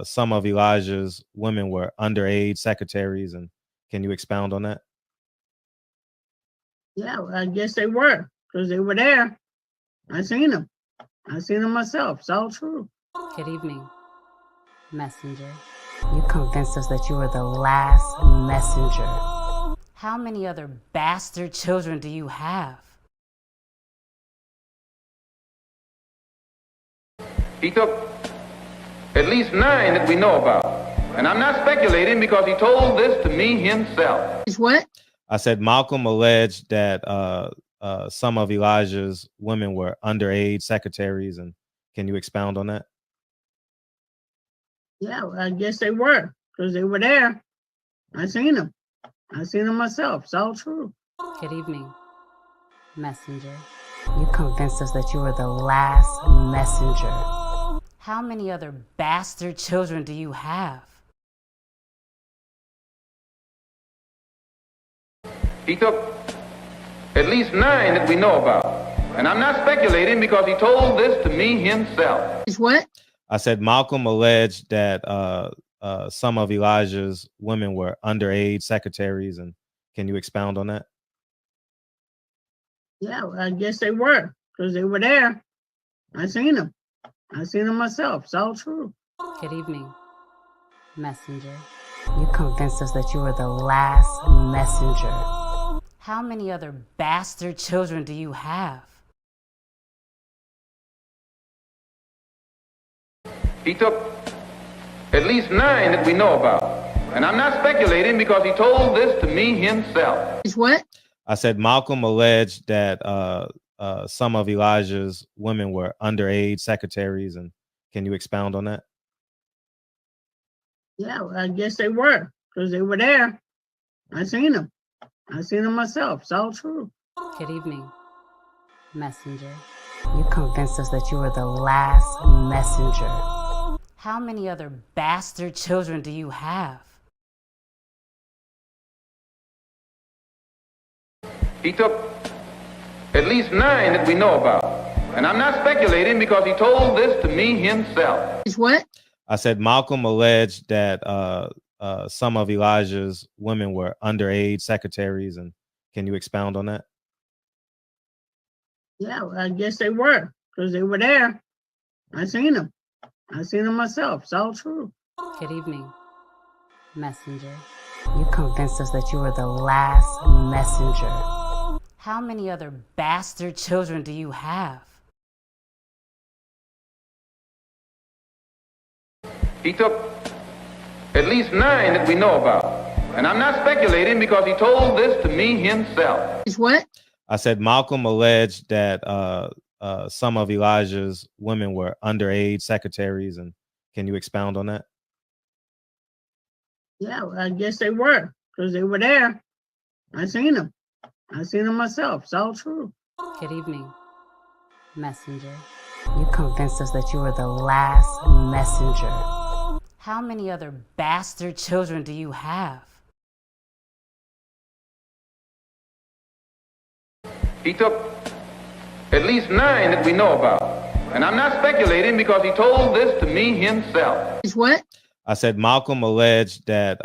some of Elijah's women were underage secretaries, and can you expound on that? Yeah, well, I guess they were, because they were there. I seen them. I seen them myself. It's all true. Good evening, messenger. You convinced us that you were the last messenger. How many other bastard children do you have? He took at least 9 that we know about. And I'm not speculating because he told this to me himself. It's what? I said Malcolm alleged that some of Elijah's women were underage secretaries, and can you expound on that? Yeah, well, I guess they were, because they were there. I seen them. I seen them myself. It's all true. Good evening, messenger. You convinced us that you were the last messenger. How many other bastard children do you have? He took at least 9 that we know about. And I'm not speculating because he told this to me himself. It's what? I said Malcolm alleged that some of Elijah's women were underage secretaries, and can you expound on that? Yeah, well, I guess they were, because they were there. I seen them. I seen them myself. It's all true. Good evening, messenger. You convinced us that you were the last messenger. How many other bastard children do you have? He took at least 9 that we know about. And I'm not speculating because he told this to me himself. It's what? I said Malcolm alleged that some of Elijah's women were underage secretaries, and can you expound on that? Yeah, well, I guess they were, because they were there. I seen them. I seen them myself. It's all true. Good evening, messenger. You convinced us that you were the last messenger. How many other bastard children do you have? He took at least 9 that we know about. And I'm not speculating because he told this to me himself. It's what? I said Malcolm alleged that some of Elijah's women were underage secretaries, and can you expound on that? Yeah, well, I guess they were, because they were there. I seen them. I seen them myself. It's all true. Good evening, messenger. You convinced us that you were the last messenger. How many other bastard children do you have? He took at least 9 that we know about. And I'm not speculating because he told this to me himself. It's what? I said Malcolm alleged that some of Elijah's women were underage secretaries, and can you expound on that? Yeah, well, I guess they were, because they were there. I seen them. I seen them myself. It's all true. Good evening, messenger. You convinced us that you were the last messenger. How many other bastard children do you have? He took at least 9 that we know about. And I'm not speculating because he told this to me himself. It's what? I said Malcolm alleged that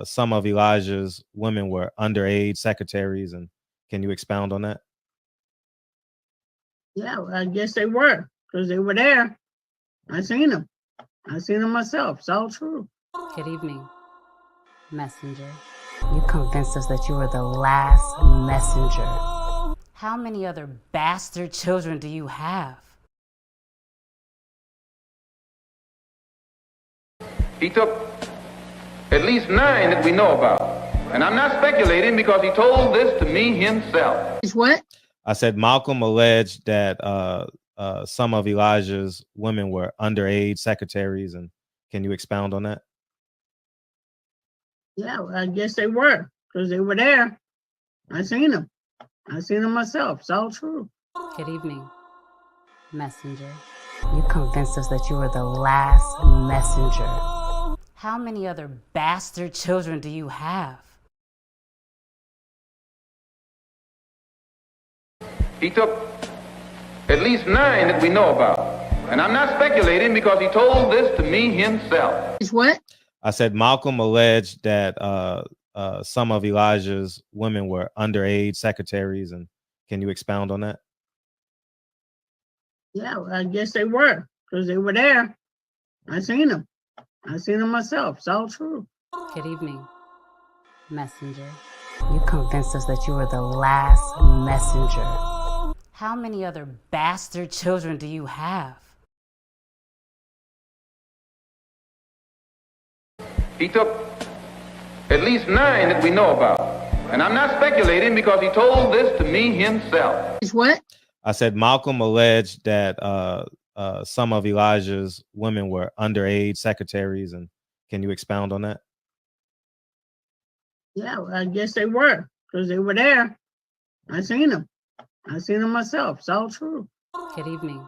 some of Elijah's women were underage secretaries, and can you expound on that? Yeah, well, I guess they were, because they were there. I seen them. I seen them myself. It's all true. Good evening, messenger. You convinced us that you were the last messenger. How many other bastard children do you have? He took at least 9 that we know about. And I'm not speculating because he told this to me himself. It's what? I said Malcolm alleged that some of Elijah's women were underage secretaries, and can you expound on that? Yeah, well, I guess they were, because they were there. I seen them. I seen them myself. It's all true. Good evening, messenger. You convinced us that you were the last messenger. How many other bastard children do you have? He took at least 9 that we know about. And I'm not speculating because he told this to me himself. It's what? I said Malcolm alleged that some of Elijah's women were underage secretaries, and can you expound on that? Yeah, well, I guess they were, because they were there. I seen them. I seen them myself. It's all true. Good evening, messenger. You convinced us that you were the last messenger. How many other bastard children do you have? He took at least 9 that we know about. And I'm not speculating because he told this to me himself. It's what? I said Malcolm alleged that some of Elijah's women were underage secretaries, and can you expound on that? Yeah, well, I guess they were, because they were there. I seen them. I seen them myself. It's all true. Good evening,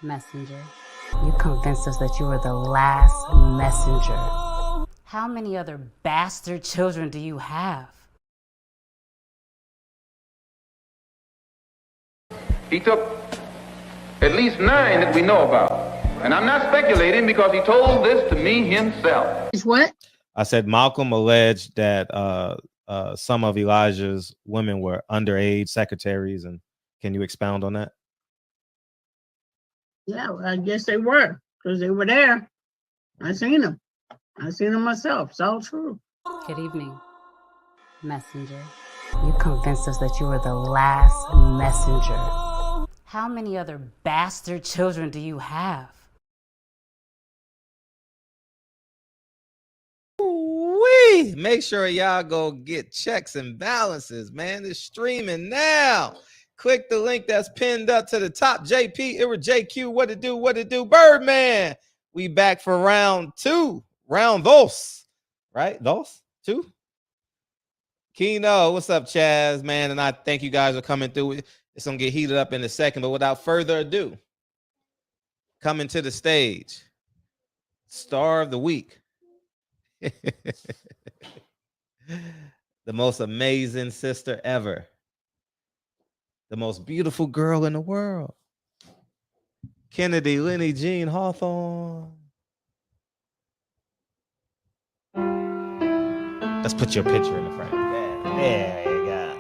messenger. You convinced us that you were the last messenger. How many other bastard children do you have? He took at least 9 that we know about. And I'm not speculating because he told this to me himself. It's what? I said Malcolm alleged that some of Elijah's women were underage secretaries, and can you expound on that? Yeah, well, I guess they were, because they were there. I seen them. I seen them myself. It's all true. Good evening, messenger. You convinced us that you were the last messenger. How many other bastard children do you have? Wee! Make sure y'all go get checks and balances, man. It's streaming now. Click the link that's pinned up to the top. JP, JQ, what it do? Birdman. We back for round 2. Round dos. Right? Dos? 2? Keno, what's up, Chaz, man? And I thank you guys for coming through. It's going to get heated up in a second, but without further ado, coming to the stage, star of the week. The most amazing sister ever. The most beautiful girl in the world. Kennedy Lenny Jean Hawthorne. Let's put your picture in the front. There you go.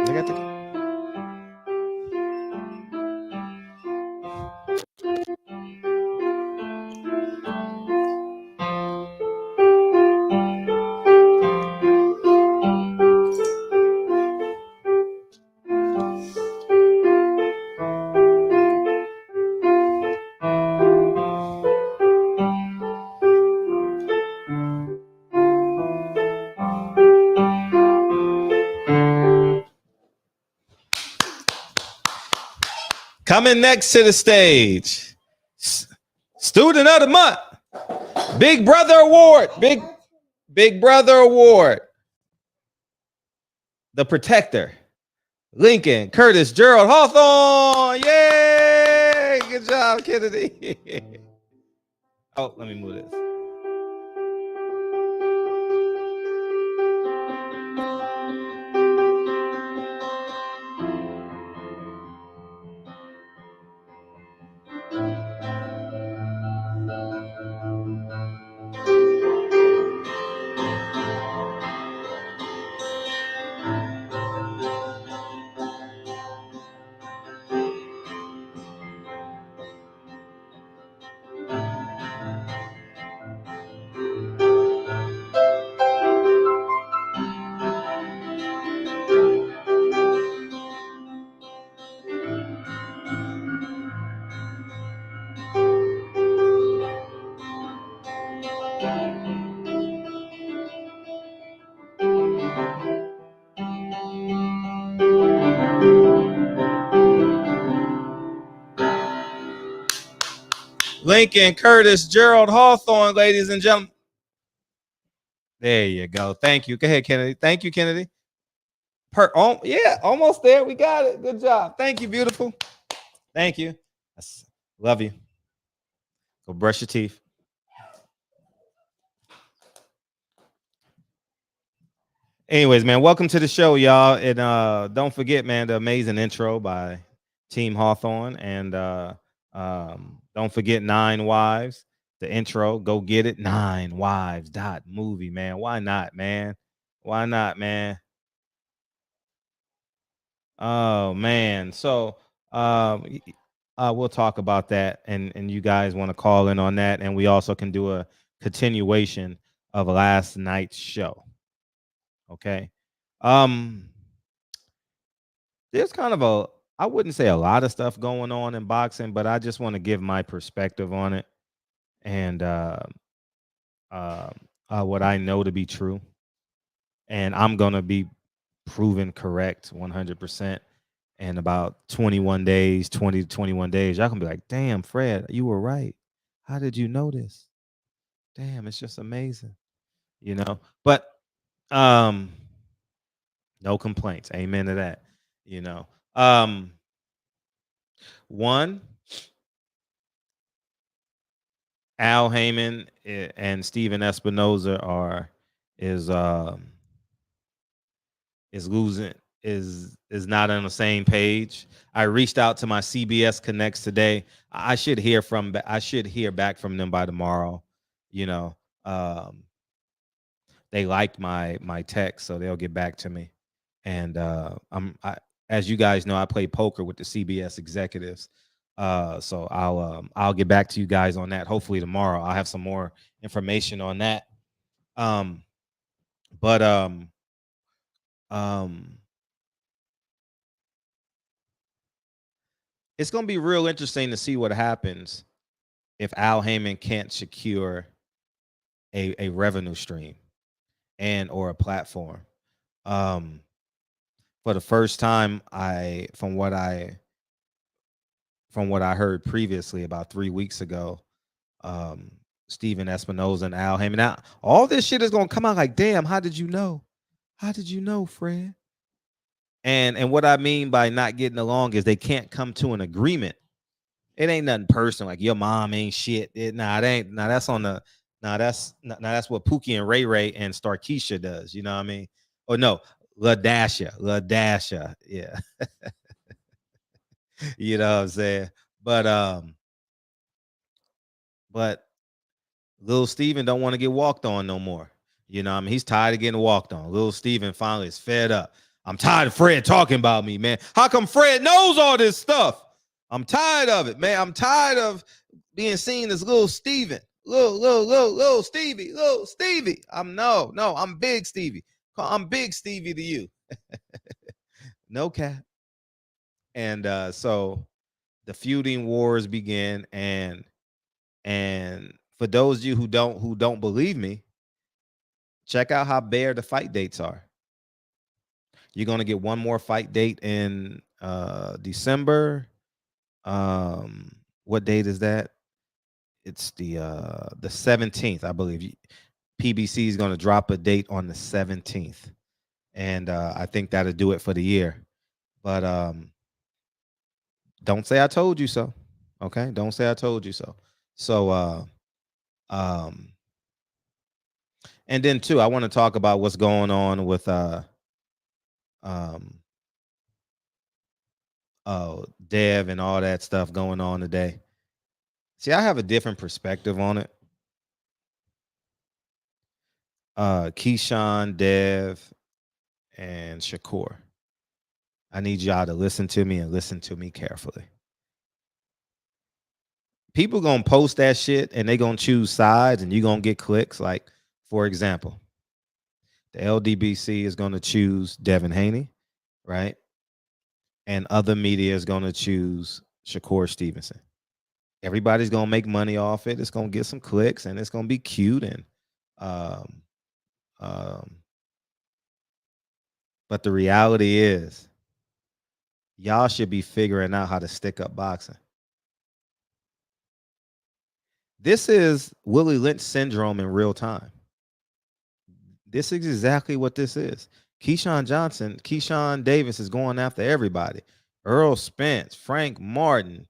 Look at the... Coming next to the stage, student of the month, Big Brother Award, Big Brother Award, the protector, Lincoln Curtis Gerald Hawthorne. Yay! Good job, Kennedy. Oh, let me move this. Lincoln Curtis Gerald Hawthorne, ladies and gentlemen. There you go. Thank you. Go ahead, Kennedy. Thank you, Kennedy. Yeah, almost there. We got it. Good job. Thank you, beautiful. Thank you. Love you. Go brush your teeth. Anyways, man, welcome to the show, y'all. And don't forget, man, the amazing intro by Team Hawthorne. And don't forget 9 Wives, the intro. Go get it. 9wives.movie, man. Why not, man? Why not, man? Oh, man. So we'll talk about that. And you guys want to call in on that. And we also can do a continuation of last night's show. Okay. There's kind of I wouldn't say a lot of stuff going on in boxing, but I just want to give my perspective on it and what I know to be true. And I'm going to be proven correct 100% in about 21 days, 20 to 21 days. Y'all can be like, damn, Fred, you were right. How did you know this? Damn, it's just amazing, you know? But no complaints. Amen to that, you know? One, Al Heyman and Steven Espinoza is not on the same page. I reached out to my CBS connects today. I should hear back from them by tomorrow. You know, they liked my text, so they'll get back to me. And as you guys know, I play poker with the CBS executives. So I'll get back to you guys on that. Hopefully tomorrow I'll have some more information on that. It's going to be real interesting to see what happens if Al Heyman can't secure a revenue stream and or a platform. For the first time, from what I heard previously about 3 weeks ago, Steven Espinoza and Al Heyman. Now, all this shit is gonna come out like, damn, how did you know? How did you know, Fred? And what I mean by not getting along is they can't come to an agreement. It ain't nothing personal, like your mom ain't shit. That's what Pookie and Ray Ray and Starkeisha does. You know what I mean? Oh no, LaDasha, yeah. You know what I'm saying? But Little Steven don't want to get walked on no more. You know what I mean? He's tired of getting walked on. Little Steven finally is fed up. I'm tired of Fred talking about me, man. How come Fred knows all this stuff? I'm tired of it, man. I'm tired of being seen as little Steven. Little Stevie. I'm Big Stevie. I'm Big Stevie to you. No cap. And so the feuding wars begin, and for those of you who don't believe me, check out how bare the fight dates are. You're gonna get one more fight date in December. What date is that? It's the 17th, I believe. PBC is gonna drop a date on the 17th, and I think that'll do it for the year. But don't say I told you so. Okay, don't say I told you so. So and then too, I want to talk about what's going on with Dev and all that stuff going on today. See, I have a different perspective on it. Keyshawn, Dev, and Shakur. I need y'all to listen to me and listen to me carefully. People gonna post that shit and they gonna choose sides and you gonna get clicks. Like, for example, the LDBC is gonna choose Devin Haney, right? And other media is gonna choose Shakur Stevenson. Everybody's gonna make money off it. It's gonna get some clicks and it's gonna be cute and but the reality is y'all should be figuring out how to stick up boxing. This is Willie Lynch syndrome in real time. This is exactly what this is. Keyshawn Davis is going after everybody. Earl Spence, Frank Martin,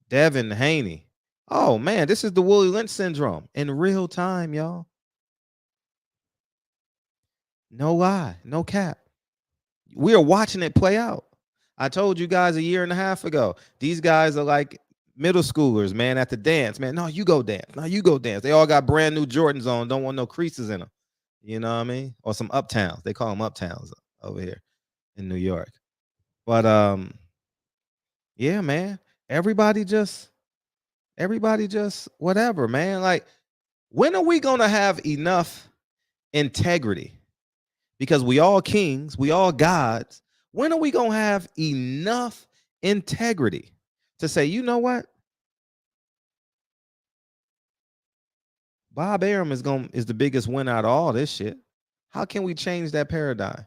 Devin Haney. Oh, man, this is the Willie Lynch syndrome in real time, y'all. No lie, no cap. We are watching it play out. I told you guys a year and a half ago, these guys are like middle schoolers, man, at the dance. Man, no, you go dance. No, you go dance. They all got brand new Jordans on, don't want no creases in them. You know what I mean? Or some uptowns. They call them uptowns over here in New York. But yeah, man. Everybody just whatever, man. Like, when are we gonna have enough integrity? Because we all kings, we all gods. When are we gonna have enough integrity to say, you know what? Bob Arum is the biggest winner out of all this shit. How can we change that paradigm?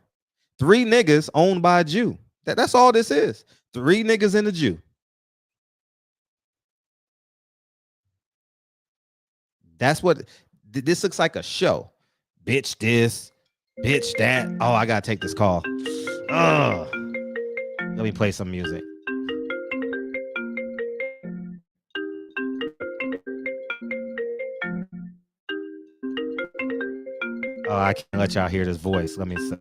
3 niggas owned by a Jew. That's all this is. 3 niggas and a Jew. That's what this looks like, a show. Bitch this, bitch that. Oh, I gotta take this call. Ugh. Let me play some music. Oh, I can't let y'all hear this voice. Let me see.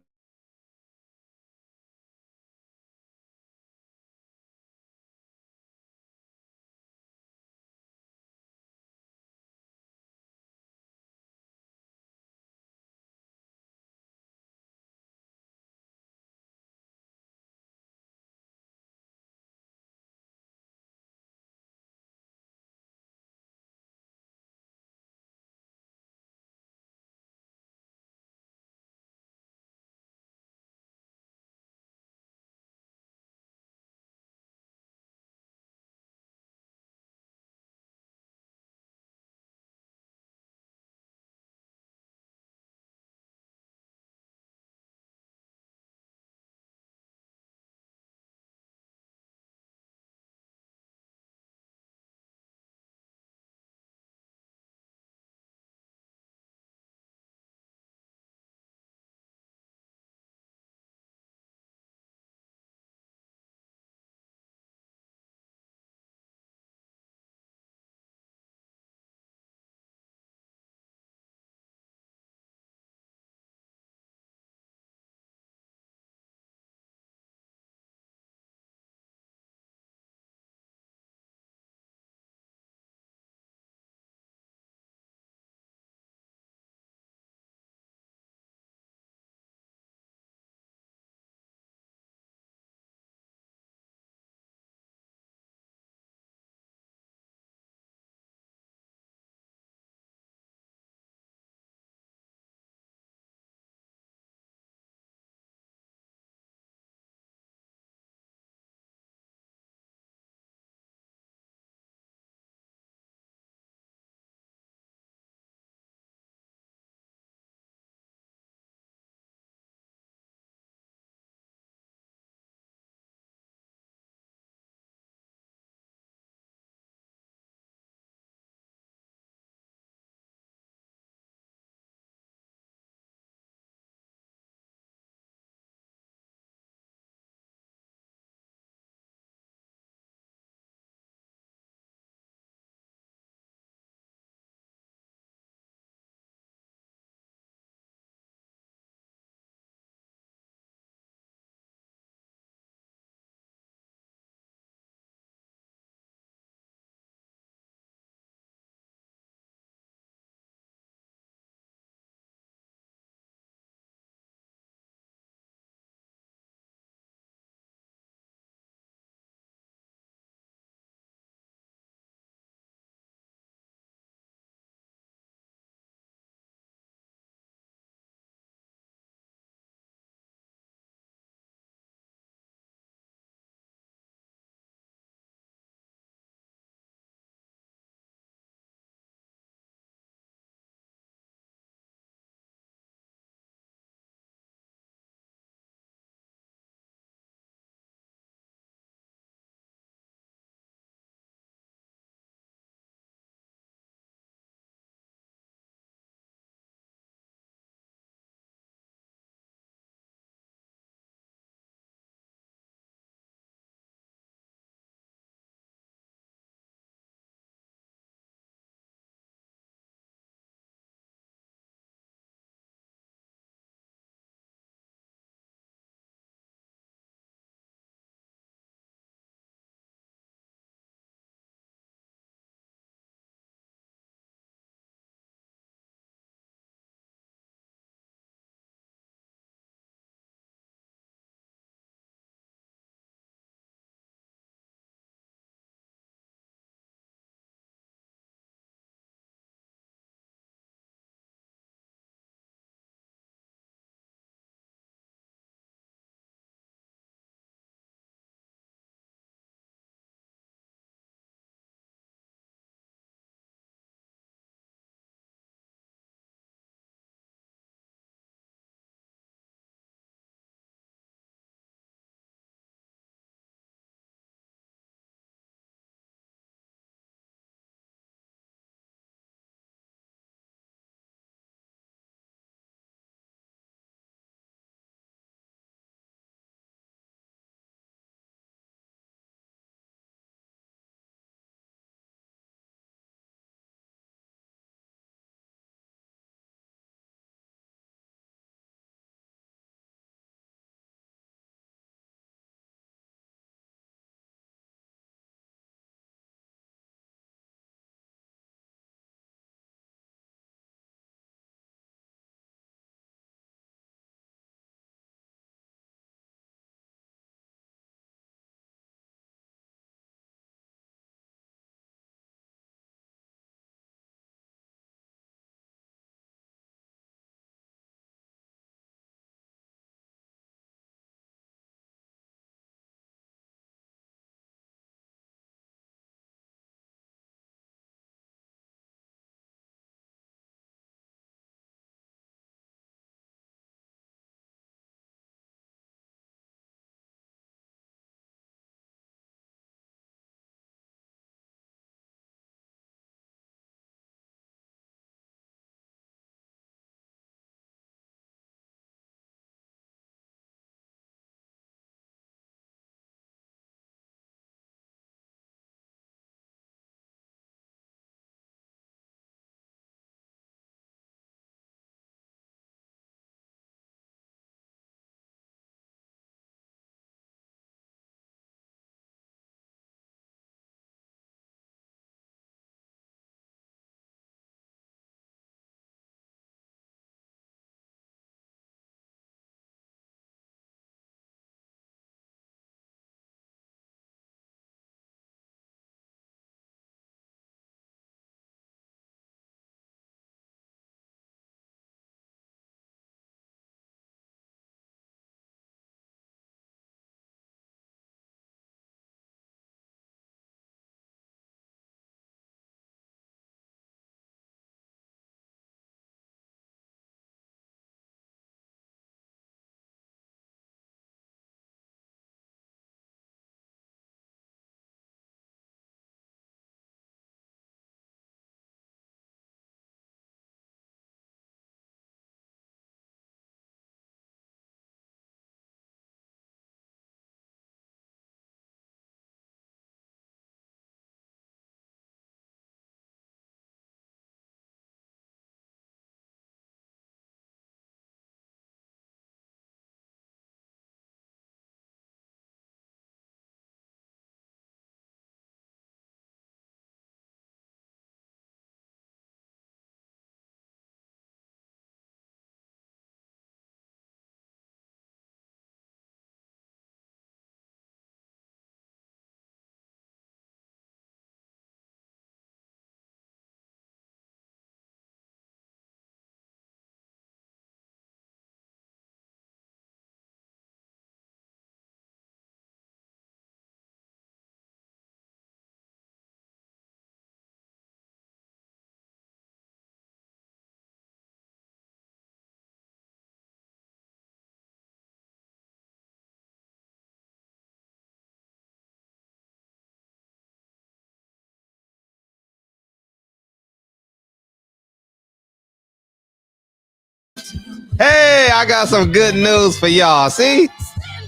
Hey, I got some good news for y'all. See,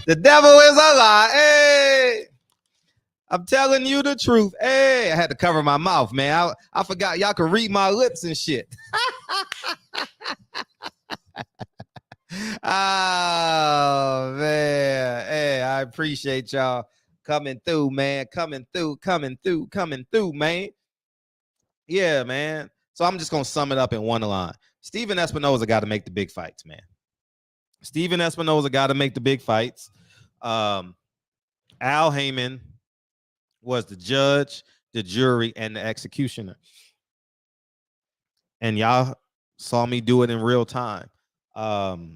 the devil is a lie. Hey, I'm telling you the truth. Hey, I had to cover my mouth, man. I forgot y'all can read my lips and shit. Oh, man. Hey, I appreciate y'all coming through, man. Coming through, man. Yeah, man. So I'm just going to sum it up in one line. Steven Espinoza got to make the big fights, man. Steven Espinoza got to make the big fights. Al Heyman was the judge, the jury, and the executioner. And y'all saw me do it in real time. What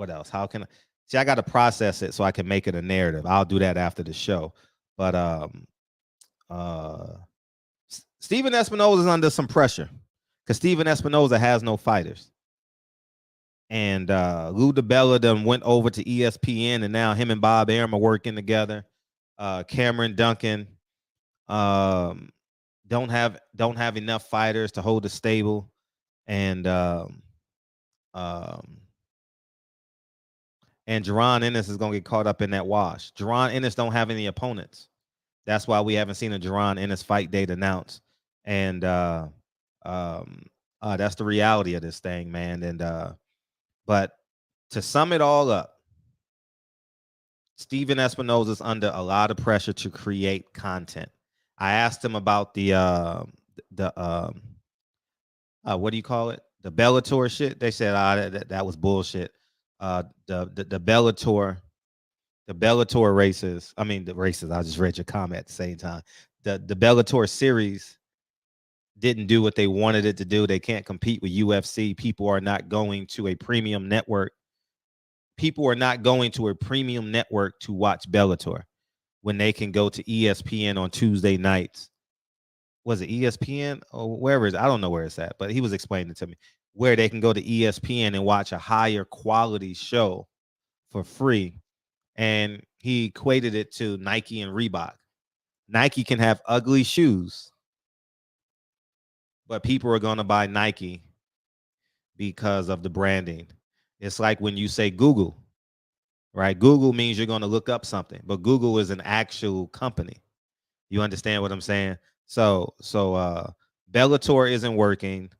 else? How can I see? I got to process it so I can make it a narrative. I'll do that after the show. But Steven Espinoza is under some pressure because Steven Espinoza has no fighters. And Lou DiBella done went over to ESPN, and now him and Bob Arum are working together. Cameron Duncan don't have enough fighters to hold a stable, and Jerron Ennis is gonna get caught up in that wash. Jerron Ennis don't have any opponents. That's why we haven't seen a Jerron Ennis fight date announced. And that's the reality of this thing, man. And but to sum it all up, Steven Espinoza is under a lot of pressure to create content. I asked him about the what do you call it? The Bellator shit. They said that was bullshit. The Bellator races. I mean the races. I just read your comment at the same time. The Bellator series didn't do what they wanted it to do. They can't compete with UFC. People are not going to a premium network. People are not going to a premium network to watch Bellator when they can go to ESPN on Tuesday nights. Was it ESPN or wherever it is? I don't know where it's at, but he was explaining it to me where they can go to ESPN and watch a higher quality show for free. And he equated it to Nike and Reebok. Nike can have ugly shoes, but people are going to buy Nike because of the branding. It's like when you say Google, right? Google means you're going to look up something, but Google is an actual company. You understand what I'm saying? So Bellator isn't working.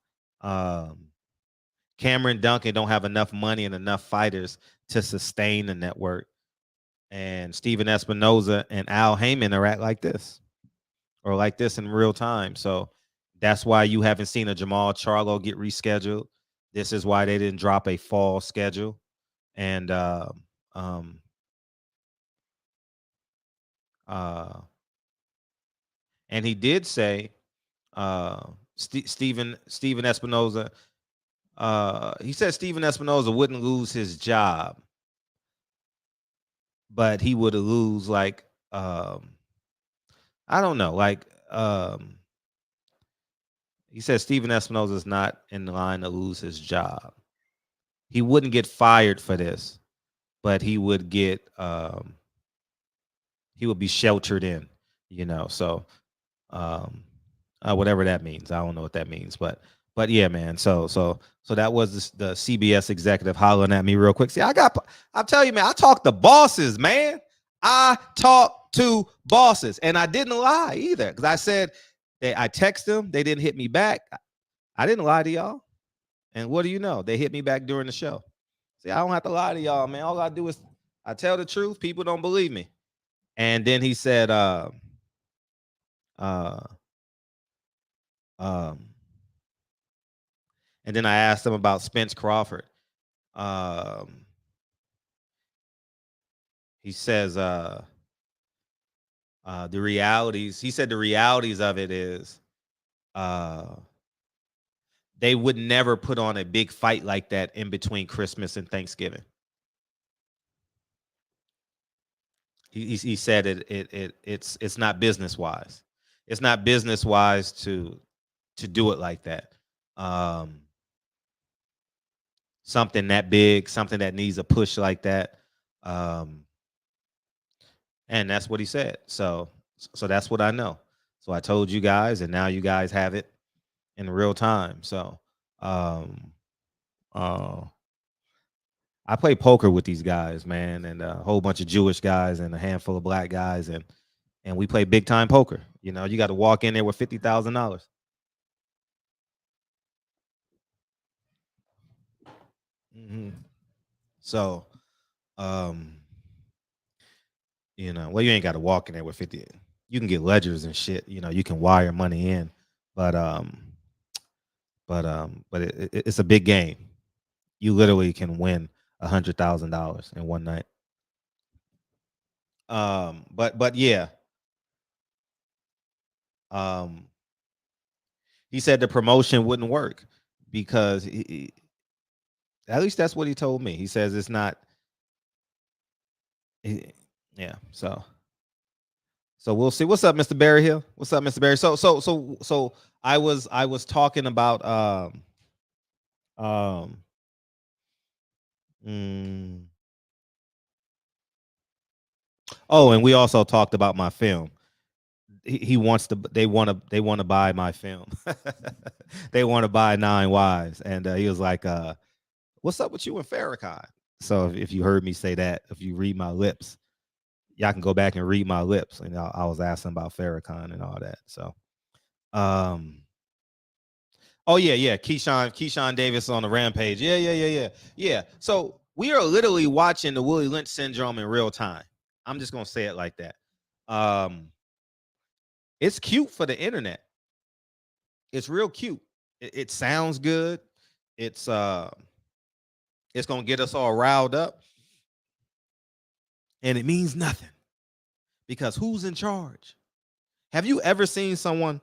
Cameron Duncan don't have enough money and enough fighters to sustain the network. And Steven Espinoza and Al Heyman are at like this in real time. So that's why you haven't seen a Jamal Charlo get rescheduled. This is why they didn't drop a fall schedule. And and he did say Steven Espinoza, he said Steven Espinoza wouldn't lose his job, but he would lose like I don't know, like he said Steven Espinoza is not in line to lose his job. He wouldn't get fired for this, but he would get he would be sheltered in, you know. So whatever that means, I don't know what that means, but yeah, man. So that was the CBS executive hollering at me real quick. See, I'll tell you, man, I talk to bosses, man. I talk to bosses, and I didn't lie either, because I said I text them, they didn't hit me back. I didn't lie to y'all, and what do you know? They hit me back during the show. See, I don't have to lie to y'all, man. All I do is I tell the truth. People don't believe me. And then he said, and then I asked him about Spence Crawford. He says the realities. He said the realities of it is they would never put on a big fight like that in between Christmas and Thanksgiving. He said it's not business wise. It's not business wise to do it like that. Something that big, something that needs a push like that. And that's what he said. So So that's what I know. So I told you guys, and now you guys have it in real time. So uh I play poker with these guys, man, and a whole bunch of Jewish guys and a handful of black guys, and we play big time poker. You know, you got to walk in there with $50,000. So, you know, well, you ain't got to walk in there with 50. You can get ledgers and shit. You know, you can wire money in, but it's a big game. You literally can win $100,000 in one night. But yeah. He said the promotion wouldn't work because at least that's what he told me. He says it's not. Yeah. So we'll see. What's up, Mr. Berryhill? What's up, Mr. Berry? So I was talking about oh, and we also talked about my film. He wants to. They want to buy my film. They want to buy 9 Wives, and he was like, "What's up with you and Farrakhan?" So if you heard me say that, if you read my lips, y'all can go back and read my lips. And I was asking about Farrakhan and all that. So, oh yeah, Keyshawn Davis on the rampage. Yeah. So we are literally watching the Willie Lynch syndrome in real time. I'm just gonna say it like that. It's cute for the internet. It's real cute. It sounds good. It's gonna get us all riled up, and it means nothing because who's in charge? Have you ever seen someone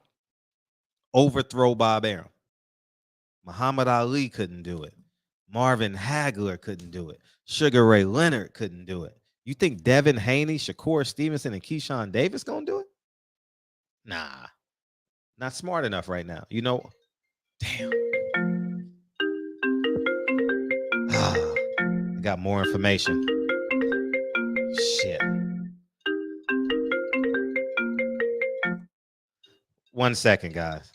overthrow Bob Arum? Muhammad Ali couldn't do it. Marvin Hagler couldn't do it. Sugar Ray Leonard couldn't do it. You think Devin Haney, Shakur Stevenson, and Keyshawn Davis gonna do it? Nah, not smart enough right now. You know, damn. I got more information. Shit. 1 second, guys.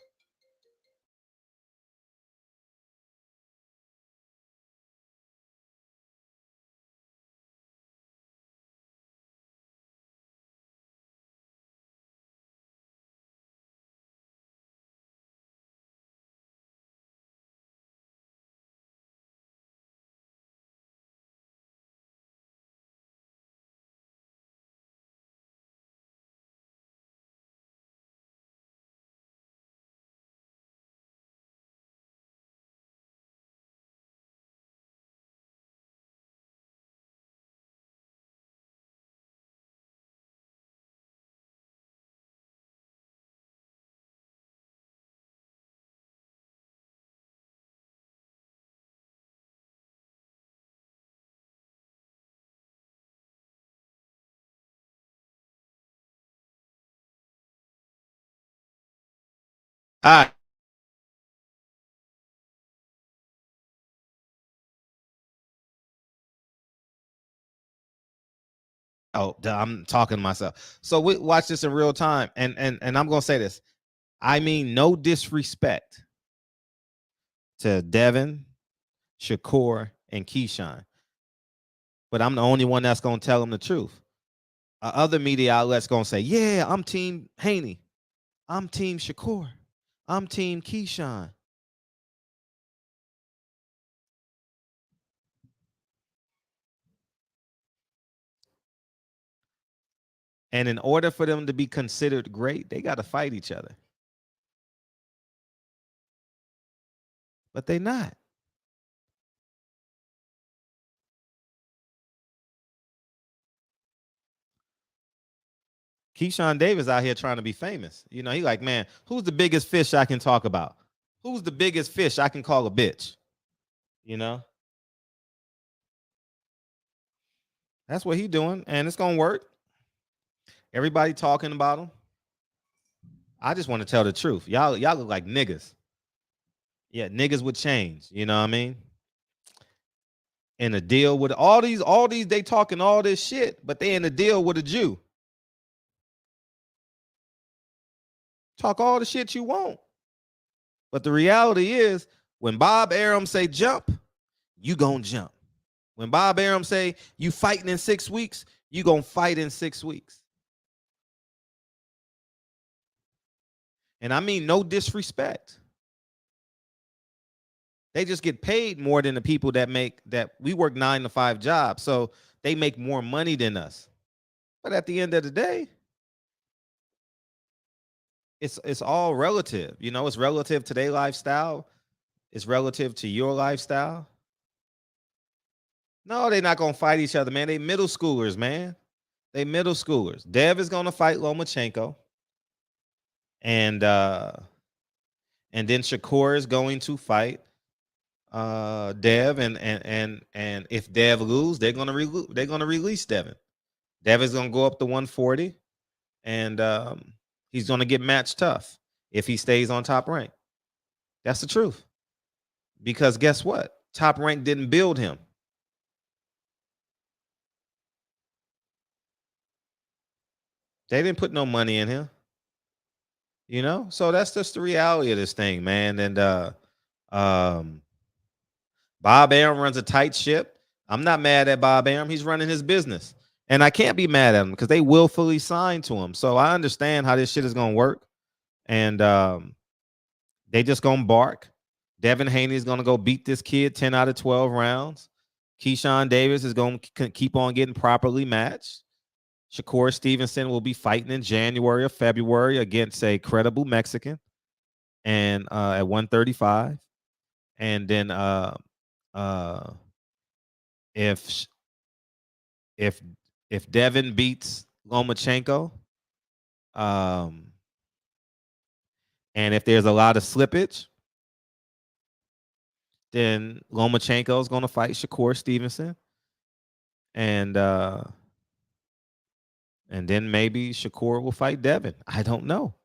All right. Oh, I'm talking to myself. So we watch this in real time, and I'm gonna say this. I mean, no disrespect to Devin, Shakur, and Keyshawn, but I'm the only one that's gonna tell them the truth. Other media outlets gonna say, "Yeah, I'm Team Haney, I'm Team Shakur, I'm Team Keyshawn." And in order for them to be considered great, they got to fight each other. But they not. Keyshawn Davis out here trying to be famous. You know, he like, man, who's the biggest fish I can talk about? Who's the biggest fish I can call a bitch? You know? That's what he doing, and it's gonna work. Everybody talking about him. I just want to tell the truth. Y'all look like niggas. Yeah, niggas would change. You know what I mean? In a deal with all these, they talking all this shit, but they in a deal with a Jew. Talk all the shit you want. But the reality is, when Bob Arum say jump, you gonna jump. When Bob Arum say you fighting in 6 weeks, you gonna fight in 6 weeks. And I mean no disrespect. They just get paid more than the people that we work 9 to 5 jobs. So they make more money than us. But at the end of the day, it's all relative. You know, it's relative to their lifestyle. It's relative to your lifestyle. No, they're not going to fight each other, man. They middle schoolers, man. They middle schoolers. Dev is going to fight Lomachenko. And then Shakur is going to fight Dev, and if Dev lose, they're gonna release Devin. Dev is gonna go up to 140, and he's gonna get matched tough if he stays on Top Rank. That's the truth. Because guess what? Top Rank didn't build him. They didn't put no money in him. You know, so that's just the reality of this thing, man. And Bob Arum runs a tight ship. I'm not mad at Bob Arum. He's running his business. And I can't be mad at him because they willfully signed to him. So I understand how this shit is going to work. And they just going to bark. Devin Haney is going to go beat this kid 10 out of 12 rounds. Keyshawn Davis is going to keep on getting properly matched. Shakur Stevenson will be fighting in January or February against a credible Mexican and at 135. And then if Devin beats Lomachenko, and if there's a lot of slippage, then Lomachenko is going to fight Shakur Stevenson, and then maybe Shakur will fight Devin. I don't know,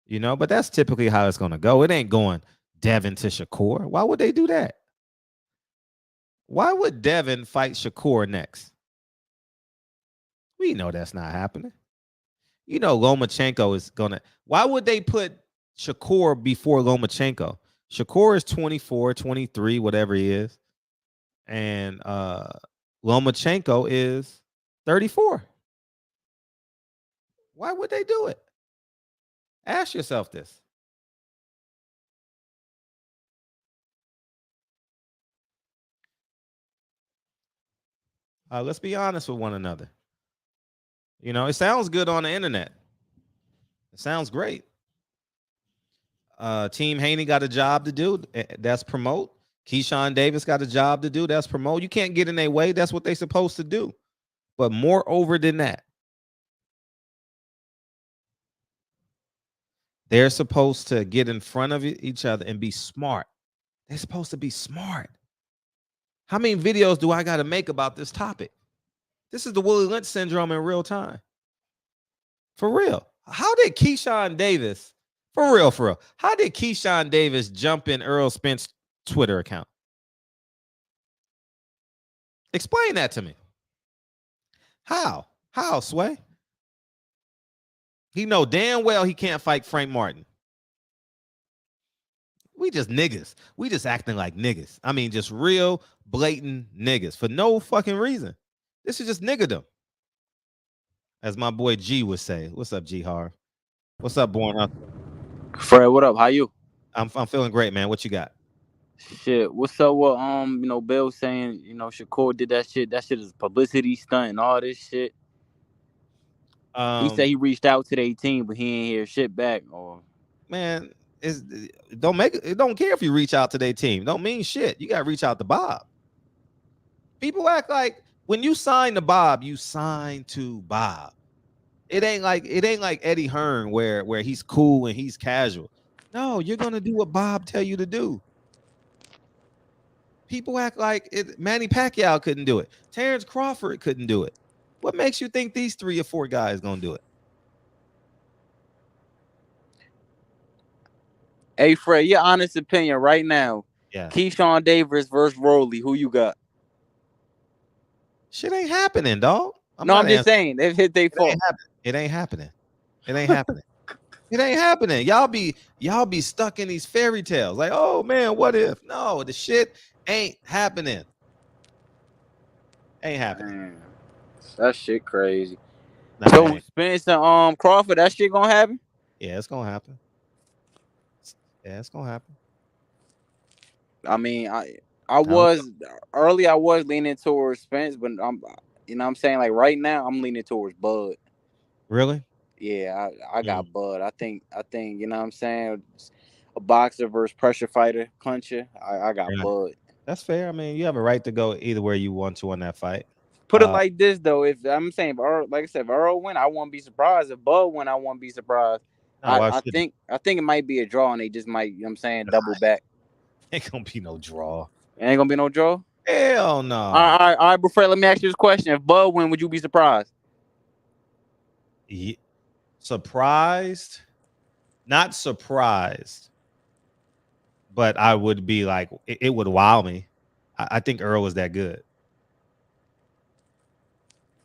you know, but that's typically how it's going to go. It ain't going Devin to Shakur. Why would they do that? Why would Devin fight Shakur next? We know that's not happening. You know Lomachenko is going to... Why would they put Shakur before Lomachenko? Shakur is 24, 23, whatever he is. And Lomachenko is 34. Why would they do it? Ask yourself this. Let's be honest with one another. You know, it sounds good on the internet. It sounds great. Team Haney got a job to do. That's promote. Keyshawn Davis got a job to do. That's promote. You can't get in their way. That's what they're supposed to do. But moreover than that, they're supposed to get in front of each other and be smart. They're supposed to be smart. How many videos do I got to make about this topic? This is the Willie Lynch syndrome in real time. For real. How did Keyshawn Davis, for real, how did Keyshawn Davis jump in Earl Spence's Twitter account? Explain that to me. How? How, Sway? He know damn well he can't fight Frank Martin. We just niggas. We just acting like niggas. I mean, just real blatant niggas for no fucking reason. This is just niggerdom. As my boy G would say. What's up, G Harv? What's up, Born Up? Fred, what up? How you? I'm feeling great, man. What you got? Shit. What's up with Bill saying, Shakur did that shit. That shit is a publicity stunt and all this shit. He said he reached out to the team, but he ain't hear shit back. Or man, don't care if you reach out to their team. Don't mean shit. You gotta reach out to Bob. People act like when you sign to Bob, you sign to Bob. It ain't like Eddie Hearn where he's cool and he's casual. No, you're gonna do what Bob tell you to do. People act like Manny Pacquiao couldn't do it. Terrence Crawford couldn't do it. What makes you think these 3 or 4 guys gonna do it? hey, Fred, your honest opinion right now. Yeah. Keyshawn Davis versus Rolly. Who you got? Shit ain't happening, dog. I'm just saying. They've hit their fault. It ain't happening. It ain't happening. It ain't happening. Y'all be stuck in these fairy tales. Like, oh man, what if? No, the shit ain't happening. Ain't happening. Man, that shit crazy. Nah, So Spence and Crawford, that shit gonna happen? Yeah, it's gonna happen. Yeah, it's gonna happen. I mean, I was leaning towards Spence, but I'm, you know what I'm saying, like right now I'm leaning towards Bud. Really? Yeah, I got Bud. I think you know what I'm saying, a boxer versus pressure fighter, puncher. I got Bud. That's fair. I mean, you have a right to go either where you want to on that fight. Put it like this though, if I'm saying, like I said, if Earl win, I won't be surprised. If Bud win, I won't be surprised. I think it might be a draw, and they just might, you know what I'm saying, double back. Ain't gonna be no draw. Ain't gonna be no draw? Hell no. All right, bro, Fred, let me ask you this question. If Bud win, would you be surprised? Yeah. Surprised? Not surprised. But I would be like, it would wow me. I think Earl was that good.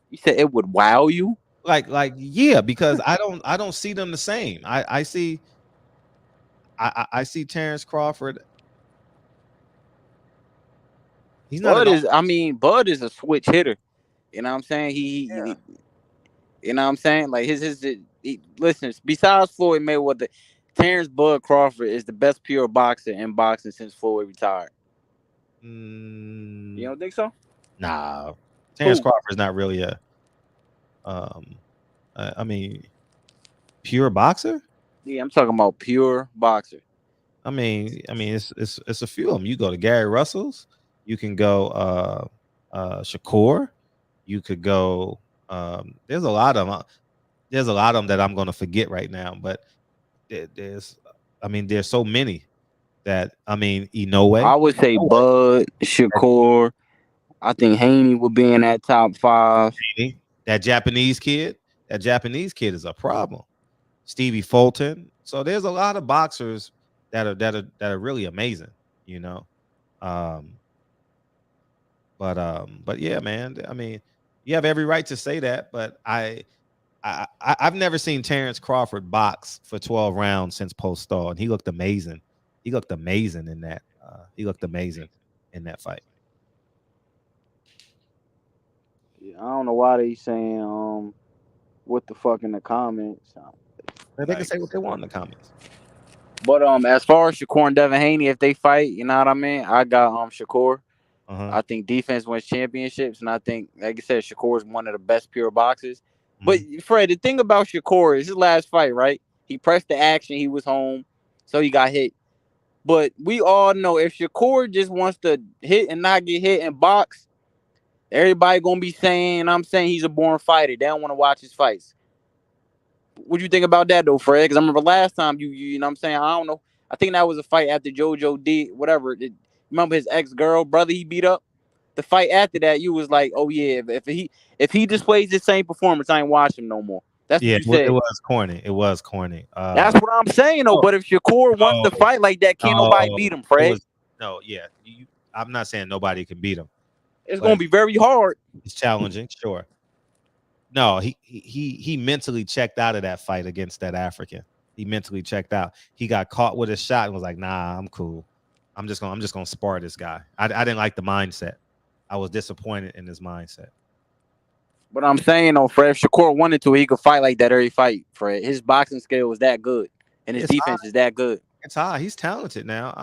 You said it would wow you? Like yeah, because I don't see them the same. I see Terrence Crawford. He's not. Bud is a switch hitter. You know what I'm saying? He you know what I'm saying? Like listen, besides Floyd Mayweather, Terrence Bud Crawford is the best pure boxer in boxing since Floyd retired. You don't think so? Nah. Terrence Crawford's not really a I mean, pure boxer? Yeah, I'm talking about pure boxer. I mean, it's a few of them. You go to Gary Russell's, you can go Shakur, you could go there's a lot of them. There's a lot of them that I'm going to forget right now, but there's so many that Inoue. I would say Bud, Shakur. I think Haney would be in that top 5. Haney, that Japanese kid is a problem. Stevie Fulton. So there's a lot of boxers that are really amazing, you know. But yeah, man. I mean, you have every right to say that, but I've never seen Terrence Crawford box for 12 rounds since post-stall, and he looked amazing. He looked amazing in that. Fight. Yeah, I don't know why they saying what the fuck in the comments. They can say what they want in the comments. But as far as Shakur and Devin Haney, if they fight, you know what I mean? I got Shakur. I think defense wins championships, and I think, like I said, Shakur is one of the best pure boxers. But Fred, the thing about Shakur is his last fight, right? He pressed the action, he was home, so he got hit. But we all know if Shakur just wants to hit and not get hit and box, everybody gonna be saying, I'm saying he's a born fighter. They don't want to watch his fights. What do you think about that though, Fred? Because I remember last time you know what I'm saying, I don't know. I think that was a fight after JoJo did whatever. Remember his ex-girl brother he beat up? The fight after that, you was like, oh yeah, if he displays the same performance, I ain't watch him no more. That's what you said. It was corny. It was corny. That's what I'm saying though. But if Shakur wants to fight like that, can't nobody beat him, Fred. I'm not saying nobody can beat him. It's gonna be very hard. It's challenging, sure. No, he mentally checked out of that fight against that African. He mentally checked out. He got caught with a shot and was like, nah, I'm cool. I'm just gonna spar this guy. I didn't like the mindset. I was disappointed in his mindset. But I'm saying though, Fred, if Shakur wanted to, he could fight like that every fight, Fred. His boxing skill was that good. And his defense is that good. It's high. He's talented now.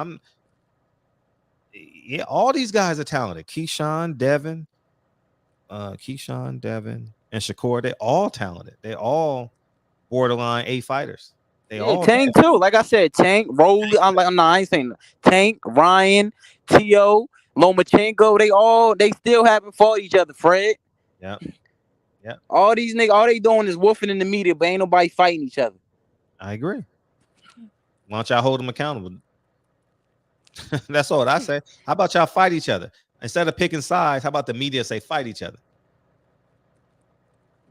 All these guys are talented. Keyshawn, Devin, and Shakur, they're all talented. They're all borderline A fighters. Tank too. Like I said, Tank, Rolly. I ain't saying Tank, Ryan, T.O., Lomachenko. They still haven't fought each other, Fred. Yeah. All these niggas, all they doing is woofing in the media, but ain't nobody fighting each other. I agree. Why don't y'all hold them accountable? That's all I say. How about y'all fight each other? Instead of picking sides, how about the media say fight each other?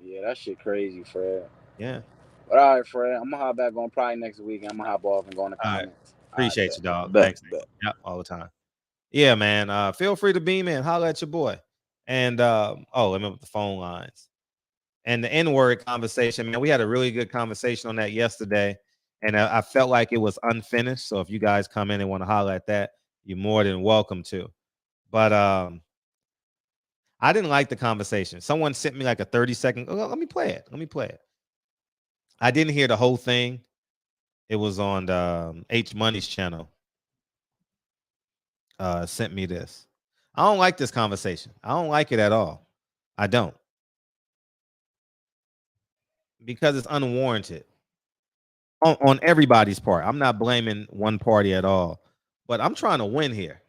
Yeah, that shit crazy, Fred. Yeah. But all right, Fred, I'm gonna hop back on probably next week. I'm gonna hop off and go in the comments. Right. Appreciate you, dog. Thanks. Yep, all the time. Yeah, man. Feel free to beam in. Holler at your boy. And let me put the phone lines. And the N-word conversation, man. We had a really good conversation on that yesterday. And I felt like it was unfinished. So if you guys come in and want to holler at that, you're more than welcome to. But I didn't like the conversation. Someone sent me like a 30-second. Oh, let me play it. I didn't hear the whole thing. It was on H Money's channel. Sent me this. I don't like this conversation. I don't like it at all. I don't. Because it's unwarranted. On everybody's part. I'm not blaming one party at all. But I'm trying to win here.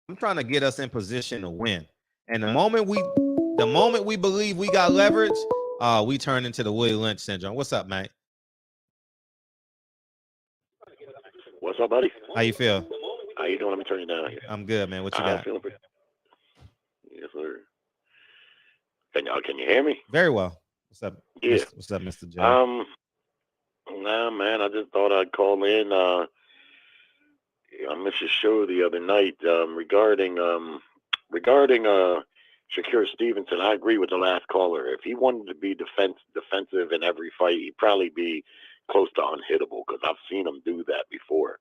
I'm trying to get us in position to win. And the moment we believe we got leverage, we turn into the Willie Lynch syndrome. What's up, mate? What's up, buddy? How you feel? How you doing? Let me turn you down here. I'm good, man. What you got? Feeling pretty... Yes, sir. Can you hear me? Very well. What's up? Yeah. What's up, Mr. J? Nah, man. I just thought I'd call in. I missed your show the other night regarding Shakur Stevenson. I agree with the last caller. If he wanted to be defensive in every fight, he'd probably be close to unhittable because I've seen him do that before.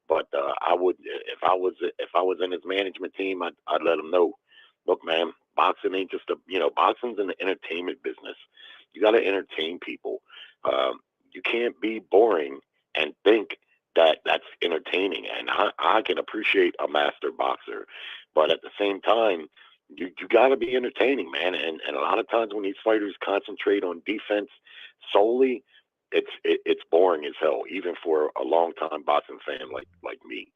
But I would, if I was in his management team, I'd let him know. Look, man, boxing ain't just boxing's an entertainment business. You got to entertain people. You can't be boring and think that that's entertaining. And I can appreciate a master boxer, but at the same time, you got to be entertaining, man. And a lot of times when these fighters concentrate on defense solely, it's boring as hell, even for a long time boxing fan like me.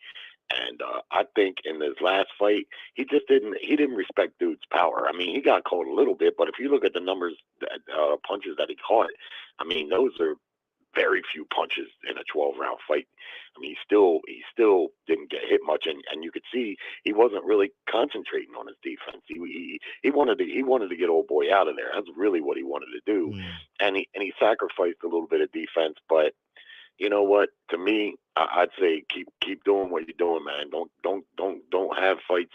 And I think in this last fight, he didn't respect dude's power. I mean, he got caught a little bit, but if you look at the numbers, punches that he caught, I mean, those are very few punches in a 12-round fight. I mean, he still didn't get hit much, and you could see he wasn't really concentrating on his defense. He wanted to get old boy out of there. That's really what he wanted to do, and he sacrificed a little bit of defense. But you know what? To me, I'd say keep doing what you're doing, man. Don't have fights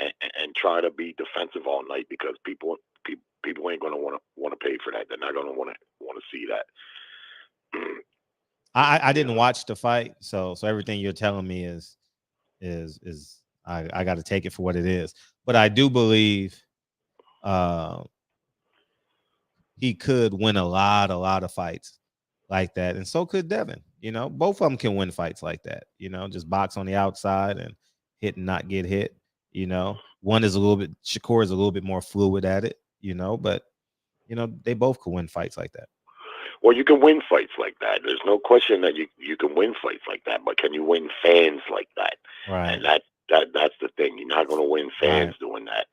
and try to be defensive all night because people ain't gonna want to pay for that. They're not gonna want to see that. I didn't watch the fight, so everything you're telling me is I got to take it for what it is. But I do believe he could win a lot of fights like that, and so could Devin. You know, both of them can win fights like that. You know, just box on the outside and hit and not get hit. You know, Shakur is a little bit more fluid at it. You know, but you know they both could win fights like that. Well, you can win fights like that. There's no question that you can win fights like that, but can you win fans like that? Right. And that's the thing. You're not going to win fans doing that.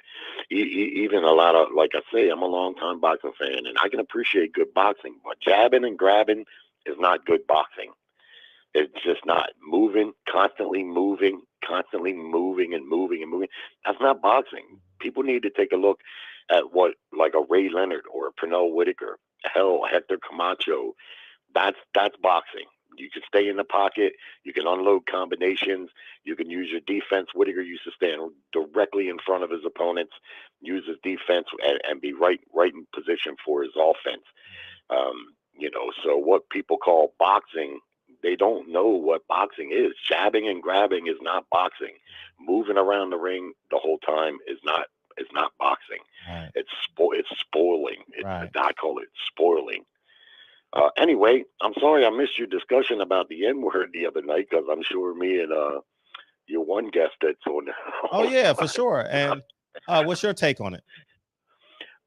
Even a lot of, like I say, I'm a long-time boxing fan, and I can appreciate good boxing, but jabbing and grabbing is not good boxing. It's just not. Constantly moving and moving. That's not boxing. People need to take a look at what, like a Ray Leonard or a Pernell Whitaker, hell, Hector Camacho. That's boxing. You can stay in the pocket. You can unload combinations. You can use your defense. Whitaker used to stand directly in front of his opponents, use his defense, and be right in position for his offense. So what people call boxing, they don't know what boxing is. Jabbing and grabbing is not boxing. Moving around the ring the whole time is not boxing. Right. It's spoiling. Right. I call it spoiling. Anyway, I'm sorry I missed your discussion about the N-word the other night because I'm sure me and your one guest that's on. Oh yeah, for sure. And what's your take on it?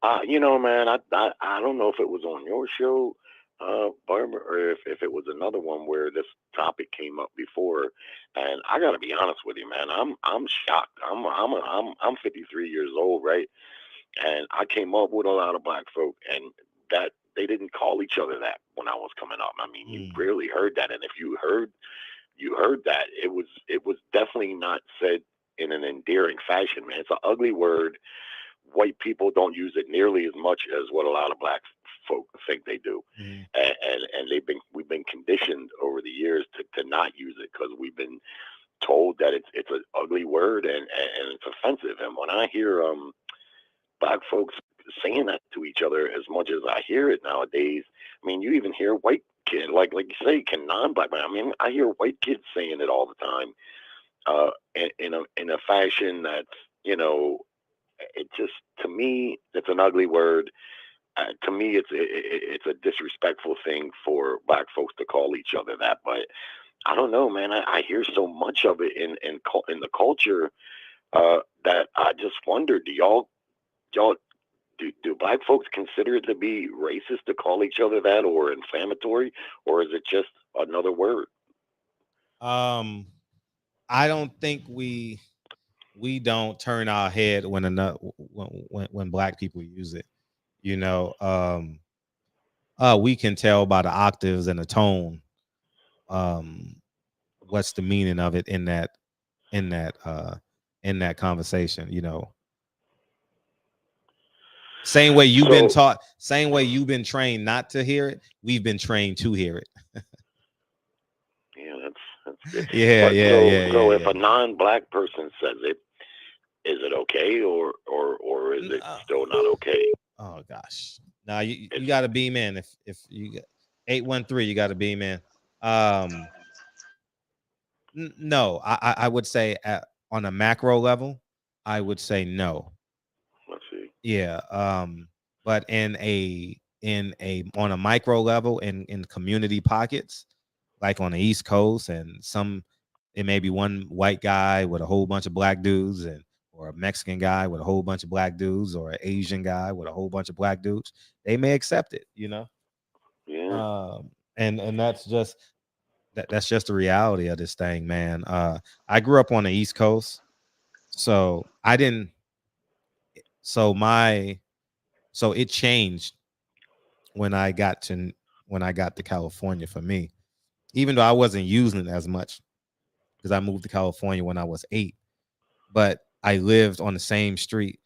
Man, I don't know if it was on your show, Barbara, or if it was another one where this topic came up before. And I got to be honest with you, man. I'm shocked. I'm 53 years old, right? And I came up with a lot of black folk, and that they didn't call each other that when I was coming up. I mean, you rarely heard that, and if you heard that, it was definitely not said in an endearing fashion, man. It's an ugly word. White people don't use it nearly as much as what a lot of black folk think they do, and we've been conditioned over the years to not use it because we've been told that it's an ugly word and it's offensive. And when I hear black folks saying that to each other as much as I hear it nowadays, I mean, you even hear white like you say, can non-black men? I mean, I hear white kids saying it all the time, in a fashion that's, it just, to me, it's an ugly word. To me, it's a disrespectful thing for black folks to call each other that. But I don't know, man. I hear so much of it in the culture that I just wonder: do black folks consider it to be racist to call each other that, or inflammatory, or is it just another word? I don't think we don't turn our head when black people use it. We can tell by the octaves and the tone what's the meaning of it in that conversation. Same way you've been taught, same way you've been trained not to hear it, we've been trained to hear it. Yeah, that's good. Yeah. So if a non-black person says it, is it okay, or is it still not okay? Oh gosh. Now you got to beam in. If you get 813, you got to beam in. No, I would say on a macro level, I would say no. Let's see. Yeah. But on a micro level, in community pockets, like on the East Coast, and it may be one white guy with a whole bunch of black dudes, or a Mexican guy with a whole bunch of black dudes, or an Asian guy with a whole bunch of black dudes, they may accept it, Yeah. And that's just the reality of this thing, man. I grew up on the East Coast, so it changed when I got to California for me, even though I wasn't using it as much because I moved to California when I was 8, but I lived on the same street.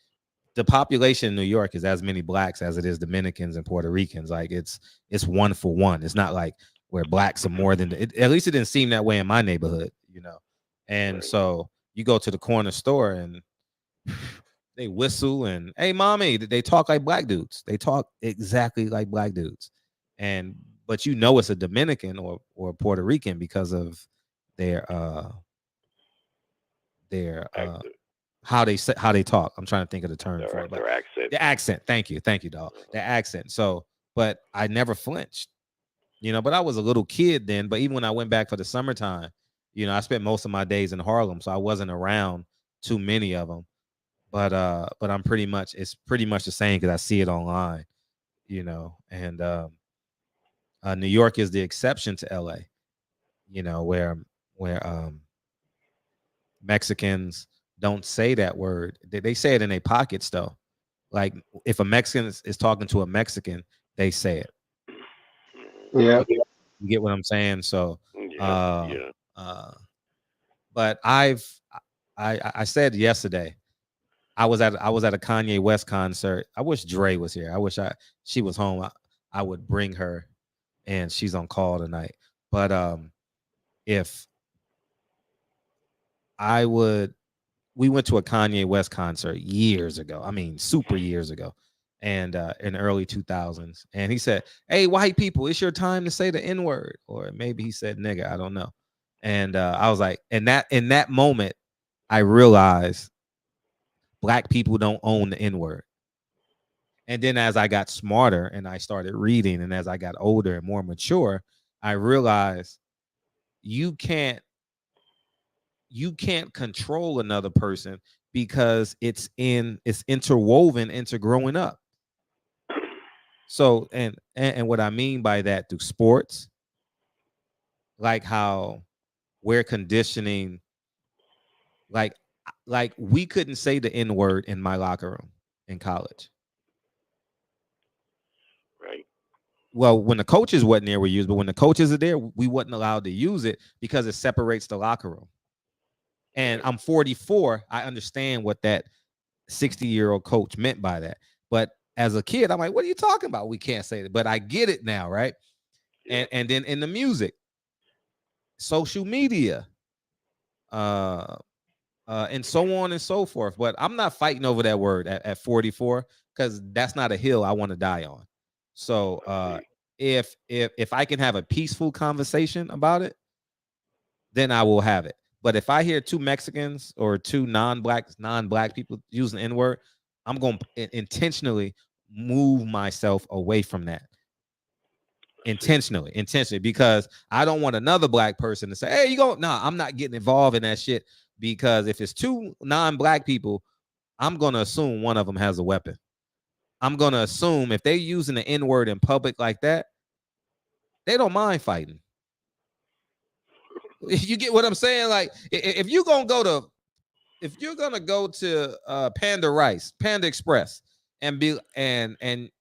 The population in New York is as many blacks as it is Dominicans and Puerto Ricans. Like it's 1 for 1. It's not like where blacks are more than at least it didn't seem that way in my neighborhood, And Right. So you go to the corner store and they whistle and, hey, mommy, they talk like black dudes. They talk exactly like black dudes. But it's a Dominican or Puerto Rican because of their how they talk. I'm trying to think of the term for it. Their accent. The accent. Thank you, dog. The accent. So, but I never flinched, but I was a little kid then. But even when I went back for the summertime, I spent most of my days in Harlem, so I wasn't around too many of them. But it's pretty much the same because I see it online, and New York is the exception to LA, where Mexicans don't say that word. They say it in their pockets though. Like if a Mexican is talking to a Mexican, they say it. Yeah. You get what I'm saying? So but I said yesterday, I was at a Kanye West concert. I wish Dre was here. I wish she was home. I would bring her, and she's on call tonight. But we went to a Kanye West concert years ago. I mean, super years ago, and in the early 2000s. And he said, "Hey, white people, it's your time to say the N-word," or maybe he said "nigga." I don't know. And I was like, in that moment, I realized black people don't own the N-word. And then as I got smarter and I started reading, and as I got older and more mature, I realized you can't control another person because it's interwoven into growing up. So and what I mean by that, through sports, like how we're conditioning, like we couldn't say the N-word in my locker room in college. Right. Well, when the coaches wasn't there, we used, but when the coaches are there, we wasn't allowed to use it because it separates the locker room. And I'm 44. I understand what that 60-year-old coach meant by that. But as a kid, I'm like, what are you talking about? We can't say that. But I get it now, right? Yeah. And then in the music, social media, and so on and so forth. But I'm not fighting over that word at 44 because that's not a hill I want to die on. So if I can have a peaceful conversation about it, then I will have it. But if I hear two Mexicans or two non-black people using the N-word, I'm going to intentionally move myself away from that. Intentionally, because I don't want another black person to say, hey, you go. Nah, I'm not getting involved in that shit, because if it's two non-black people, I'm going to assume one of them has a weapon. I'm going to assume if they're using the N-word in public like that, they don't mind fighting. You get what I'm saying? Like, if you're going to go to Panda Express and be in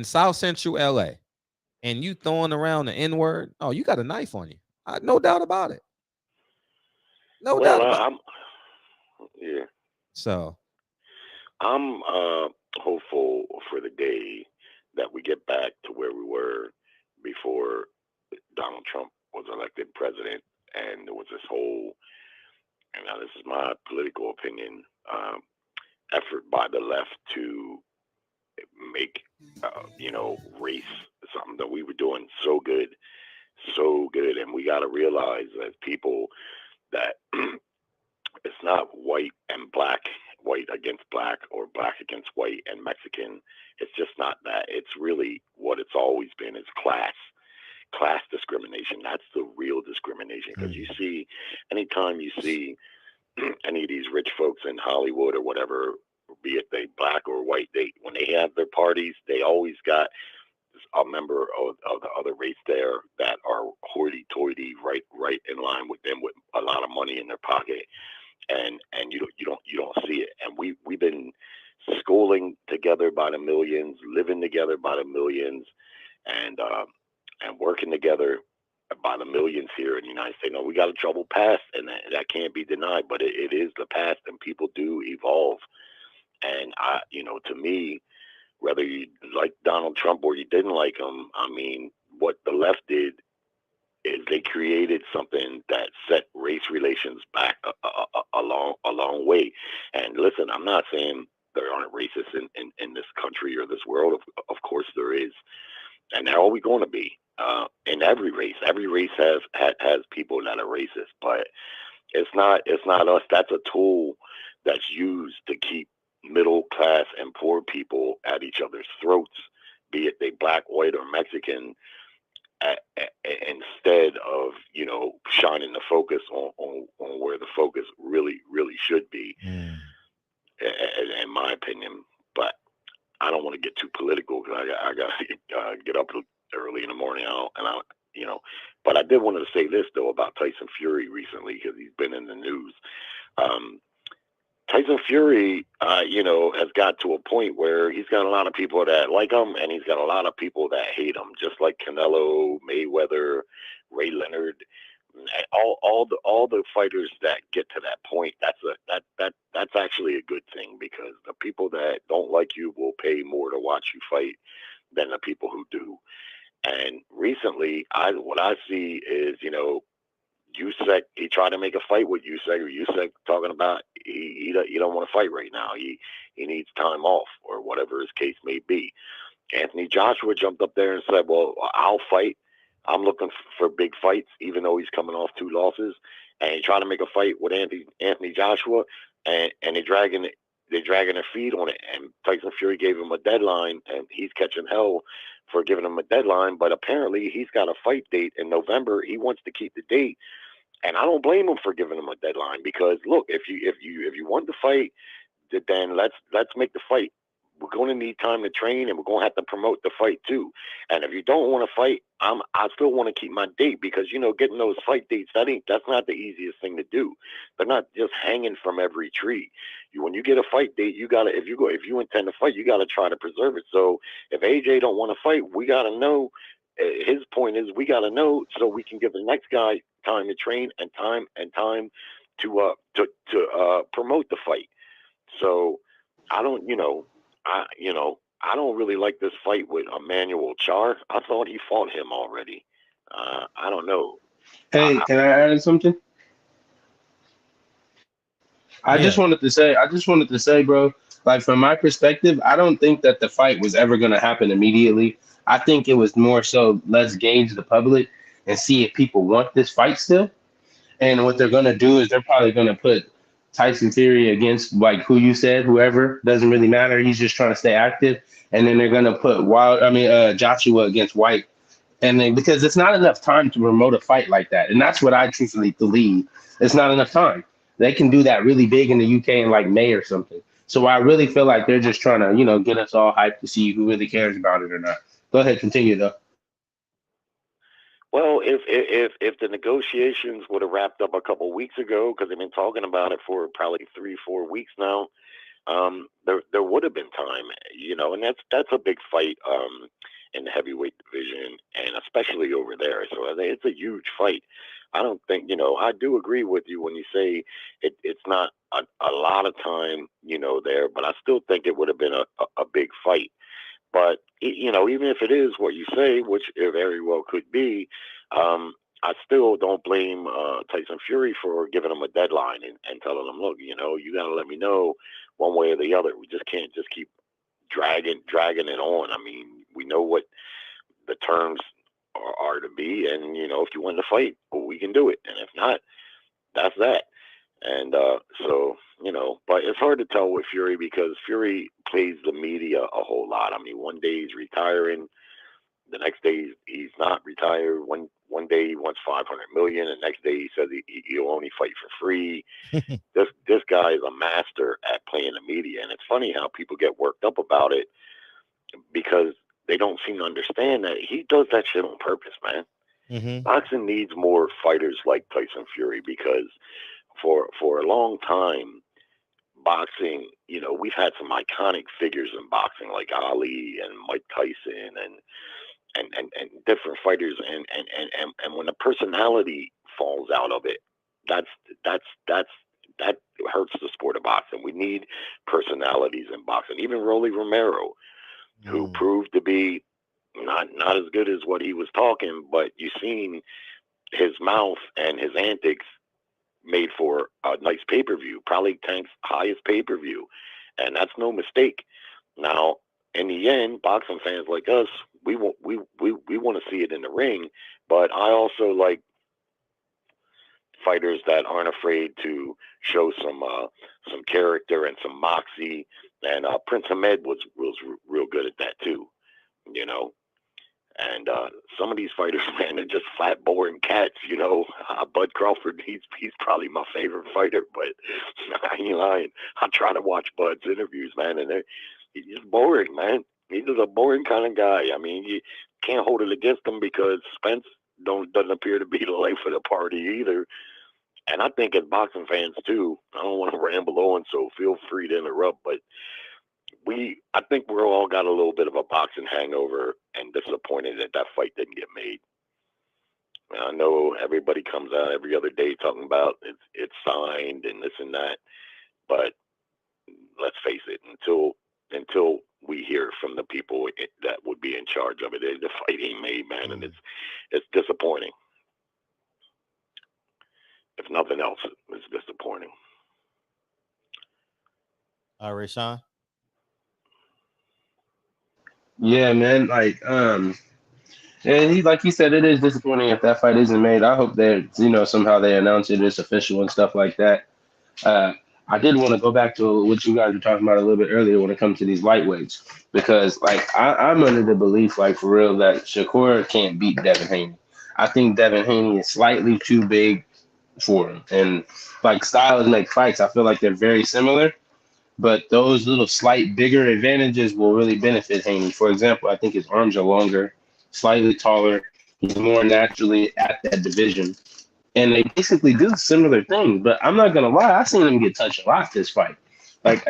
South Central LA, and you throwing around the N-word, oh, you got a knife on you. No doubt about it. No doubt about it. Yeah. So I'm hopeful for the day that we get back to where we were before Donald Trump was elected president, and there was this whole, and now this is my political opinion, effort by the left to make race something that we were doing so good, and we got to realize as people that it's not white and black, white against black, or black against white and Mexican. It's just not that. It's really what it's always been, is class discrimination. That's the real discrimination, because you see, anytime you see any of these rich folks in Hollywood or whatever, be it they black or white, when they have their parties, they always got a member of the other race there that are hoity-toity, right in line with them, with a lot of money in their pocket, and you don't see it. And we've been schooling together by the millions, living together by the millions, and working together by the millions here in the United States. No, we got a troubled past, and that can't be denied, but it is the past, and people do evolve. And to me, whether you like Donald Trump or you didn't like him, I mean, what the left did is they created something that set race relations back a long way. And listen, I'm not saying there aren't racists in this country or this world. Of course there is, and they're always going to be. In every race has people that are racist, but it's not us. That's a tool that's used to keep middle class and poor people at each other's throats, be it they black, white, or Mexican, instead of shining the focus on where the focus really should be, in my opinion. But I don't want to get too political, because I got to get up early in the morning, but I did want to say this though about Tyson Fury recently, because he's been in the news. Tyson Fury, has got to a point where he's got a lot of people that like him, and he's got a lot of people that hate him, just like Canelo, Mayweather, Ray Leonard, all the fighters that get to that point. That's actually a good thing, because the people that don't like you will pay more to watch you fight than the people who do. And recently, what I see is, Usyk, he tried to make a fight with Usyk, or Usyk talking about he don't want to fight right now. He needs time off, or whatever his case may be. Anthony Joshua jumped up there and said, well, I'll fight. I'm looking for big fights, even though he's coming off 2 losses. And he tried to make a fight with Anthony Joshua, and they're dragging their feet on it. And Tyson Fury gave him a deadline, and he's catching hell for giving him a deadline. But apparently he's got a fight date in November. He wants to keep the date, and I don't blame him for giving him a deadline, because look, if you want to fight, then let's make the fight. We're going to need time to train, and we're going to have to promote the fight too. And if you don't want to fight, I still want to keep my date, because getting those fight dates, that's not the easiest thing to do. They're not just hanging from every tree. When you get a fight date, you gotta, if you intend to fight, you gotta try to preserve it. So if AJ don't want to fight, we gotta know. His point is, we gotta know so we can give the next guy time to train and time to promote the fight. So I don't really like this fight with Emmanuel Char. I thought he fought him already. I don't know. Hey, can I add something? I just wanted to say, bro, like from my perspective, I don't think that the fight was ever going to happen immediately. I think it was more so let's gauge the public and see if people want this fight still. And what they're gonna do is they're probably gonna put Tyson Fury against like who you said, whoever, doesn't really matter. He's just trying to stay active. And then they're gonna put Joshua against White. And then because it's not enough time to promote a fight like that. And that's what I truthfully believe. It's not enough time. They can do that really big in the UK in like May or something. So I really feel like they're just trying to, get us all hyped to see who really cares about it or not. Go ahead, continue though. Well, if the negotiations would have wrapped up a couple of weeks ago, because they've been talking about it for probably 3-4 weeks now, there would have been time, and that's a big fight in the heavyweight division, and especially over there. So it's a huge fight. I don't think, I do agree with you when you say it's not a lot of time, there, but I still think it would have been a big fight. But, even if it is what you say, which it very well could be, I still don't blame Tyson Fury for giving him a deadline and telling him, look, you got to let me know one way or the other. We just can't just keep dragging it on. I mean, we know what the terms are to be. And, if you want to fight, well, we can do it. And if not, that's that. And so, but it's hard to tell with Fury because Fury plays the media a whole lot. I mean, one day he's retiring, the next day he's not retired. One day he wants $500 million, and the next day he says he'll only fight for free. This guy is a master at playing the media, and it's funny how people get worked up about it because they don't seem to understand that he does that shit on purpose, man. Mm-hmm. Boxing needs more fighters like Tyson Fury because for a long time, boxing, we've had some iconic figures in boxing like Ali and Mike Tyson and different fighters, and when the personality falls out of it, that hurts the sport of boxing. We need personalities in boxing. Even Rolly Romero, who proved to be not as good as what he was talking, but you seen his mouth and his antics made for a nice pay-per-view, probably Tank's highest pay-per-view, and that's no mistake. Now, in the end, boxing fans like us, we want to see it in the ring, but I also like fighters that aren't afraid to show some character and some moxie, and Prince Ahmed was real good at that too, And some of these fighters, man, they're just flat, boring cats, Bud Crawford, he's probably my favorite fighter, but I ain't lying. I try to watch Bud's interviews, man, and he's just boring, man. He's just a boring kind of guy. I mean, you can't hold it against him because Spence doesn't appear to be the life of the party either. And I think as boxing fans, too, I don't want to ramble on, so feel free to interrupt, but I think we're all got a little bit of a boxing hangover and disappointed that fight didn't get made. I know everybody comes out every other day talking about it's signed and this and that, but let's face it, until we hear from the people that would be in charge of it, the fight ain't made, man, and it's disappointing. If nothing else, it's disappointing. All right, Sean. Yeah, man. And like you said, it is disappointing if that fight isn't made. I hope that somehow they announce it's official and stuff like that. I did want to go back to what you guys were talking about a little bit earlier when it comes to these lightweights, because I'm under the belief, for real, that Shakur can't beat Devin Haney. I think Devin Haney is slightly too big for him, and styles make fights. I feel like they're very similar. But those little slight bigger advantages will really benefit Haney. For example, I think his arms are longer, slightly taller. He's more naturally at that division. And they basically do similar things. But I'm not going to lie, I seen him get touched a lot this fight.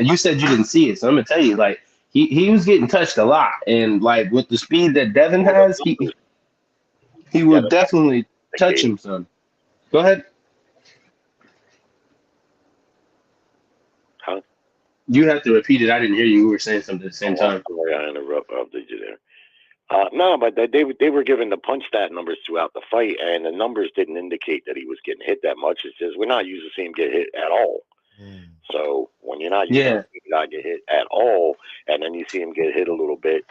You said you didn't see it. So I'm going to tell you, he was getting touched a lot. And, with the speed that Devin has, he will definitely touch him, son. Go ahead. Huh? You have to repeat it. I didn't hear you. You were saying something at the same time. Sorry, I interrupted you there. No, but they were given the punch stat numbers throughout the fight, and the numbers didn't indicate that he was getting hit that much. It's just we're not used to seeing him get hit at all. So when you're not used to seeing a guy get hit at all, and then you see him get hit a little bit,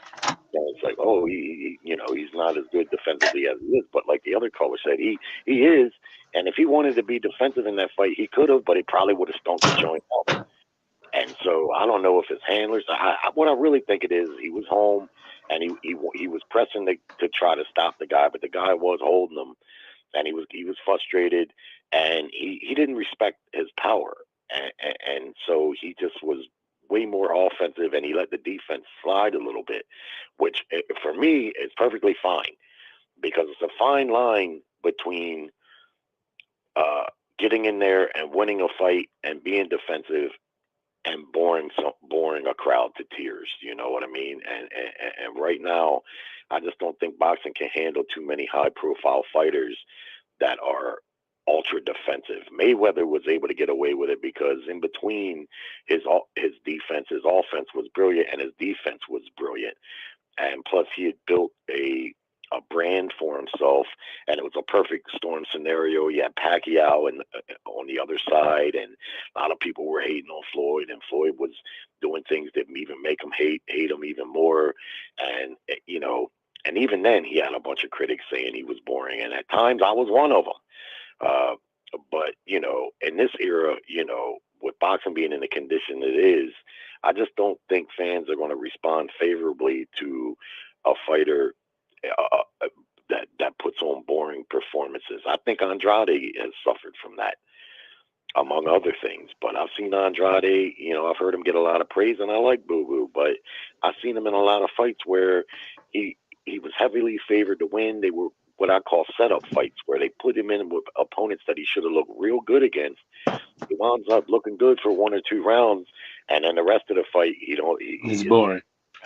And it's like, oh, he's not as good defensively as he is. But like the other caller said, he is. And if he wanted to be defensive in that fight, he could have, but he probably would have stunk the joint out. And so I don't know if his handlers. What I really think it is, he was home and he was pressing to try to stop the guy, but the guy was holding him, and he was frustrated, and he didn't respect his power, and so he just was way more offensive, and he let the defense slide a little bit, which for me is perfectly fine, because it's a fine line between getting in there and winning a fight and being defensive and boring a crowd to tears. You know what I mean? And right now, I just don't think boxing can handle too many high-profile fighters that are ultra defensive. Mayweather was able to get away with it because in between his defense, his offense was brilliant and his defense was brilliant. And plus, he had built a brand for himself, and it was a perfect storm scenario. You had Pacquiao and on the other side, and a lot of people were hating on Floyd, and Floyd was doing things that even make him hate him even more. And and even then, he had a bunch of critics saying he was boring, and at times I was one of them. But in this era, with boxing being in the condition it is, I just don't think fans are going to respond favorably to a fighter that puts on boring performances. I think Andrade has suffered from that, among other things. But I've seen Andrade, I've heard him get a lot of praise, and I like Boo Boo, but I've seen him in a lot of fights where he was heavily favored to win. They were what I call setup fights, where they put him in with opponents that he should have looked real good against. He winds up looking good for 1 or 2 rounds, and then the rest of the fight, it's boring.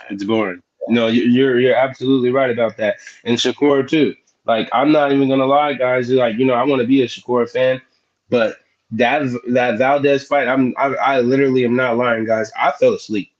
It's boring. No, you're absolutely right about that. And Shakur too. Like, I'm not even gonna lie, guys. Like, I want to be a Shakur fan, but that Valdez fight, I literally am not lying, guys. I fell asleep.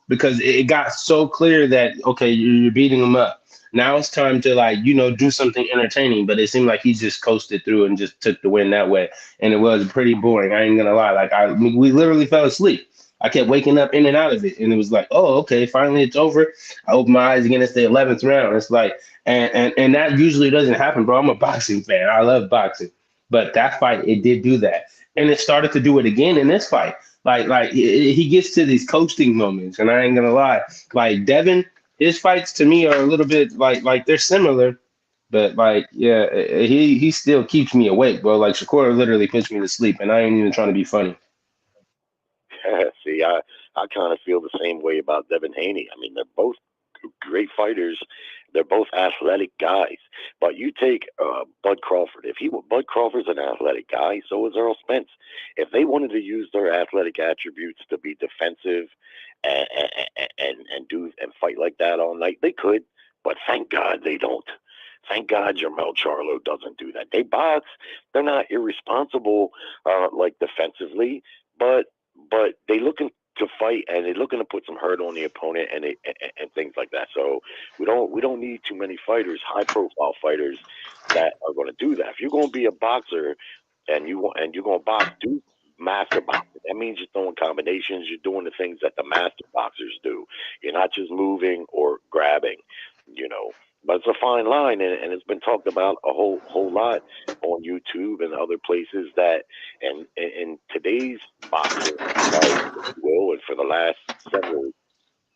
Because it got so clear that, okay, you're beating him up. Now it's time to do something entertaining, but it seemed like he just coasted through and just took the win that way. And it was pretty boring. I ain't gonna lie. Like, we literally fell asleep. I kept waking up in and out of it, and it was like, oh, okay, finally it's over. I opened my eyes again. It's the 11th round. It's like, and that usually doesn't happen, bro. I'm a boxing fan. I love boxing, but that fight, it did do that, and it started to do it again in this fight. Like he gets to these coasting moments, and I ain't gonna lie. Like Devin, his fights to me are a little bit like they're similar, but he still keeps me awake, bro. Like Shakur literally puts me to sleep, and I ain't even trying to be funny. See, I kind of feel the same way about Devin Haney. I mean, they're both great fighters. They're both athletic guys. But you take Bud Crawford. Bud Crawford's an athletic guy, so is Errol Spence. If they wanted to use their athletic attributes to be defensive and fight like that all night, they could. But thank God they don't. Thank God Jermell Charlo doesn't do that. They box. They're not irresponsible like defensively, but they looking to fight, and they're looking to put some hurt on the opponent and things like that. So we don't need too many fighters, high profile fighters, that are going to do that. If you're going to be a boxer and you're going to box, do master boxing. That means you're throwing combinations. You're doing the things that the master boxers do. You're not just moving or grabbing, But it's a fine line, and it's been talked about a whole lot on YouTube and other places that, and in today's boxing, if you will, and for the last several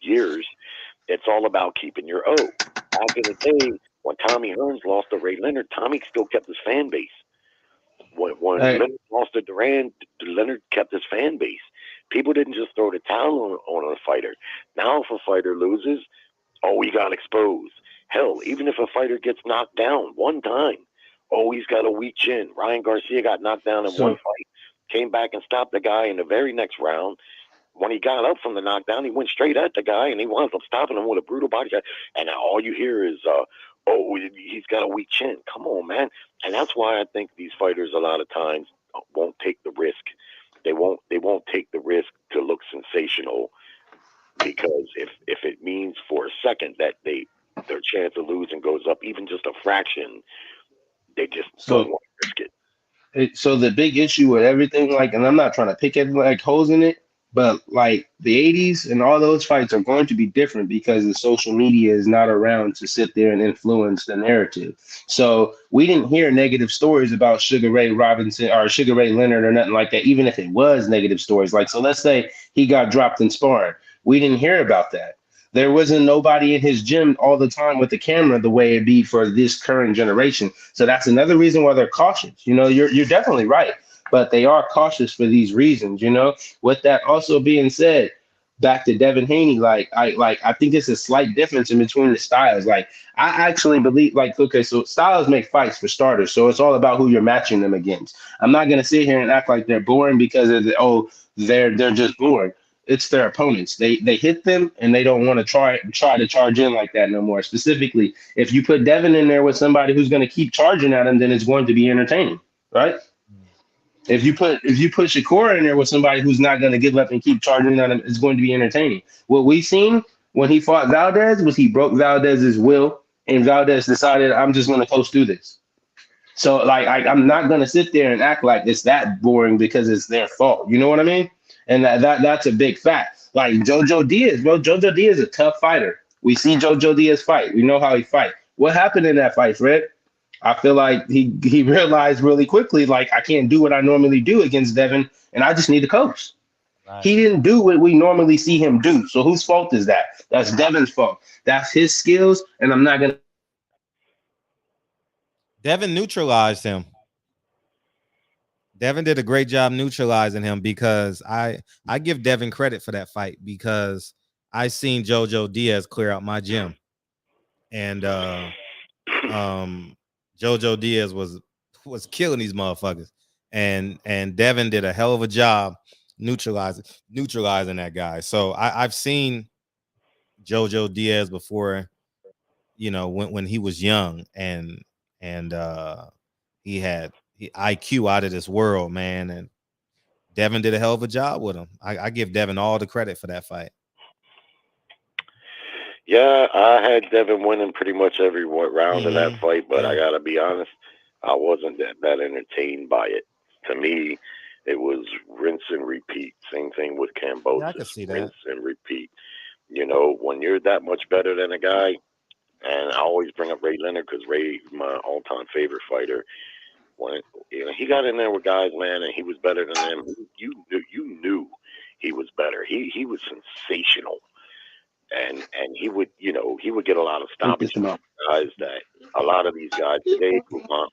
years, it's all about keeping your O. Back in the day, when Tommy Hearns lost to Ray Leonard, Tommy still kept his fan base. When Leonard lost to Duran, Leonard kept his fan base. People didn't just throw the towel on a fighter. Now, if a fighter loses, he got exposed. Hell, even if a fighter gets knocked down one time, he's got a weak chin. Ryan Garcia got knocked down in one fight, came back and stopped the guy in the very next round. When he got up from the knockdown, he went straight at the guy, and he wound up stopping him with a brutal body shot. And now all you hear is, he's got a weak chin. Come on, man. And that's why I think these fighters a lot of times won't take the risk. They won't take the risk to look sensational, because if it means for a second that their chance of losing goes up even just a fraction, they just don't want to risk it. So the big issue with everything, and I'm not trying to pick at holes in it, But like the 80s and all those fights are going to be different because the social media is not around to sit there and influence the narrative. So we didn't hear negative stories about Sugar Ray Robinson or Sugar Ray Leonard or nothing like that, even if it was negative stories. Like, so let's say he got dropped in sparring. We didn't hear about that. There wasn't nobody in his gym all the time with the camera the way it be for this current generation. So that's another reason why they're cautious. You know, you're definitely right, but they are cautious for these reasons. You know, with that also being said, back to Devin Haney, I think there's a slight difference in between the styles. Like I actually believe, like, okay, so styles make fights for starters, so it's all about who you're matching them against. I'm not gonna sit here and act like they're boring because of they're just boring. It's their opponents. They hit them and they don't want to try to charge in like that no more. Specifically, if you put Devin in there with somebody who's going to keep charging at him, then it's going to be entertaining, right? If you put Shakur in there with somebody who's not going to give up and keep charging at him, it's going to be entertaining. What we seen when he fought Valdez was he broke Valdez's will, and Valdez decided, I'm just going to coast through this. So like I'm not going to sit there and act like it's that boring because it's their fault. You know what I mean? And that's a big fact. Like Jojo Diaz, bro. Jojo Diaz is a tough fighter. We see Jojo Diaz fight. We know how he fight. What happened in that fight, Fred? I feel like he realized really quickly, like, I can't do what I normally do against Devin, and I just need to coach. Right. He didn't do what we normally see him do. So whose fault is that? That's Devin's fault. That's his skills, and I'm not gonna. Devin neutralized him. Devin did a great job neutralizing him because I give Devin credit for that fight because I seen Jojo Diaz clear out my gym, and Jojo Diaz was killing these motherfuckers, and Devin did a hell of a job neutralizing that guy. So I've seen Jojo Diaz before, you know, when he was young, and he had IQ out of this world, man, and Devin did a hell of a job with him. I give Devin all the credit for that fight. Yeah, I had Devin winning pretty much every round of that fight, but I gotta be honest, I wasn't that entertained by it. To me, it was rinse and repeat. Same thing with Cambosis. Yeah, I can see that. Rinse and repeat. You know, when you're that much better than a guy, and I always bring up Ray Leonard because Ray's my all-time favorite fighter. When he got in there with guys, man, and he was better than them, you knew he was better. He was sensational. And he would get a lot of stoppage guys that a lot of these guys today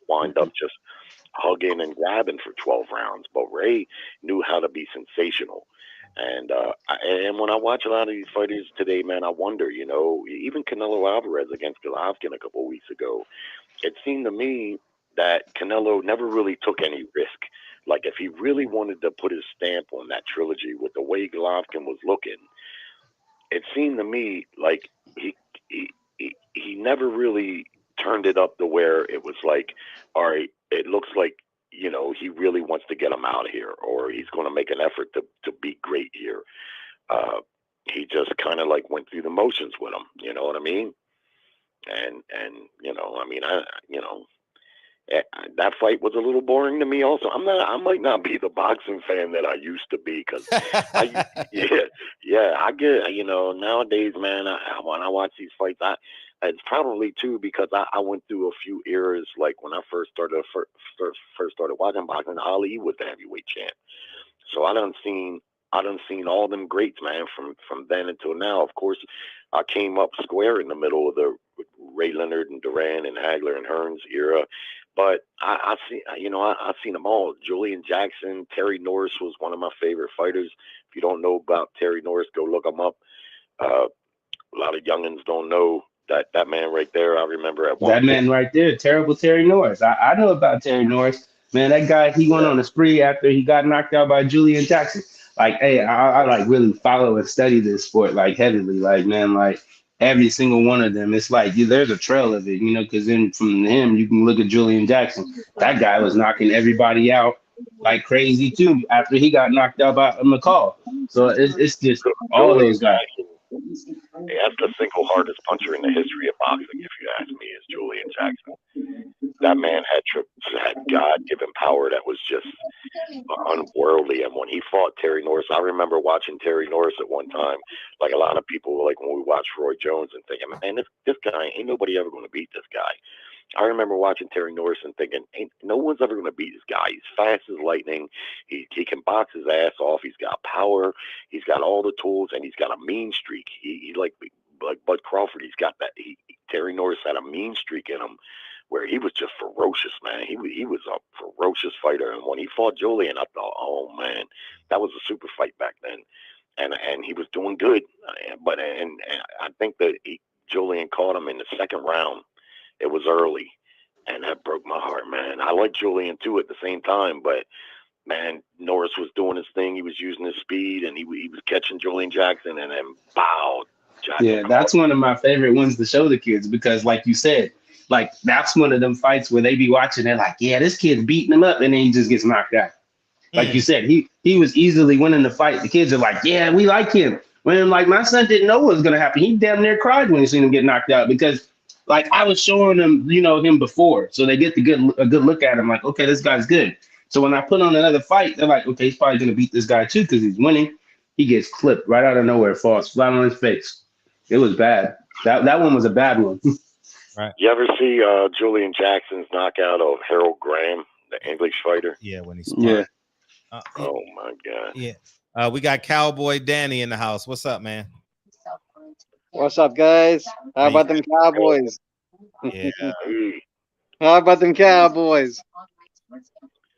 wind up just hugging and grabbing for 12 rounds. But Ray knew how to be sensational. And when I watch a lot of these fighters today, man, I wonder, even Canelo Alvarez against Golovkin a couple of weeks ago, it seemed to me that Canelo never really took any risk. Like if he really wanted to put his stamp on that trilogy with the way Golovkin was looking, it seemed to me like he never really turned it up to where it was like, all right, it looks like, he really wants to get him out of here, or he's going to make an effort to be great here. He just kind of like went through the motions with him, you know what I mean? And that fight was a little boring to me also. I might not be the boxing fan that I used to be because I get, nowadays, man, when I watch these fights, it's probably too because I went through a few eras. Like when I first started watching boxing, Ali was the heavyweight champ. So I done seen all them greats, man, from then until now. Of course, I came up square in the middle of the Ray Leonard and Duran and Hagler and Hearns era. But I've seen them all. Julian Jackson, Terry Norris was one of my favorite fighters. If you don't know about Terry Norris, go look him up. A lot of youngins don't know that man right there. I remember at one that man right there, terrible Terry Norris. I know about Terry Norris. Man, that guy, he went on a spree after he got knocked out by Julian Jackson. Like, hey, I like really follow and study this sport like heavily. Like, man, like every single one of them, it's like there's a trail of it, because then from him you can look at Julian Jackson. That guy was knocking everybody out like crazy too after he got knocked out by McCall. So it's just all those guys. That's the single hardest puncher in the history of boxing, if you ask me, is Julian Jackson. that man had God-given power that was just unworldly. And when he fought Terry Norris, I remember watching Terry Norris at one time, like a lot of people, like when we watched Roy Jones and thinking, man, this guy, ain't nobody ever going to beat this guy. I remember watching Terry Norris and thinking, no one's ever going to beat this guy. He's fast as lightning. He can box his ass off. He's got power. He's got all the tools, and he's got a mean streak. He like Bud Crawford. He's got that. Terry Norris had a mean streak in him, where he was just ferocious, man. He was a ferocious fighter, and when he fought Julian, I thought, oh man, that was a super fight back then, and he was doing good, but I think that Julian caught him in the second round. It was early, and that broke my heart, man. I like Julian too at the same time, but man, Norris was doing his thing. He was using his speed, and he was catching Julian Jackson, and then bow. Yeah, that's one of my favorite ones to show the kids because, like you said, like that's one of them fights where they be watching. They're like, yeah, this kid's beating him up, and then he just gets knocked out. Like you said, he was easily winning the fight. The kids are like, yeah, we like him. When like my son didn't know what was gonna happen. He damn near cried when he seen him get knocked out because like I was showing them, him before, so they get a good look at him. Like, okay, this guy's good. So when I put on another fight, they're like, okay, he's probably gonna beat this guy too because he's winning. He gets clipped right out of nowhere, falls flat on his face. It was bad. That one was a bad one. Right. You ever see Julian Jackson's knockout of Harold Graham, the English fighter? Yeah, when he's yeah. Oh my God. Yeah. We got Cowboy Danny in the house. What's up, man? What's up, guys? How about them Cowboys? Yeah. How about them Cowboys?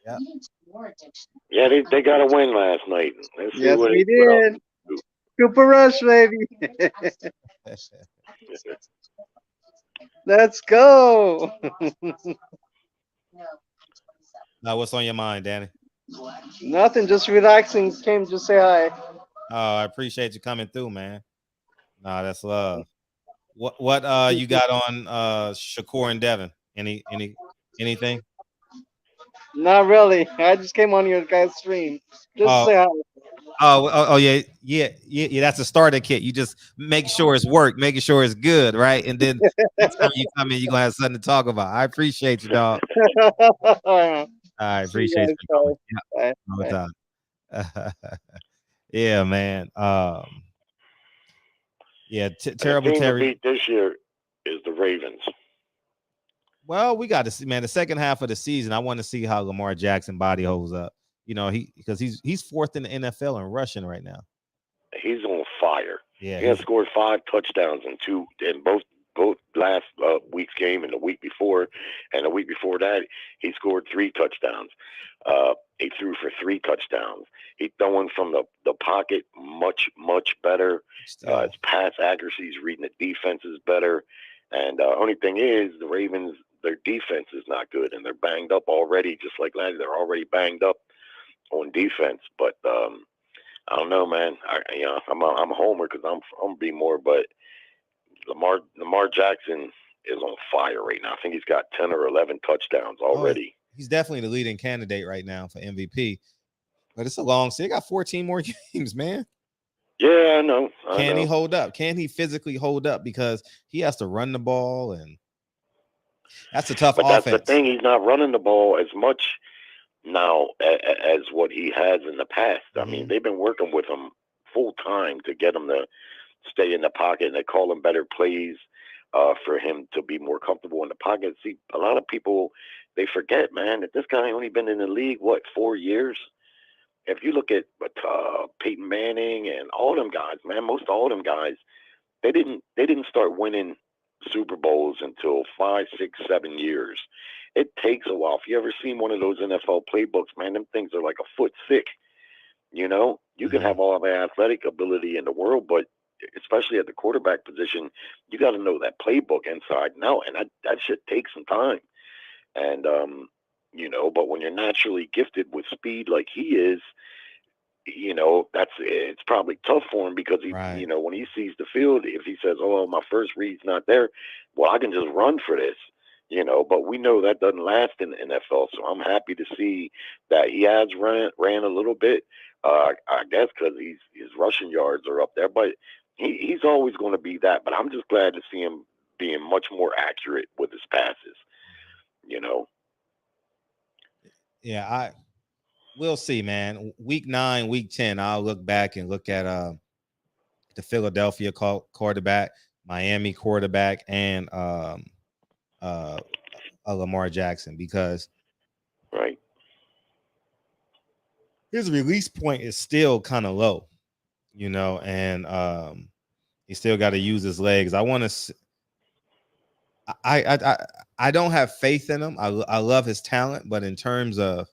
Yeah. Yeah, they got a win last night. Yes, we did. Super Rush, baby. Let's go. Now, what's on your mind, Danny? Nothing, just relaxing. Came to say hi. Oh, I appreciate you coming through, man. Nah, that's love. What you got on Shakur and Devin? Anything? Not really. I just came on your guys' stream. Just to say hi. Oh yeah. That's a starter kit. You just make sure it's making sure it's good, right? And then next time you come in, you're gonna have something to talk about. I appreciate you, dog. I appreciate you. Yeah, all the time. Yeah, man. Yeah, terrible Terry. Beat this year is the Ravens. Well, we got to see, man. The second half of the season, I want to see how Lamar Jackson body holds up. Because he's fourth in the NFL in rushing right now. He's on fire. Yeah, he has scored 5 touchdowns in both last week's game and the week before, and the week before that he scored 3 touchdowns. He threw for 3 touchdowns. He's throwing from the pocket much better. His pass accuracy, he's reading the defenses better. And only thing is, the Ravens, their defense is not good, and they're banged up already. Just like last, they're already banged up on defense. But I don't know, man. I'm a homer because I'm be more, but Lamar Jackson is on fire right now. I think he's got 10 or 11 touchdowns already. He's definitely the leading candidate right now for MVP. But it's a long season. They got 14 more games, man. Yeah, I know. Can he hold up? Can he physically hold up? Because he has to run the ball, and that's a tough offense. That's the thing. He's not running the ball as much now as what he has in the past. I mean, they've been working with him full time to get him to stay in the pocket, and they call him better plays for him to be more comfortable in the pocket. See, a lot of people, they forget, man, that this guy only been in the league, 4 years? If you look at Peyton Manning and all them guys, man, most all them guys, they didn't start winning Super Bowls until 5, 6, 7 years. It takes a while. If you ever seen one of those NFL playbooks, man, them things are like a foot thick. You can have all the athletic ability in the world, but especially at the quarterback position, you got to know that playbook inside and out, and that shit takes some time. And but when you're naturally gifted with speed like he is, it's probably tough for him because he, when he sees the field, if he says, "Oh, my first read's not there," well, I can just run for this, But we know that doesn't last in the NFL, so I'm happy to see that he has ran a little bit. I guess because his rushing yards are up there, but he's always going to be that. But I'm just glad to see him being much more accurate with his passes. You know. Yeah, we'll see, man. Week 9, week 10, I'll look back and look at the Philadelphia quarterback, Miami quarterback, and Lamar Jackson, because right, his release point is still kind of low, you know, and he still got to use his legs. I want to. I don't have faith in him. I love his talent, but in terms of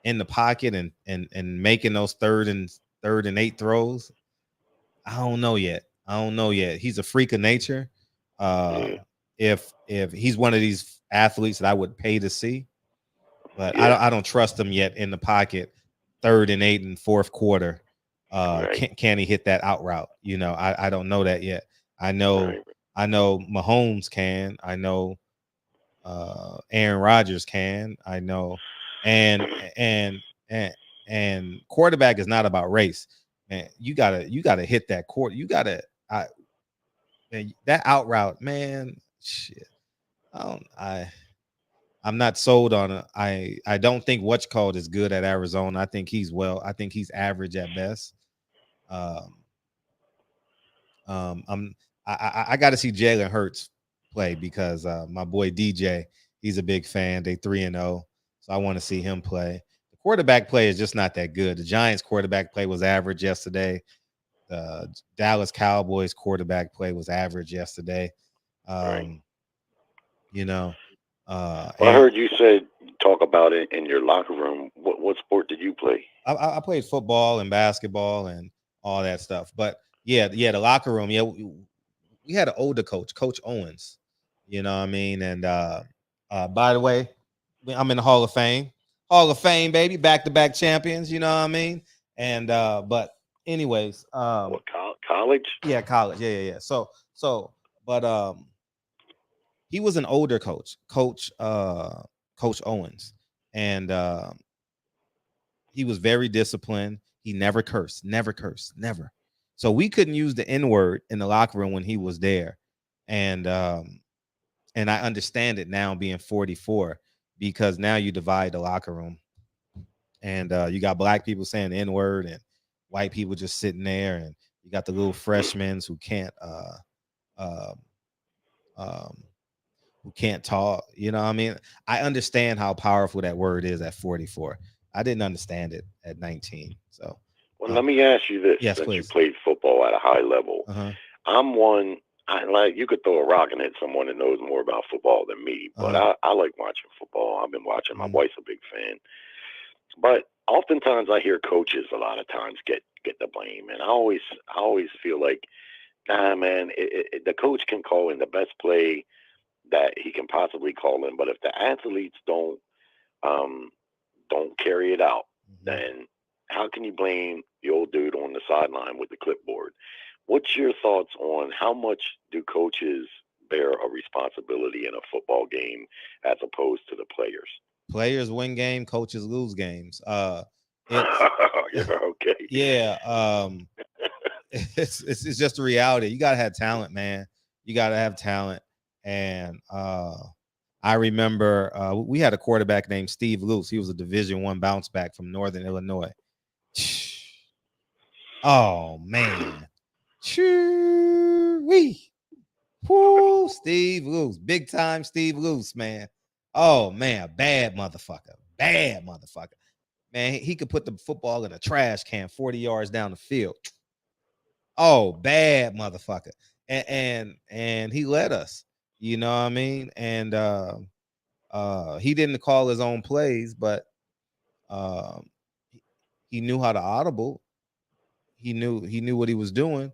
in the pocket and making those third and 8 throws, I don't know yet. He's a freak of nature. If he's one of these athletes that I would pay to see, but I don't trust him yet in the pocket, 3rd and 8 and 4th quarter. Can he hit that out route? You know, I don't know that yet. I know Mahomes can. I know Aaron Rodgers can. I know, and quarterback is not about race, man. You gotta hit that court. You gotta man, that out route, man. Shit, I'm not sold on it. I don't think Whatchcalled is good at Arizona. I think he's average at best. I got to see Jalen Hurts play because my boy DJ, he's a big fan. They 3-0, so I want to see him play. The quarterback play is just not that good. The Giants quarterback play was average yesterday. The Dallas Cowboys quarterback play was average yesterday. You know, I heard you said talk about it in your locker room. What sport did you play? I played football and basketball and all that stuff. But yeah, the locker room. Yeah, we had an older coach, Coach Owens. You know what I mean? And by the way, I'm in the Hall of Fame. Hall of Fame, baby, back-to-back champions. You know what I mean? And but anyways, what college? Yeah, college. Yeah. So, but he was an older coach, Coach Owens, and he was very disciplined. He never cursed. So we couldn't use the N-word in the locker room when he was there, and I understand it now, being 44, because now you divide the locker room, and you got black people saying the N-word and white people just sitting there, and you got the little freshmen who can't talk. You know what I mean? I understand how powerful that word is at 44. I didn't understand it at 19. So, well, let me ask you this: yes, since please. You played football at a high level, I'm one. You could throw a rock and hit someone that knows more about football than me, but I like watching football. I've been watching. My wife's a big fan, but oftentimes I hear coaches a lot of times get the blame, and I always feel like, nah, man, the coach can call in the best play that he can possibly call in, but if the athletes don't carry it out, then how can you blame the old dude on the sideline with the clipboard? What's your thoughts on how much do coaches bear a responsibility in a football game as opposed to the players? Players win game, coaches lose games. Yeah, okay. Yeah, it's just a reality. You gotta have talent, man. You gotta have talent. And I remember we had a quarterback named Steve Luce. He was a Division I bounce back from Northern Illinois. Oh man, Woo, Steve Luce, big time Steve Luce, man. Oh man, bad motherfucker. Man, he could put the football in a trash can 40 yards down the field. Oh, bad motherfucker. And he led us. You know what I mean? And he didn't call his own plays, but he knew how to audible. He knew what he was doing.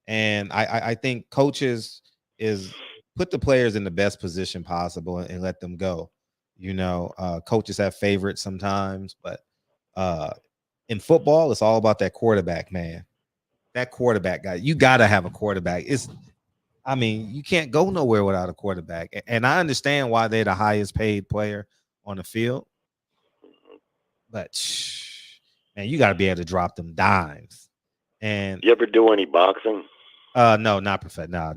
And I think coaches is put the players in the best position possible and let them go. You know, coaches have favorites sometimes, but in football, it's all about that quarterback, man. That quarterback guy. You gotta have a quarterback. You can't go nowhere without a quarterback. And I understand why they're the highest paid player on the field. But man, you got to be able to drop them dimes. And you ever do any boxing? No, not perfect. No.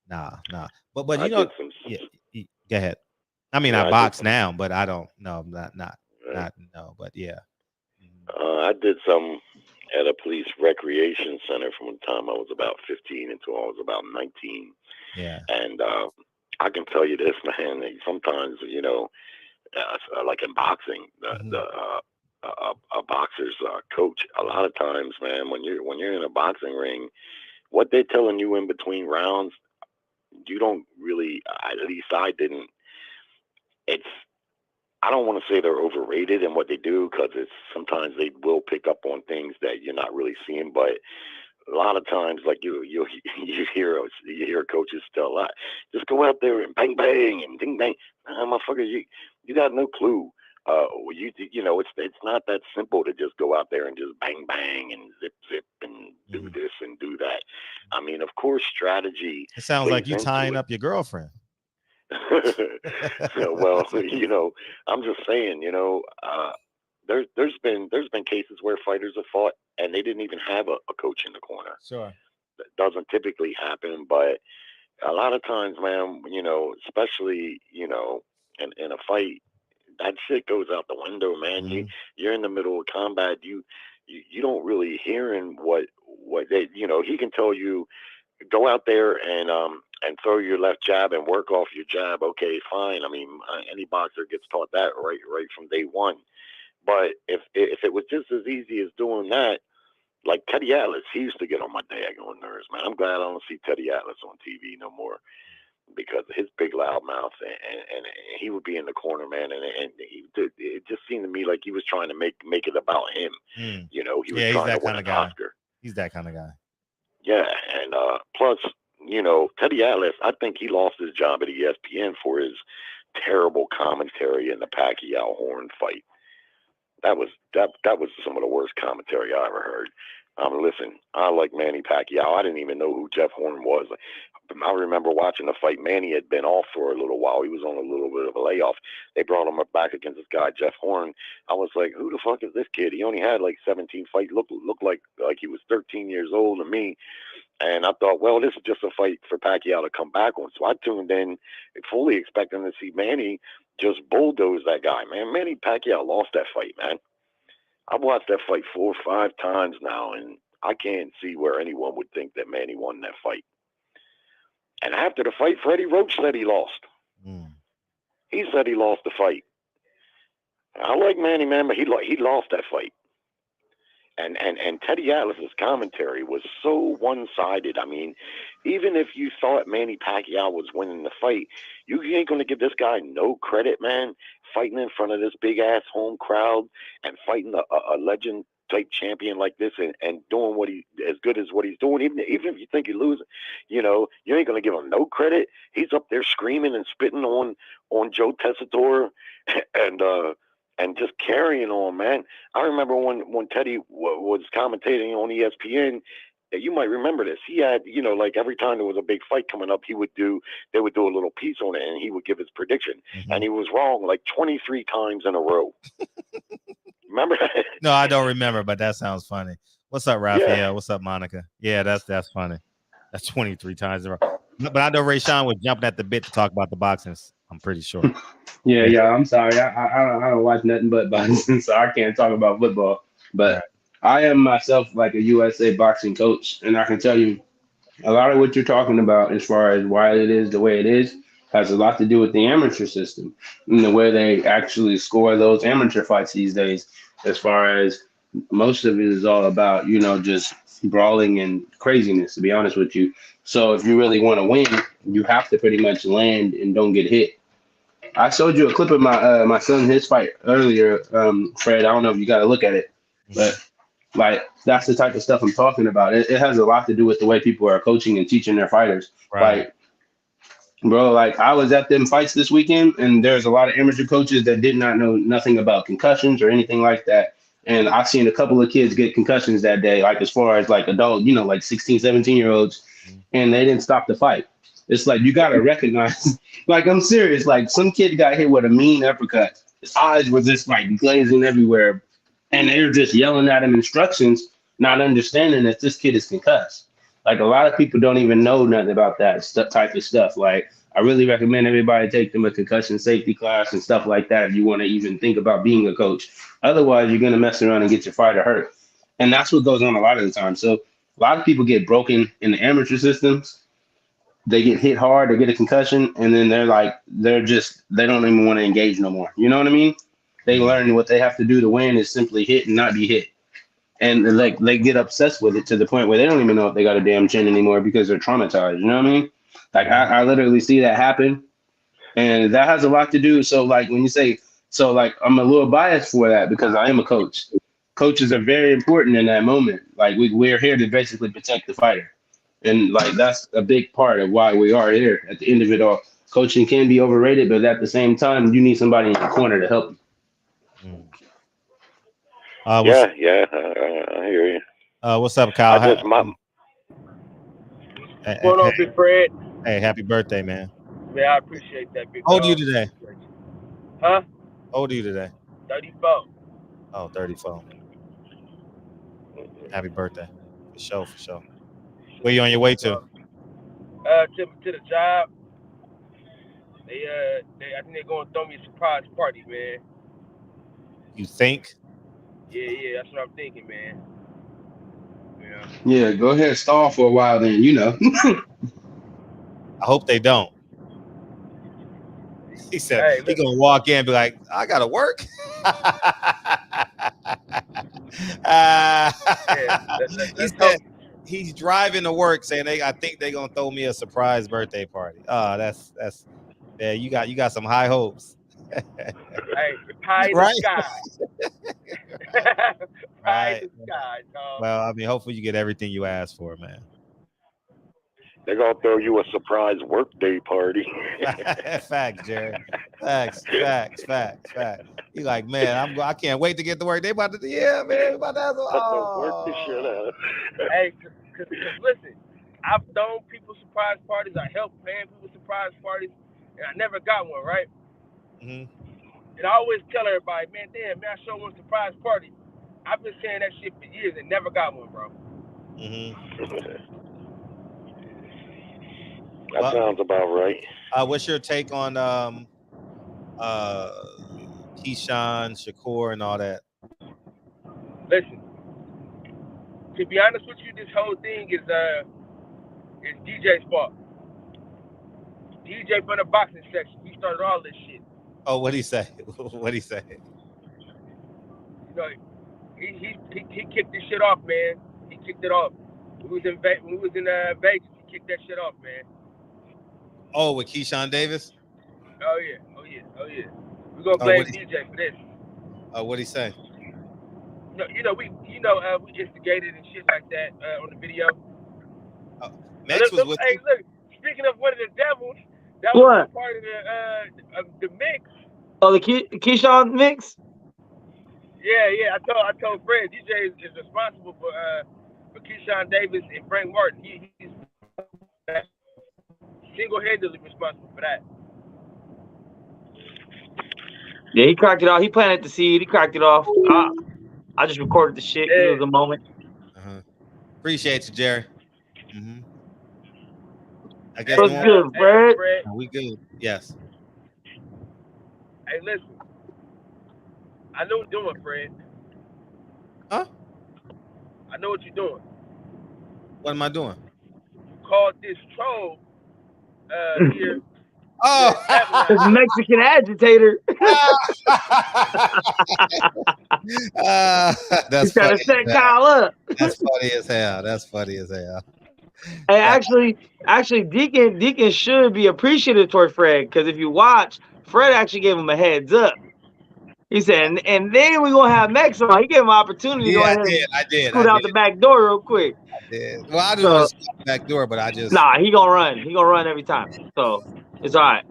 But you know, yeah, go ahead. I mean, I box now, but I don't. No, not no. But yeah. I did some at a police recreation center from the time I was about 15 until I was about 19. Yeah. And I can tell you this, man. Sometimes, you know, like in boxing, a boxer's coach. A lot of times, man, when you're in a boxing ring, what they're telling you in between rounds, you don't really. At least I didn't. I don't want to say they're overrated in what they do, because it's sometimes they will pick up on things that you're not really seeing, but a lot of times, like you hear coaches tell a lot, just go out there and bang bang and ding bang. Motherfucker, you got no clue. You know, it's not that simple to just go out there and just bang bang and zip and do this and do that. I mean, of course, strategy. It sounds like you tying up your girlfriend. Well, you know, I'm just saying, you know, there's been cases where fighters have fought and they didn't even have a coach in the corner. Sure. That doesn't typically happen, but a lot of times, man, you know, especially, you know, in a fight, that shit goes out the window, man. You're in the middle of combat. You don't really hearing what they, you know, he can tell you, go out there and throw your left jab and work off your jab. Okay, fine. I mean, any boxer gets taught that right from day one. But if it was just as easy as doing that, like Teddy Atlas, he used to get on my daggone nerves, man. I'm glad I don't see Teddy Atlas on TV no more, because of his big loud mouth, and he would be in the corner, man, and it just seemed to me like he was trying to make it about him. You know, he was trying to win an Oscar. He's that kind of guy. Yeah, and plus, you know, Teddy Atlas, I think he lost his job at ESPN for his terrible commentary in the Pacquiao Horn fight. That was some of the worst commentary I ever heard. Listen, I like Manny Pacquiao. I didn't even know who Jeff Horn was. I remember watching the fight. Manny had been off for a little while. He was on a little bit of a layoff. They brought him back against this guy, Jeff Horn. I was like, who the fuck is this kid? He only had like 17 fights. Looked like he was 13 years old to me. And I thought, well, this is just a fight for Pacquiao to come back on. So I tuned in, fully expecting to see Manny just bulldoze that guy, man. Manny Pacquiao lost that fight, man. I've watched that fight 4 or 5 times now, and I can't see where anyone would think that Manny won that fight. And after the fight, Freddie Roach said he lost. He said he lost the fight. I like Manny, man, but he lost that fight. And Teddy Atlas's commentary was so one-sided. I mean, even if you thought Manny Pacquiao was winning the fight, you ain't going to give this guy no credit, man, fighting in front of this big-ass home crowd and fighting a legend-type champion like this and doing as good as what he's doing. Even if you think you're losing, you know, you ain't going to give him no credit. He's up there screaming and spitting on Joe Tessitore and just carrying on, man. I remember when Teddy was commentating on ESPN, you might remember this. He had, you know, like every time there was a big fight coming up, they would do a little piece on it, and he would give his prediction. And he was wrong like 23 times in a row. Remember that? No, I don't remember, but that sounds funny. What's up, Raphael? Yeah. What's up, Monica? Yeah, that's funny. That's 23 times in a row. But I know Rayshawn was jumping at the bit to talk about the boxing. I'm pretty sure. Yeah. I'm sorry. I don't watch nothing but boxing, so I can't talk about football. But I am myself like a USA boxing coach, and I can tell you a lot of what you're talking about as far as why it is the way it is has a lot to do with the amateur system and the way they actually score those amateur fights these days. As far as most of it is all about, you know, just brawling and craziness, to be honest with you. So if you really want to win, you have to pretty much land and don't get hit. I showed you a clip of my son, his fight earlier, Fred. I don't know if you got to look at it, but like that's the type of stuff I'm talking about. It has a lot to do with the way people are coaching and teaching their fighters. Right. Like, bro, like I was at them fights this weekend, and there's a lot of amateur coaches that did not know nothing about concussions or anything like that. And I've seen a couple of kids get concussions that day, like as far as like adult, you know, like 16, 17-year-olds, and they didn't stop the fight. It's like, you got to recognize, like, I'm serious. Like some kid got hit with a mean uppercut. His eyes were just like glazing everywhere. And they were just yelling at him instructions, not understanding that this kid is concussed. Like a lot of people don't even know nothing about that type of stuff. Like I really recommend everybody take them a concussion safety class and stuff like that if you want to even think about being a coach. Otherwise, you're gonna mess around and get your fighter hurt, and that's what goes on a lot of the time. So a lot of people get broken in the amateur systems. They get hit hard, they get a concussion, and then they don't even want to engage no more. You know what I mean? They learn what they have to do to win is simply hit and not be hit. And like they get obsessed with it to the point where they don't even know if they got a damn chin anymore because they're traumatized. You know what I mean? Like I literally see that happen, and that has a lot to do. So like when you say, so like I'm a little biased for that because I am a coach. Coaches are very important in that moment. Like we're here to basically protect the fighter, and like that's a big part of why we are here. At the end of it all, coaching can be overrated, but at the same time, you need somebody in the corner to help you. I hear you. What's up, Kyle? What's going on, Big Fred? Hey, happy birthday, man. Man, I appreciate that, Big. How old are you today? Huh? How old are you today? 34. Oh, 34. Happy birthday. For sure. Where you on your way to? To the job. I think they're gonna throw me a surprise party, man. You think? Yeah, that's what I'm thinking, man. Yeah, go ahead, stall for a while then, you know. I hope they don't. He said he's gonna walk in and be like, I gotta work. He said he's driving to work saying I think they're gonna throw me a surprise birthday party. Oh, that's you got some high hopes. Hey, pie in the sky. Pie in the sky, dog. Well, I mean, hopefully you get everything you asked for, man. They're gonna throw you a surprise workday party. Facts, Jerry. Facts. You like, man, I can't wait to get to work. They about to, man. We about to have work the shit out. Hey, cause listen, I've thrown people surprise parties. I helped plan people surprise parties, and I never got one, right? Mm-hmm. And I always tell everybody, man, I sure want a surprise party. I've been saying that shit for years and never got one, bro. Mm-hmm. That sounds about right. What's your take on Keyshawn, Shakur, and all that? Listen, to be honest with you, this whole thing is DJ's fault. DJ from the boxing section, he started all this shit. Oh, what'd he say? What'd he say? You know, he kicked this shit off, man. He kicked it off. When we was in Vegas, he kicked that shit off, man. Oh, with Keyshawn Davis? Oh yeah. We're gonna blame DJ for this. What'd he say? We instigated and shit like that on the video. Max was with Hey, look, speaking of one of the devils, that was part of the mix. Oh, the Keyshawn mix? Yeah. I told Fred, DJ is responsible for Keyshawn Davis and Frank Martin. He's single-handedly responsible for that. Yeah, he cracked it off. He planted the seed. He cracked it off. I just recorded the shit. Yeah. It was a moment. Appreciate you, Jerry. Mm-hmm. I guess what's good, Fred? We good. Yes. Hey, listen. I know what you're doing, Fred. Huh? I know what you're doing. What am I doing? Called this troll here. Oh, this Mexican agitator. That's He's trying to set Kyle up. That's funny as hell. Hey, actually, Deacon should be appreciative toward Fred, because if you watch, Fred actually gave him a heads up. He said, and then we're gonna have Mex on. He gave him an opportunity to go ahead and scoot out the back door real quick. I did. Well, I didn't want to scoot out the back door, but I just he gonna run. He gonna run every time. So it's all right.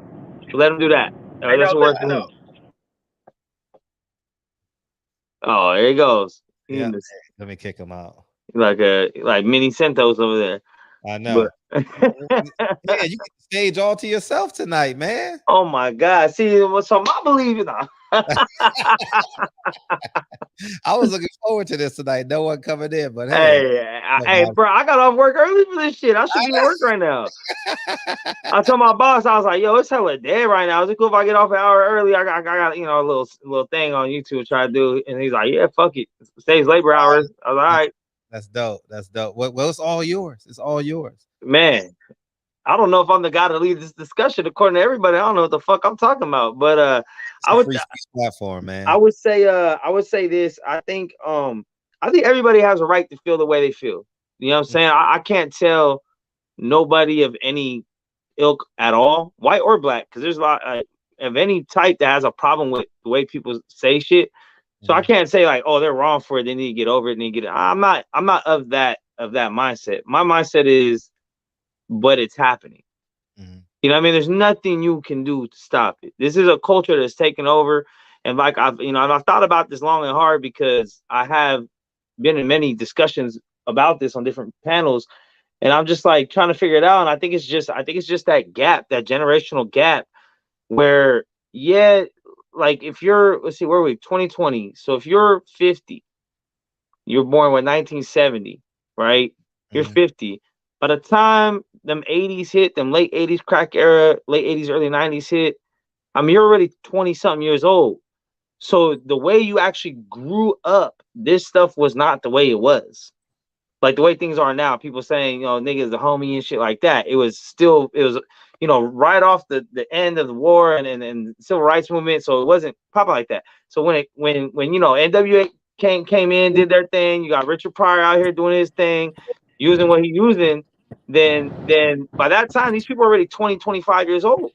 Let him do that. That's what works for him. Oh, there he goes. Yeah, let me kick him out. Like mini Santos over there. I know. Man, you get the stage all to yourself tonight, man. Oh my God. See, so I believe it. I was looking forward to this tonight. No one coming in, but hey, bro, I got off work early for this shit. I should be at work right now. I told my boss, I was like, yo, it's hella dead right now. Is it cool if I get off an hour early? I got you know, a little thing on YouTube to try to do. And he's like, yeah, fuck it. Saves labor hours. I was like, all right. That's dope. That's dope. Well, it's all yours. It's all yours. Man, I don't know if I'm the guy to lead this discussion. According to everybody, I don't know what the fuck I'm talking about. But I would free speech platform, man. I would say this. I think everybody has a right to feel the way they feel. You know what I'm saying? I can't tell nobody of any ilk at all, white or black, because there's a lot of any type that has a problem with the way people say shit. So I can't say like, oh, they're wrong for it. They need to get over it. They need to get it. I'm not of that mindset. My mindset is, but it's happening. You know what I mean? There's nothing you can do to stop it. This is a culture that's taken over. And like I've thought about this long and hard because I have been in many discussions about this on different panels. And I'm just like trying to figure it out. And I think it's just that gap, that generational gap where, yeah, like if you're, let's see, where are we? 2020. So if you're 50, you're born with 1970, right? You're 50. By the time them 80s hit, them late 80s crack era, late 80s, early 90s hit, I mean, you're already 20-something years old. So the way you actually grew up, this stuff was not the way it was. Like the way things are now, people saying, you know, niggas the homie and shit like that. It was, you know, right off the end of the war and civil rights movement. So it wasn't popping like that. So when you know, NWA came in, did their thing, you got Richard Pryor out here doing his thing, using what he's using, then by that time, these people are already 20, 25 years old.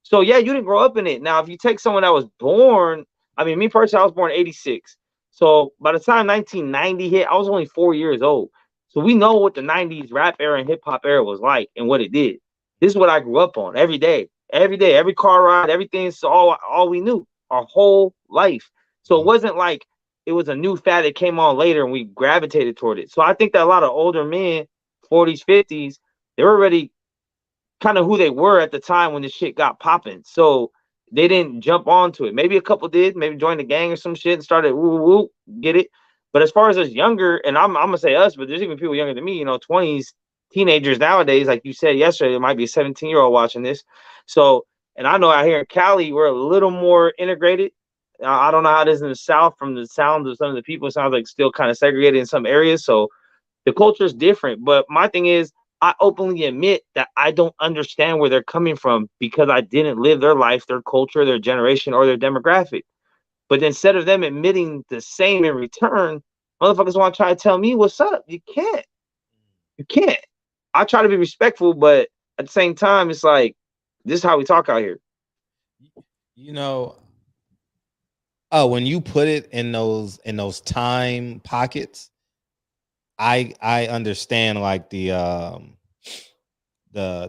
So yeah, you didn't grow up in it. Now, if you take someone that was born, I mean, me personally, I was born in 86. So by the time 1990 hit, I was only 4 years old. So we know what the 90s rap era and hip hop era was like and what it did. This is what I grew up on every day, every car ride, everything. So all we knew our whole life. So it wasn't like it was a new fad that came on later and we gravitated toward it. So I think that a lot of older men, 40s, 50s, they were already kind of who they were at the time when the shit got popping. So they didn't jump onto it. Maybe a couple did, maybe joined the gang or some shit and started woo, get it. But as far as us younger, and I'm gonna say us, but there's even people younger than me, you know, 20s, teenagers nowadays, like you said yesterday, there might be a 17-year-old watching this. So, and I know out here in Cali, we're a little more integrated. I don't know how it is in the South. From the sound of some of the people, it sounds like still kind of segregated in some areas. So the culture is different. But my thing is, I openly admit that I don't understand where they're coming from because I didn't live their life, their culture, their generation, or their demographic. But instead of them admitting the same in return, motherfuckers want to try to tell me what's up. You can't. You can't. I try to be respectful, but at the same time, it's like, this is how we talk out here. You know, when you put it in those time pockets, I understand like the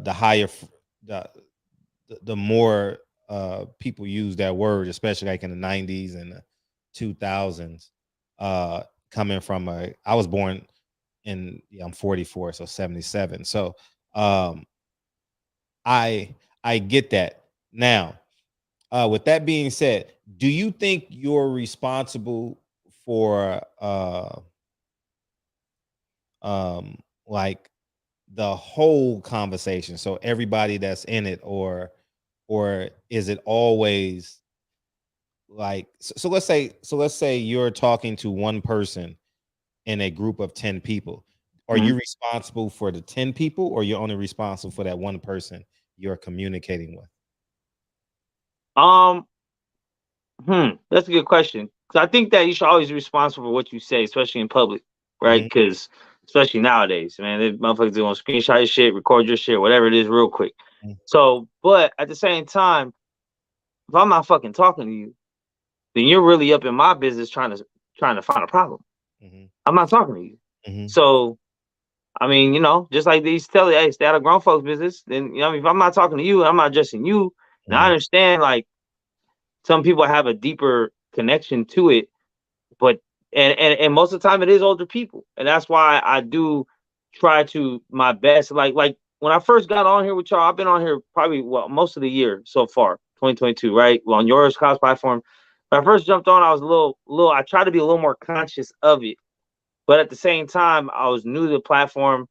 higher the more people use that word, especially like in the 90s and the 2000s, coming from I was born in, I'm 44, so 77. So I get that. Now, with that being said, do you think you're responsible for like the whole conversation, so everybody that's in it, or is it always like, so let's say you're talking to one person in a group of 10 people. Are you responsible for the 10 people, or you're only responsible for that one person you're communicating with? That's a good question. Because I think that you should always be responsible for what you say, especially in public, right? Because especially nowadays, man, they motherfuckers going to screenshot your shit, record your shit, whatever it is, real quick. So, but at the same time, if I'm not fucking talking to you, then you're really up in my business trying to find a problem. I'm not talking to you. So, I mean, you know, just like these tell you, hey, stay out of grown folks' business. Then, you know, if I'm not talking to you, I'm not addressing you. Now, I understand, like, some people have a deeper connection to it, but and most of the time it is older people, and that's why I do try to my best. Like when I first got on here with y'all, I've been on here probably most of the year so far, 2022, right? Well, on yours, Kyle's platform. When I first jumped on, I was a little. I tried to be a little more conscious of it, but at the same time, I was new to the platform.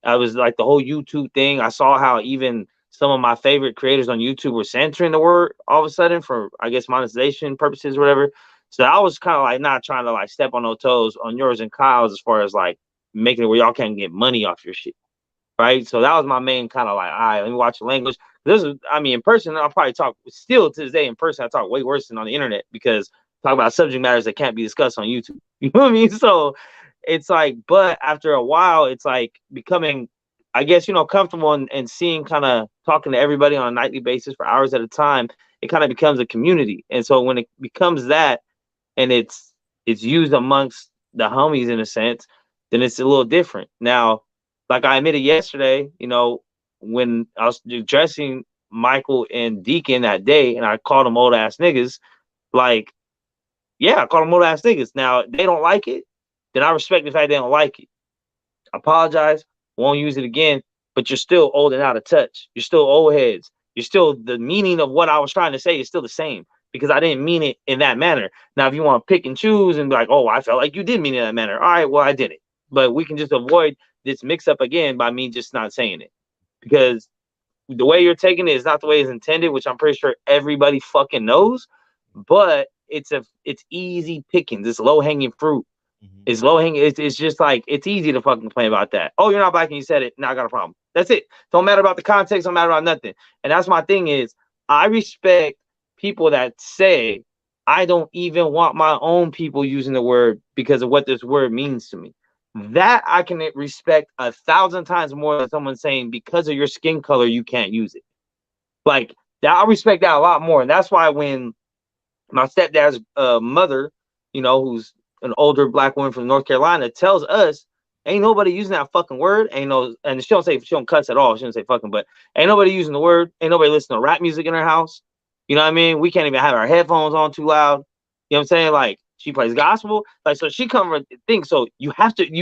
I was like the whole YouTube thing. I saw how even some of my favorite creators on YouTube were censoring the word all of a sudden for, I guess, monetization purposes or whatever. So I was kind of like not trying to like step on no toes on yours and Kyle's as far as like making it where y'all can't get money off your shit. Right. So that was my main kind of like, all right, let me watch the language. This is, I mean, in person, I'll probably talk still to this day in person. I talk way worse than on the internet because talk about subject matters that can't be discussed on YouTube. You know what I mean? So it's like, but after a while, it's like becoming, I guess, you know, comfortable and seeing kind of talking to everybody on a nightly basis for hours at a time. It kind of becomes a community. And so when it becomes that and it's used amongst the homies in a sense, then it's a little different. Now, like I admitted yesterday, you know, when I was addressing Michael and Deacon that day and I called them old ass niggas, like, yeah, I called them old ass niggas. Now, they don't like it, then I respect the fact they don't like it. I apologize, won't use it again, but you're still old and out of touch. You're still old heads. You're still, the meaning of what I was trying to say is still the same because I didn't mean it in that manner. Now, if you want to pick and choose and be like, oh, I felt like you did mean it in that manner. All right, well, I didn't. But we can just avoid this mix up again by me just not saying it, because the way you're taking it is not the way it's intended, which I'm pretty sure everybody fucking knows, but it's easy pickings. It's low hanging fruit. It's low hanging. It's just like, it's easy to fucking complain about that. Oh, you're not black and you said it. Now I got a problem. That's it. Don't matter about the context. Don't matter about nothing. And that's my thing is I respect people that say, I don't even want my own people using the word because of what this word means to me. That I can respect 1,000 times more than someone saying because of your skin color you can't use it. Like that, I respect that a lot more, and that's why when my stepdad's mother, you know, who's an older black woman from North Carolina, tells us ain't nobody using that fucking word, ain't no, and she don't cuss at all. She don't say fucking, but ain't nobody using the word. Ain't nobody listening to rap music in her house. You know what I mean? We can't even have our headphones on too loud. You know what I'm saying? Like. She plays gospel, like so. She comes with things, so you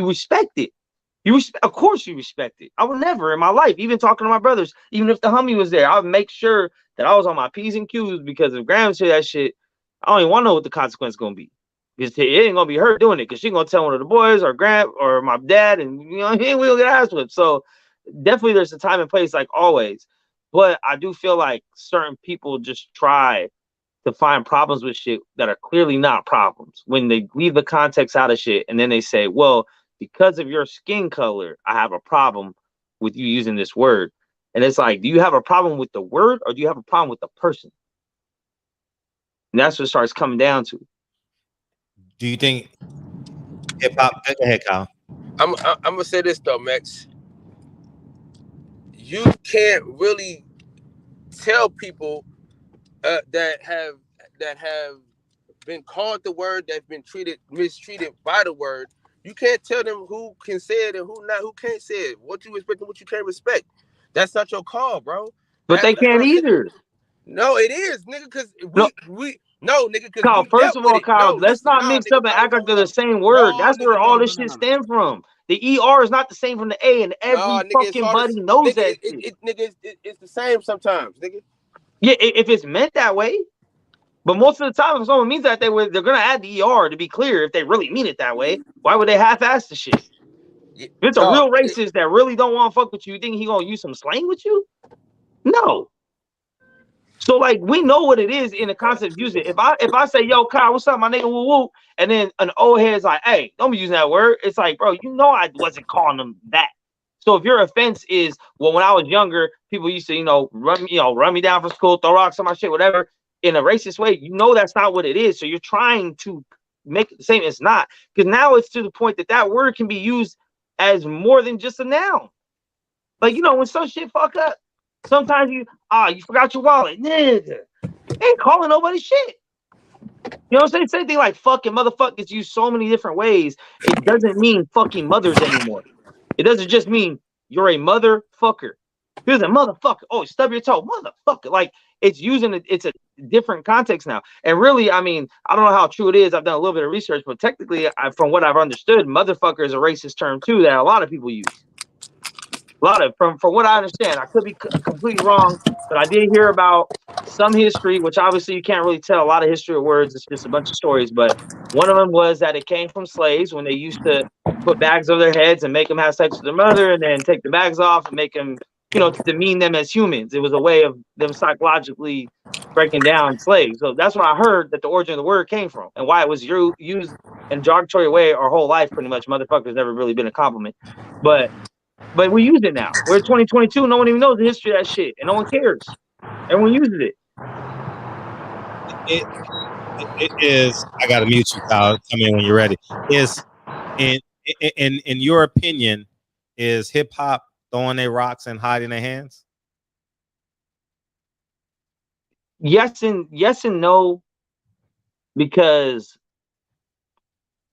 respect it. Of course, you respect it. I would never in my life, even talking to my brothers, even if the homie was there, I would make sure that I was on my P's and Q's because if Graham said that shit, I don't even want to know what the consequence is gonna be. Because it ain't gonna be her doing it, because she gonna tell one of the boys or Graham or my dad, and you know, we gonna get ass whipped. So definitely, there's a time and place, like always. But I do feel like certain people just try to find problems with shit that are clearly not problems when they leave the context out of shit. And then they say, well, because of your skin color, I have a problem with you using this word. And it's like, do you have a problem with the word or do you have a problem with the person? And that's what it starts coming down to. Do you think hip hop? Go ahead, Kyle. I'm gonna say this though, Max. You can't really tell people that have been called the word, that's been mistreated by the word. You can't tell them who can say it and who can't say it. What you respect and what you can't respect. That's not your call, bro. But they can't either. No, it is, nigga, because Kyle, first of all, Kyle, let's not mix up and act like they're the same word. That's where all this shit stems from. The ER is not the same from the A, and every fucking buddy knows that. It's the same sometimes, nigga. Yeah, if it's meant that way. But most of the time, if someone means that they're going to add the ER to be clear if they really mean it that way. Why would they half-ass the shit? If it's a real racist that really don't want to fuck with you, you think he going to use some slang with you? No. So, like, we know what it is in the concept of using it. If I say, yo, Kyle, what's up, my nigga, woo woo, and then an old head's like, hey, don't be using that word. It's like, bro, you know I wasn't calling them that. So if your offense is, well, when I was younger, people used to, you know, run me down from school, throw rocks on my shit, whatever, in a racist way, you know that's not what it is. So you're trying to make it the same. It's not. Because now it's to the point that word can be used as more than just a noun. Like, you know, when some shit fuck up, sometimes you forgot your wallet. Nigga. Ain't calling nobody shit. You know what I'm saying? Same thing like fucking motherfucker is used so many different ways. It doesn't mean fucking mothers anymore. It doesn't just mean you're a motherfucker. Here's a motherfucker. Oh, stub your toe. Motherfucker. Like, it's it's a different context now. And really, I mean, I don't know how true it is. I've done a little bit of research, but technically, from what I've understood, motherfucker is a racist term too that a lot of people use. A lot of, from what I understand, I could be completely wrong. but I did hear about some history, which obviously you can't really tell a lot of history of words. It's just a bunch of stories. But one of them was that it came from slaves when they used to put bags over their heads and make them have sex with their mother and then take the bags off and make them, to demean them as humans. It was a way of them psychologically breaking down slaves. So that's what I heard that the origin of the word came from and why it was used in a derogatory way our whole life, pretty much. Motherfucker's never really been a compliment. But we use it now. We're 2022. No one even knows the history of that shit, and no one cares. Everyone uses it. It is. I gotta mute you, Kyle. Tell me when you're ready. Is in your opinion, is hip hop throwing their rocks and hiding their hands? Yes and no, because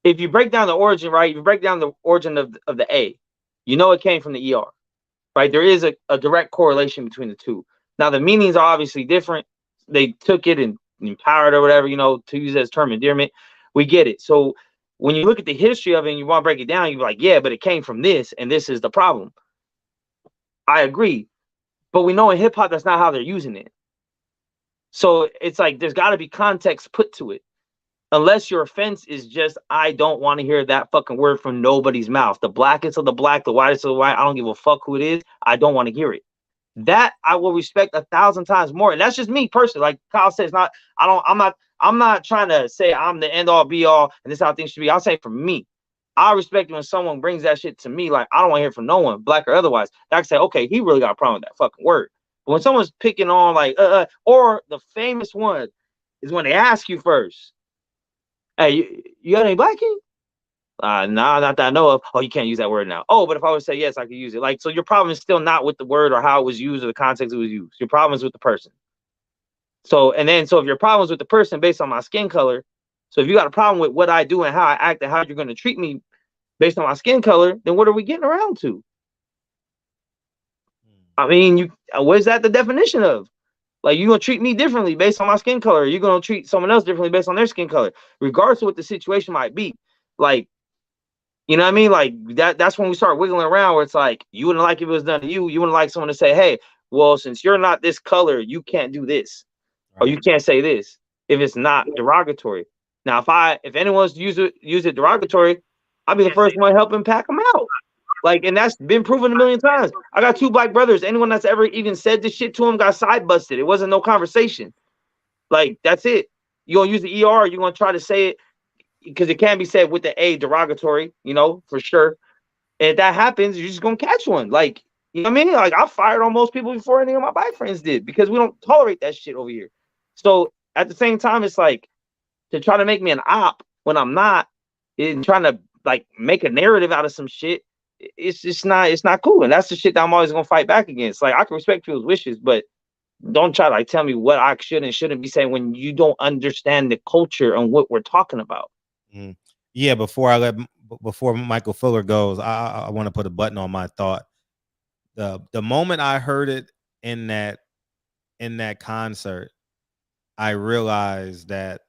if you break down the origin, right? If you break down the origin of the A, it came from the ER, right? There is a direct correlation between the two. Now the meanings are obviously different. They took it and empowered or whatever, to use it as term endearment. We get it. So when you look at the history of it and you want to break it down, you're like, yeah, but it came from this, and this is the problem. I agree. But we know in hip hop that's not how they're using it. So it's like there's got to be context put to it. Unless your offense is just, I don't want to hear that fucking word from nobody's mouth. The blackest of the black, the whitest of the white, I don't give a fuck who it is. I don't want to hear it. That I will respect 1,000 times more. And that's just me personally. Like Kyle says, I'm not trying to say I'm the end all be all and this is how things should be. I'll say for me, I respect when someone brings that shit to me. Like I don't want to hear from no one, black or otherwise. I can say, okay, he really got a problem with that fucking word. But when someone's picking on like, or the famous one is when they ask you first, hey, you got any black ink? Nah, not that I know of. Oh, you can't use that word now. Oh, but if I would say yes, I could use it. Like, so your problem is still not with the word or how it was used or the context it was used. Your problem is with the person. So if your problem is with the person based on my skin color, so if you got a problem with what I do and how I act and how you're going to treat me based on my skin color, then what are we getting around to? I mean, where's that the definition of? Like, you're going to treat me differently based on my skin color. You're going to treat someone else differently based on their skin color, regardless of what the situation might be. Like, you know what I mean? Like, that's when we start wiggling around where it's like, you wouldn't like if it was done to you. You wouldn't like someone to say, hey, well, since you're not this color, you can't do this. Right. Or you can't say this if it's not derogatory. Now, if anyone's use it derogatory, I'll be the first one to help him pack them out. Like, and that's been proven a million times. I got 2 black brothers. Anyone that's ever even said this shit to him got side busted. It wasn't no conversation. Like, that's it. You're going to use the ER. You're going to try to say it because it can be said with the A derogatory, for sure. And if that happens, you're just going to catch one. Like, you know what I mean? Like, I fired on most people before any of my black friends did because we don't tolerate that shit over here. So at the same time, it's like to try to make me an op when I'm not and trying to like make a narrative out of some shit. It's not cool. And that's the shit that I'm always going to fight back against. Like, I can respect people's wishes, but don't try to like tell me what I should and shouldn't be saying when you don't understand the culture and what we're talking about. Yeah. Before Michael Fuller goes, I want to put a button on my thought. The moment I heard it in that concert, I realized that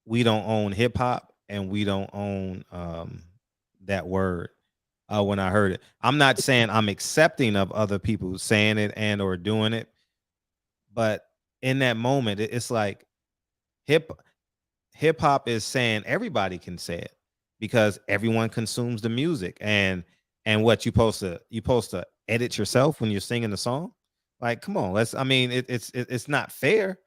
we don't own hip hop and we don't own that word. When I heard it, I'm not saying I'm accepting of other people saying it and or doing it, but in that moment, it's like hip hop is saying everybody can say it because everyone consumes the music and what you supposed to edit yourself when you're singing the song. Like, come on, it's not fair,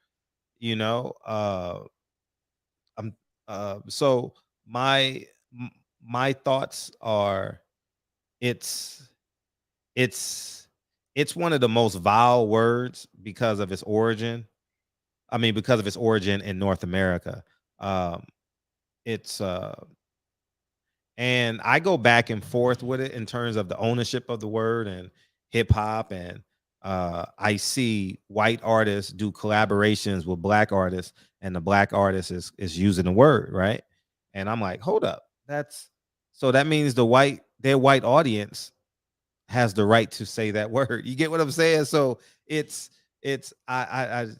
so my thoughts are it's one of the most vile words because of its origin. I mean, because of its origin in North America. And I go back and forth with it in terms of the ownership of the word and hip hop. And I see white artists do collaborations with black artists and the black artist is using the word, right? And I'm like, hold up. So that means their white audience has the right to say that word. You get what I'm saying? So I've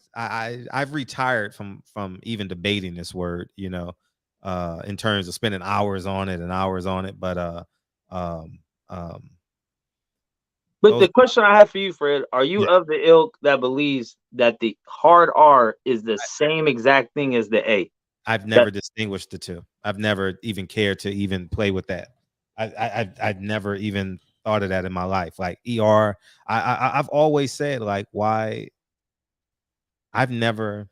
retired from even debating this word, in terms of spending hours on it. But But the question I have for you, Fred, are you of the ilk that believes that the hard R is the same exact thing as the A? I've never distinguished the two. I've never even cared to even play with that. I've never even thought of that in my life. Like ER, I've always said, like, why? I've never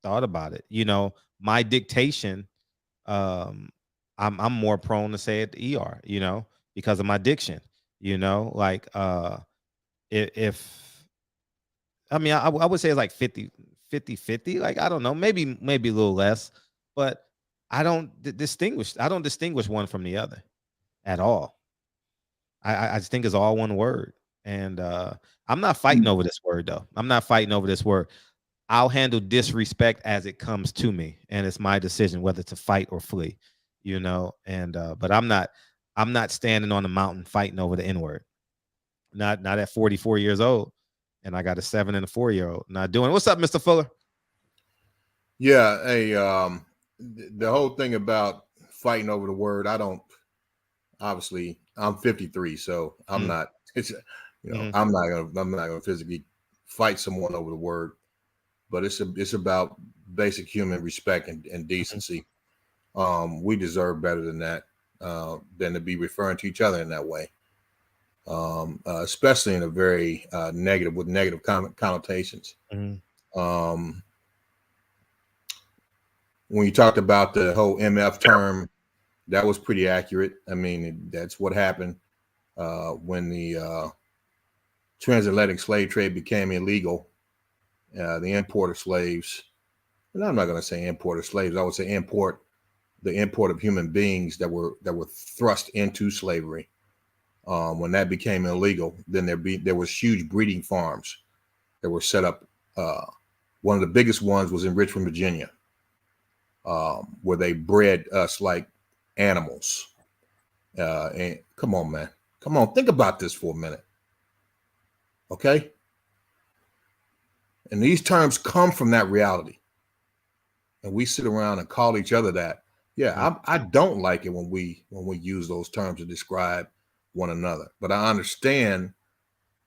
thought about it. You know, my dictation, I'm more prone to say it ER, you know, because of my diction, you know, like if I mean I would say it's like 50, like I don't know, maybe a little less, but I don't distinguish one from the other at all. I just think it's all one word. And I'm not fighting over this word though. I'm not fighting over this word. I'll handle disrespect as it comes to me, and it's my decision whether to fight or flee, you know. And but I'm not standing on the mountain fighting over the N-word. Not at 44 years old, and I got a 7 and a 4-year-old. Not doing it. What's up, Mr. Fuller? Yeah, hey, the whole thing about fighting over the word, I don't. Obviously, I'm 53, so I'm not. It's I'm not gonna physically fight someone over the word. But it's about basic human respect and decency. We deserve better than that, than to be referring to each other in that way, especially in a very negative connotations. When you talked about the whole MF term, that was pretty accurate. I mean, that's what happened when the transatlantic slave trade became illegal. The import of slaves, and I'm not going to say import of slaves. I would say the import of human beings that were thrust into slavery. When that became illegal, then there was huge breeding farms that were set up. One of the biggest ones was in Richmond, Virginia, where they bred us like animals. And come on, man, think about this for a minute, okay? And these terms come from that reality. And we sit around and call each other that. Yeah, I don't like it when we use those terms to describe one another. But I understand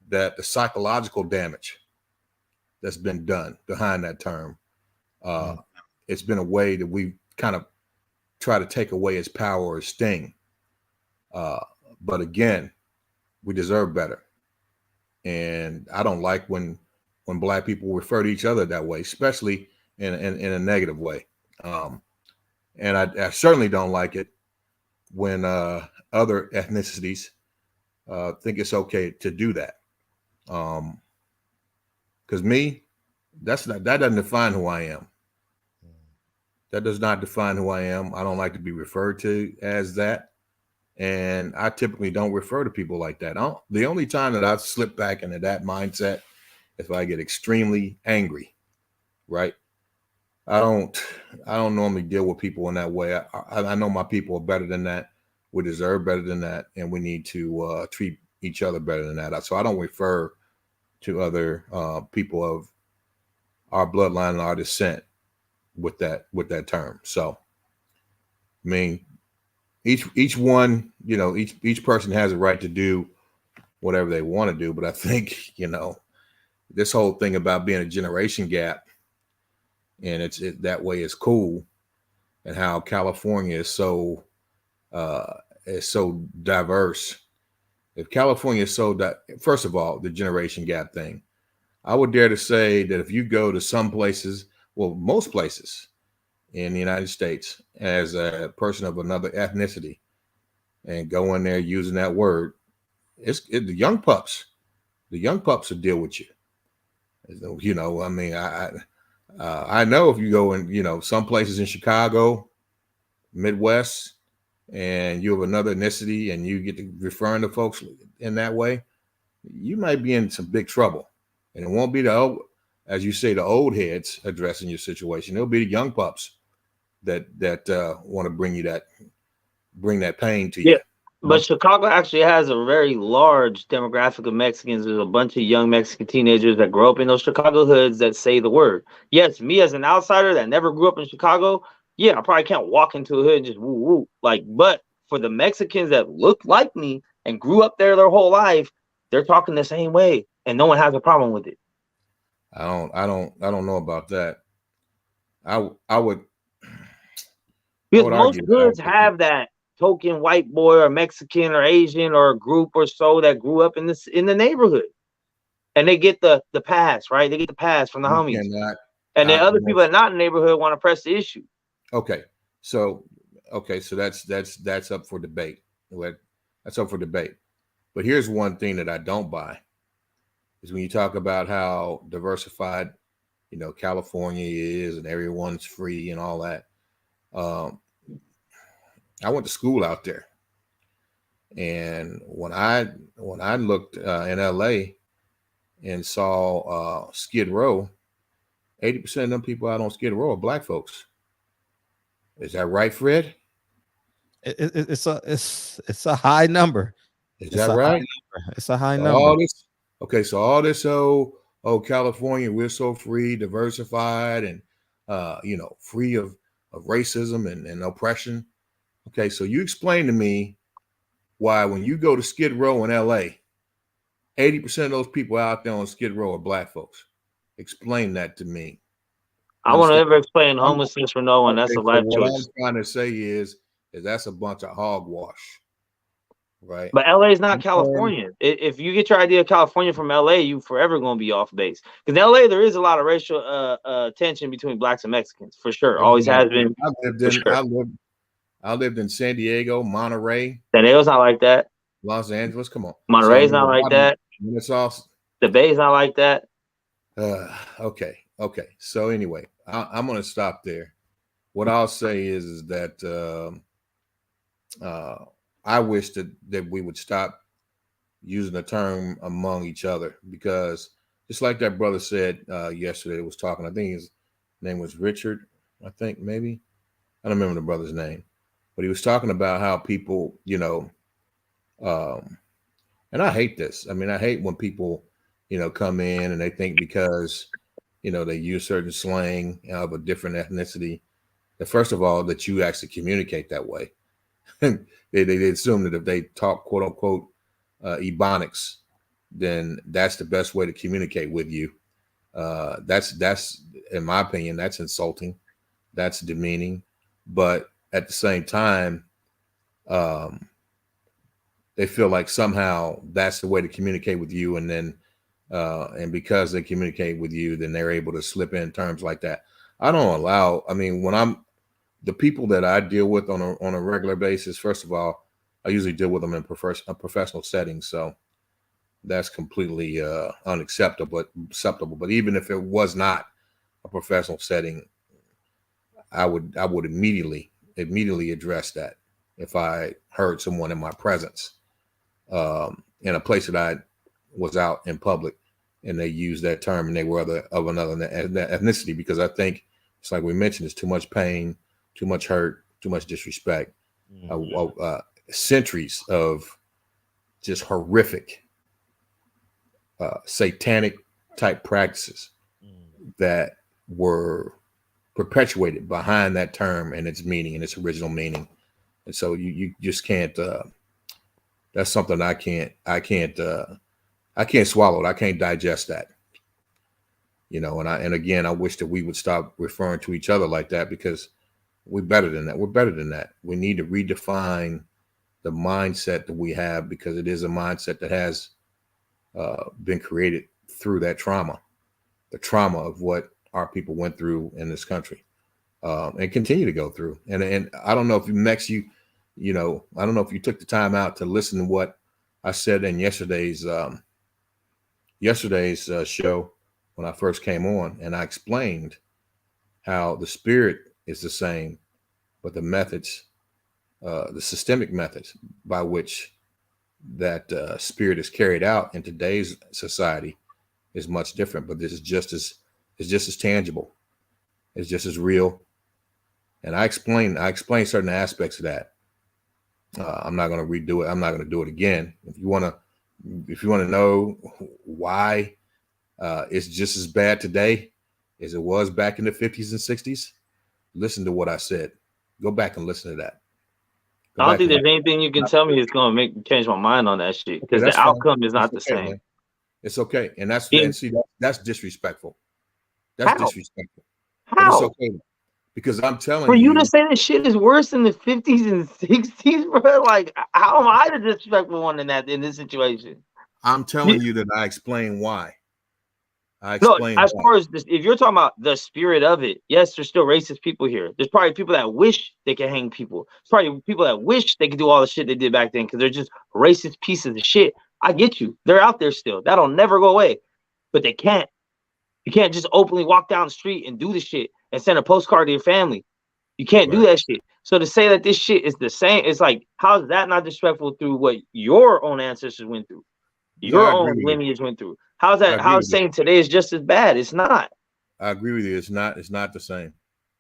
that the psychological damage that's been done behind that term, it's been a way that we kind of try to take away its power or its sting. But again, we deserve better. And I don't like when Black people refer to each other that way, especially in a negative way. And I certainly don't like it when other ethnicities think it's okay to do that. Because me, that doesn't define who I am. That does not define who I am. I don't like to be referred to as that. And I typically don't refer to people like that. The only time that I've slipped back into that mindset, if I get extremely angry, right? I don't normally deal with people in that way. I know my people are better than that. We deserve better than that, and we need to treat each other better than that. So I don't refer to other people of our bloodline and our descent with that term. So, I mean, each one, you know, each person has a right to do whatever they want to do. But I think, you know, this whole thing about being a generation gap, and that way is cool, and how California is so diverse. If California is first of all, the generation gap thing, I would dare to say that if you go to some places, well, most places in the United States as a person of another ethnicity, and go in there using that word, the young pups will deal with you. You know, I mean, I know if you go in, you know, some places in Chicago, Midwest, and you have another ethnicity and you get to referring to folks in that way, you might be in some big trouble. And it won't be as you say, the old heads addressing your situation. It'll be the young pups that want to bring that pain to you. Yeah, but Chicago actually has a very large demographic of Mexicans. There's a bunch of young Mexican teenagers that grow up in those Chicago hoods that say the word. Yes, me as an outsider that never grew up in Chicago, yeah, I probably can't walk into a hood and just woo woo. Like, but for the Mexicans that look like me and grew up there their whole life, they're talking the same way, and no one has a problem with it. I don't know about that. I would because most hoods have that token white boy or Mexican or Asian or a group or so that grew up in the neighborhood, and they get the pass, right? They get the pass from the homies, and then other people that are not in the neighborhood want to press the issue. Okay, so that's up for debate. That's up for debate. But here's one thing that I don't buy is when you talk about how diversified, California is and everyone's free and all that. I went to school out there, and when I looked in LA and saw Skid Row, 80% of them people out on Skid Row are black folks. Is that right, Fred? It's a high number. Is that right? It's a high number. So all this California, we're so free, diversified, and free of racism and oppression. Okay, so you explain to me why when you go to Skid Row in LA, 80% of those people out there on Skid Row are black folks. Explain that to me. I want to ever explain homelessness for no one. That's a life choice. What I'm trying to say is that's a bunch of hogwash, right? But LA is not California. If you get your idea of California from LA, you forever going to be off base. Because in LA, there is a lot of racial tension between blacks and Mexicans, for sure. Always has been. I lived in San Diego, Monterey. San Diego's not like that. Los Angeles, come on. Monterey's not like that. It's awesome. The Bay's not like that. Okay. So anyway, I'm going to stop there. What I'll say is that I wish that we would stop using the term among each other, because just like that brother said yesterday, was talking, I think his name was Richard, I think maybe. I don't remember the brother's name, but he was talking about how people, and I hate this. I mean, I hate when people, come in and they think because, they use certain slang of a different ethnicity, that first of all, that you actually communicate that way. they assume that if they talk quote unquote Ebonics, then that's the best way to communicate with you. That's in my opinion, that's insulting. That's demeaning. But at the same time, they feel like somehow that's the way to communicate with you. And then, and because they communicate with you, then they're able to slip in terms like that. I don't allow, when the people that I deal with on a regular basis, first of all, I usually deal with them in a professional setting. So that's completely unacceptable. But even if it was not a professional setting, I would immediately address that if I heard someone in my presence in a place that I was out in public and they used that term and they were of another ethnicity, because I think it's like we mentioned, it's too much pain, too much hurt, too much disrespect, centuries of just horrific satanic type practices that were perpetuated behind that term and its meaning and its original meaning. And so you just can't, that's something I can't swallow it. I can't digest that, and again, I wish that we would stop referring to each other like that, because we're better than that. We're better than that. We need to redefine the mindset that we have, because it is a mindset that has been created through that trauma, the trauma of what our people went through in this country, and continue to go through. And I don't know if I don't know if you took the time out to listen to what I said in yesterday's show when I first came on, and I explained how the spirit is the same, but the methods, the systemic methods by which that spirit is carried out in today's society is much different. But this is just as tangible. It's just as real. And I explained certain aspects of that. I'm not going to redo it. I'm not going to do it again. If you want to know why it's just as bad today as it was back in the 50s and 60s, listen to what I said. Go back and listen to that. I don't think there's anything you can tell me that's gonna make me change my mind on that shit because the outcome is not the same. Man. It's okay, and that's disrespectful. That's disrespectful. How? But it's okay because I'm telling you. For you to say this shit is worse than the 50s and 60s, bro. Like, how am I the disrespectful one in this situation? I'm telling you that I explain why. As far as this, if you're talking about the spirit of it, yes, there's still racist people here. There's probably people that wish they could hang people. There's probably people that wish they could do all the shit they did back then because they're just racist pieces of shit. I get you. They're out there still. That'll never go away. But they can't. You can't just openly walk down the street and do the shit and send a postcard to your family. You can't do that shit. So to say that this shit is the same, it's like, how is that not disrespectful through what your own ancestors went through? Your own lineage went through. How's that? How is saying today is just as bad? It's not. I agree with you. It's not the same.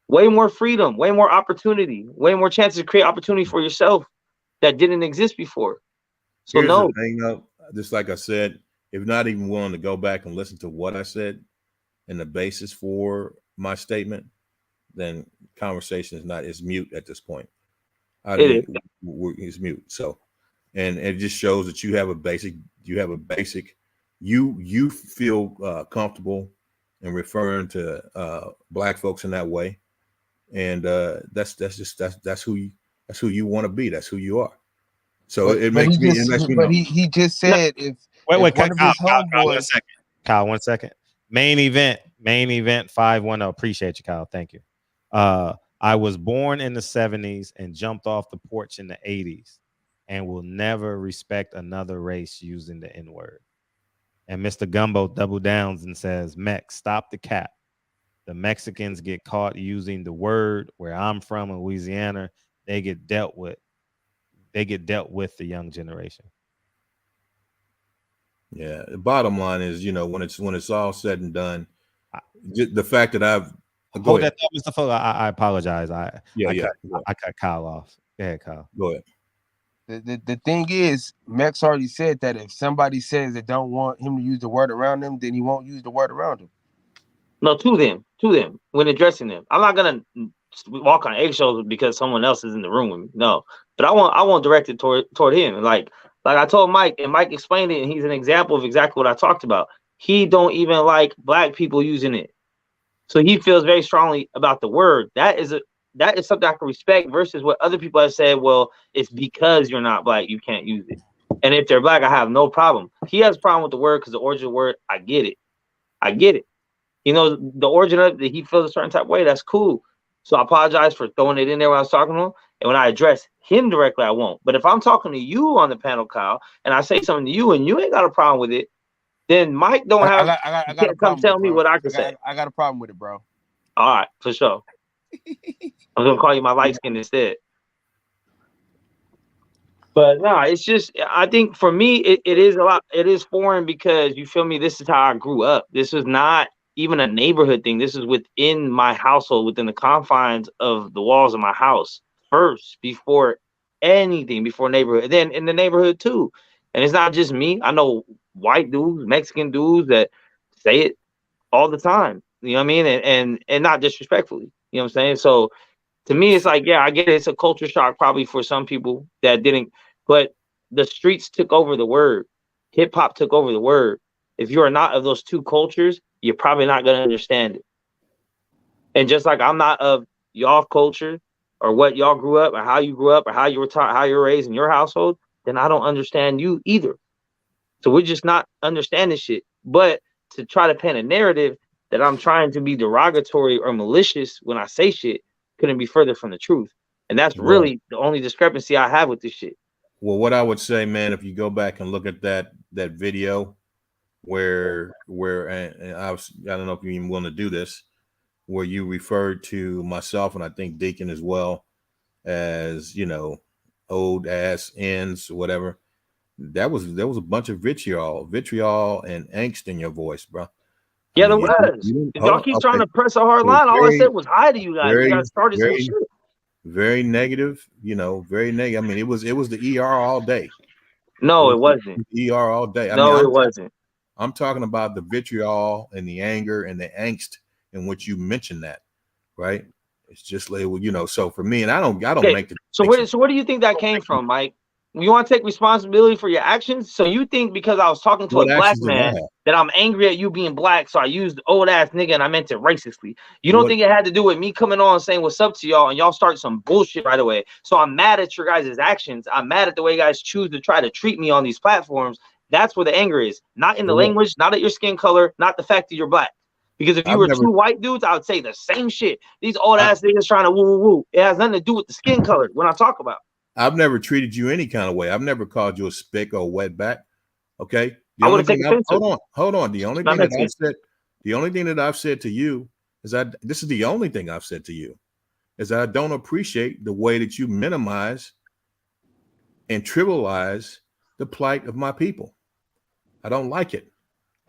Way more freedom, way more opportunity, way more chances to create opportunity for yourself that didn't exist before. So Here's no. the thing, though, just like I said, if not even willing to go back and listen to what I said and the basis for my statement, then conversation is mute at this point. It's mute. So, and it just shows that you have a basic. You feel comfortable in referring to black folks in that way, and that's who you want to be. That's who you are. So it makes me. But he just said wait, Kyle, 1 second. Main event 510. Appreciate you, Kyle. Thank you. I was born in the 70s and jumped off the porch in the 80s, and will never respect another race using the N-word. And Mr. Gumbo double downs and says, Mex, stop the cap. The Mexicans get caught using the word. Where I'm from in Louisiana, they get dealt with the young generation. Yeah, the bottom line is, when it's all said and done, the fact that I've hold that thought, Mr. Fuller. I apologize. I cut Kyle off. Go ahead, Kyle. Go ahead. The thing is, Max already said that if somebody says they don't want him to use the word around them, then he won't use the word around them. No, to them when addressing them. I'm not gonna walk on eggshells because someone else is in the room with me. No, but I won't direct it toward him. Like I told Mike, and Mike explained it, and he's an example of exactly what I talked about. He don't even like black people using it, so he feels very strongly about the word. That is something I can respect versus what other people have said. Well, it's because you're not black, you can't use it. And if they're black, I have no problem. He has a problem with the word because the origin of the word, I get it. You know, the origin of it, that he feels a certain type of way, that's cool. So I apologize for throwing it in there when I was talking to him. And when I address him directly, I won't. But if I'm talking to you on the panel, Kyle, and I say something to you and you ain't got a problem with it, then Mike don't have I got a problem. Tell me what I can say. I got a problem with it, bro. All right, for sure. I'm gonna call you my light skin instead. But no, it's just, I think for me, it is foreign because, you feel me, this is how I grew up. This is not even a neighborhood thing. This is within my household, within the confines of the walls of my house first, before anything, before neighborhood, and then in the neighborhood too. And it's not just me. I know white dudes, Mexican dudes that say it all the time. You know what I mean? And not disrespectfully. You know what I'm saying? So to me, it's like, yeah, I get it. It's a culture shock probably for some people that didn't, but the streets took over the word. Hip hop took over the word. If you are not of those two cultures, you're probably not going to understand it. And just like I'm not of y'all culture or what y'all grew up or how you grew up or how you were taught, how you were raised in your household, then I don't understand you either. So we're just not understanding shit. But to try to paint a narrative that I'm trying to be derogatory or malicious when I say shit couldn't be further from the truth. And that's really the only discrepancy I have with this shit. Well, what I would say, man, if you go back and look at that video where and I don't know if you're even willing to do this, where you referred to myself and I think Deacon as well as, old ass ends or whatever. There was a bunch of vitriol and angst in your voice, bro. Yeah, there was. Y'all keep trying to press a hard line. All I said was hi to you guys. You guys started some shit. Very negative, very negative. I mean, it was the ER all day. No, it wasn't. ER all day. It wasn't. I'm talking about the vitriol and the anger and the angst in which you mentioned that, right? It's just like, you know. So for me, and I don't Okay. make the. So where do you think that came from, Mike? You want to take responsibility for your actions? So you think because I was talking to a black man that I'm angry at you being black, so I used old ass nigga and I meant it racistly. You don't think it had to do with me coming on and saying what's up to y'all and y'all start some bullshit right away? So I'm mad at your guys' actions. I'm mad at the way you guys choose to try to treat me on these platforms. That's where the anger is. Not in the language, not at your skin color, not the fact that you're black. Because if you were two white dudes, I would say the same shit. These old ass niggas trying to woo woo woo. It has nothing to do with the skin color when I talk about. I've never treated you any kind of way. I've never called you a spick or a wetback. Okay. I would have taken offense. Hold on. The only thing that I've said to you is this is the only thing I've said to you is that I don't appreciate the way that you minimize and trivialize the plight of my people. I don't like it.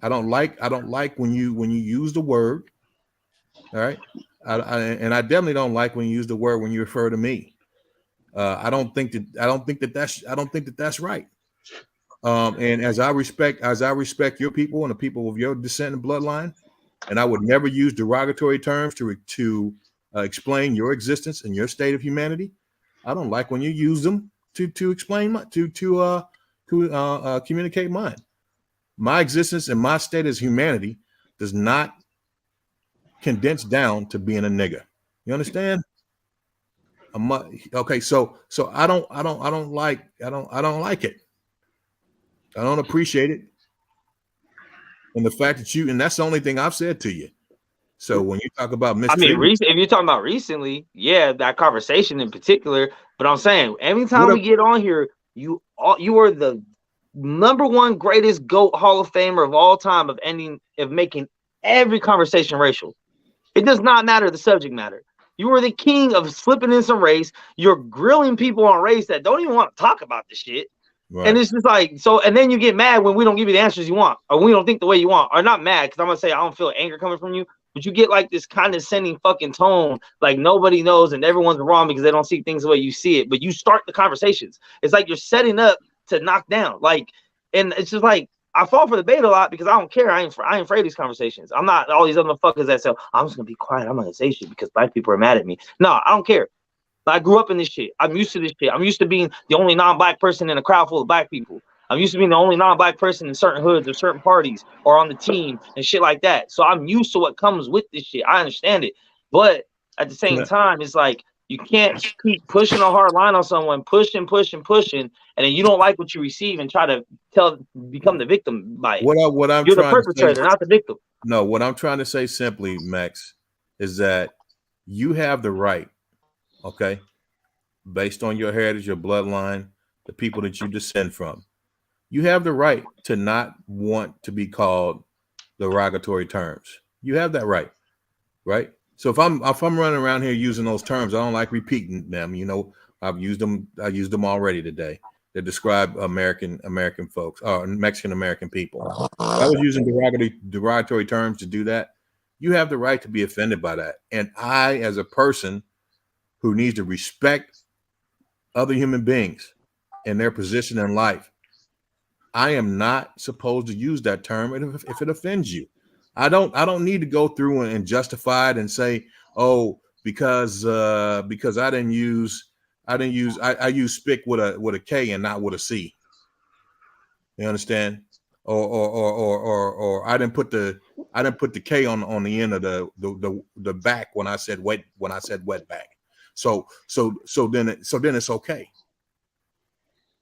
I don't like when you use the word. All right. And I definitely don't like when you use the word when you refer to me. I don't think that that's right. And as I respect your people and the people of your descent and bloodline, and I would never use derogatory terms to explain your existence and your state of humanity. I don't like when you use them to explain to communicate mine. My existence and my state as humanity does not condense down to being a nigga. You understand? Okay, so I don't like it. I don't appreciate it. And the fact that and that's the only thing I've said to you. So when you talk about mistreatment, if you're talking about recently, yeah, that conversation in particular. But I'm saying every time we get on here, you are the #1 greatest GOAT Hall of Famer of all time of making every conversation racial. It does not matter the subject matter. You are the king of slipping in some race. You're grilling people on race that don't even want to talk about the shit. Right. And it's just like, so, and then you get mad when we don't give you the answers you want, or we don't think the way you want, or not mad, because I'm going to say I don't feel anger coming from you, but you get like this condescending fucking tone, like nobody knows and everyone's wrong because they don't see things the way you see it, but you start the conversations. It's like you're setting up to knock down. Like, and it's just like, I fall for the bait a lot because I don't care. I ain't afraid of these conversations. I'm not all these other fuckers that say, I'm just gonna be quiet. I'm not gonna say shit because black people are mad at me. No, I don't care. I grew up in this shit. I'm used to this shit. I'm used to being the only non-black person in a crowd full of black people. I'm used to being the only non-black person in certain hoods or certain parties or on the team and shit like that. So I'm used to what comes with this shit. I understand it. But at the same time, it's like you can't keep pushing a hard line on someone, pushing, and then you don't like what you receive and try to become the victim by it. You're the perpetrator, not the victim. No, what I'm trying to say simply, Max, is that you have the right, okay, based on your heritage, your bloodline, the people that you descend from, you have the right to not want to be called derogatory terms. You have that right, right? So if I'm running around here using those terms, I don't like repeating them. You know, I've used them. I used them already today to describe American folks or Mexican American people. If I was using derogatory terms to do that, you have the right to be offended by that. And I, as a person who needs to respect other human beings and their position in life, I am not supposed to use that term if it offends you. I don't need to go through and justify it and say, oh, because I use spick with a K and not with a C. You understand? Or I didn't put the K on the end of the back when I said wet back. So then it's okay.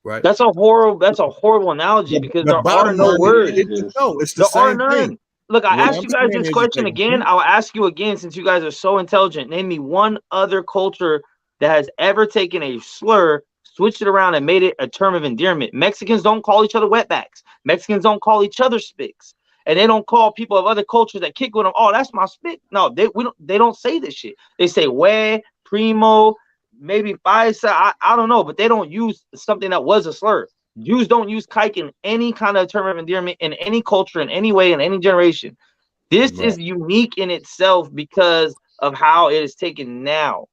Right. That's a horrible analogy because there are no words. It's the same thing. Look, I asked you guys this question again. I'll ask you again since you guys are so intelligent. Name me one other culture that has ever taken a slur, switched it around, and made it a term of endearment. Mexicans don't call each other wetbacks. Mexicans don't call each other spicks. And they don't call people of other cultures that kick with them, oh, that's my spick. No, they don't say this shit. They say we, primo, maybe paisa, I don't know, but they don't use something that was a slur. Jews don't use kike in any kind of term of endearment in any culture, in any way, in any generation. This is unique in itself because of how it is taken now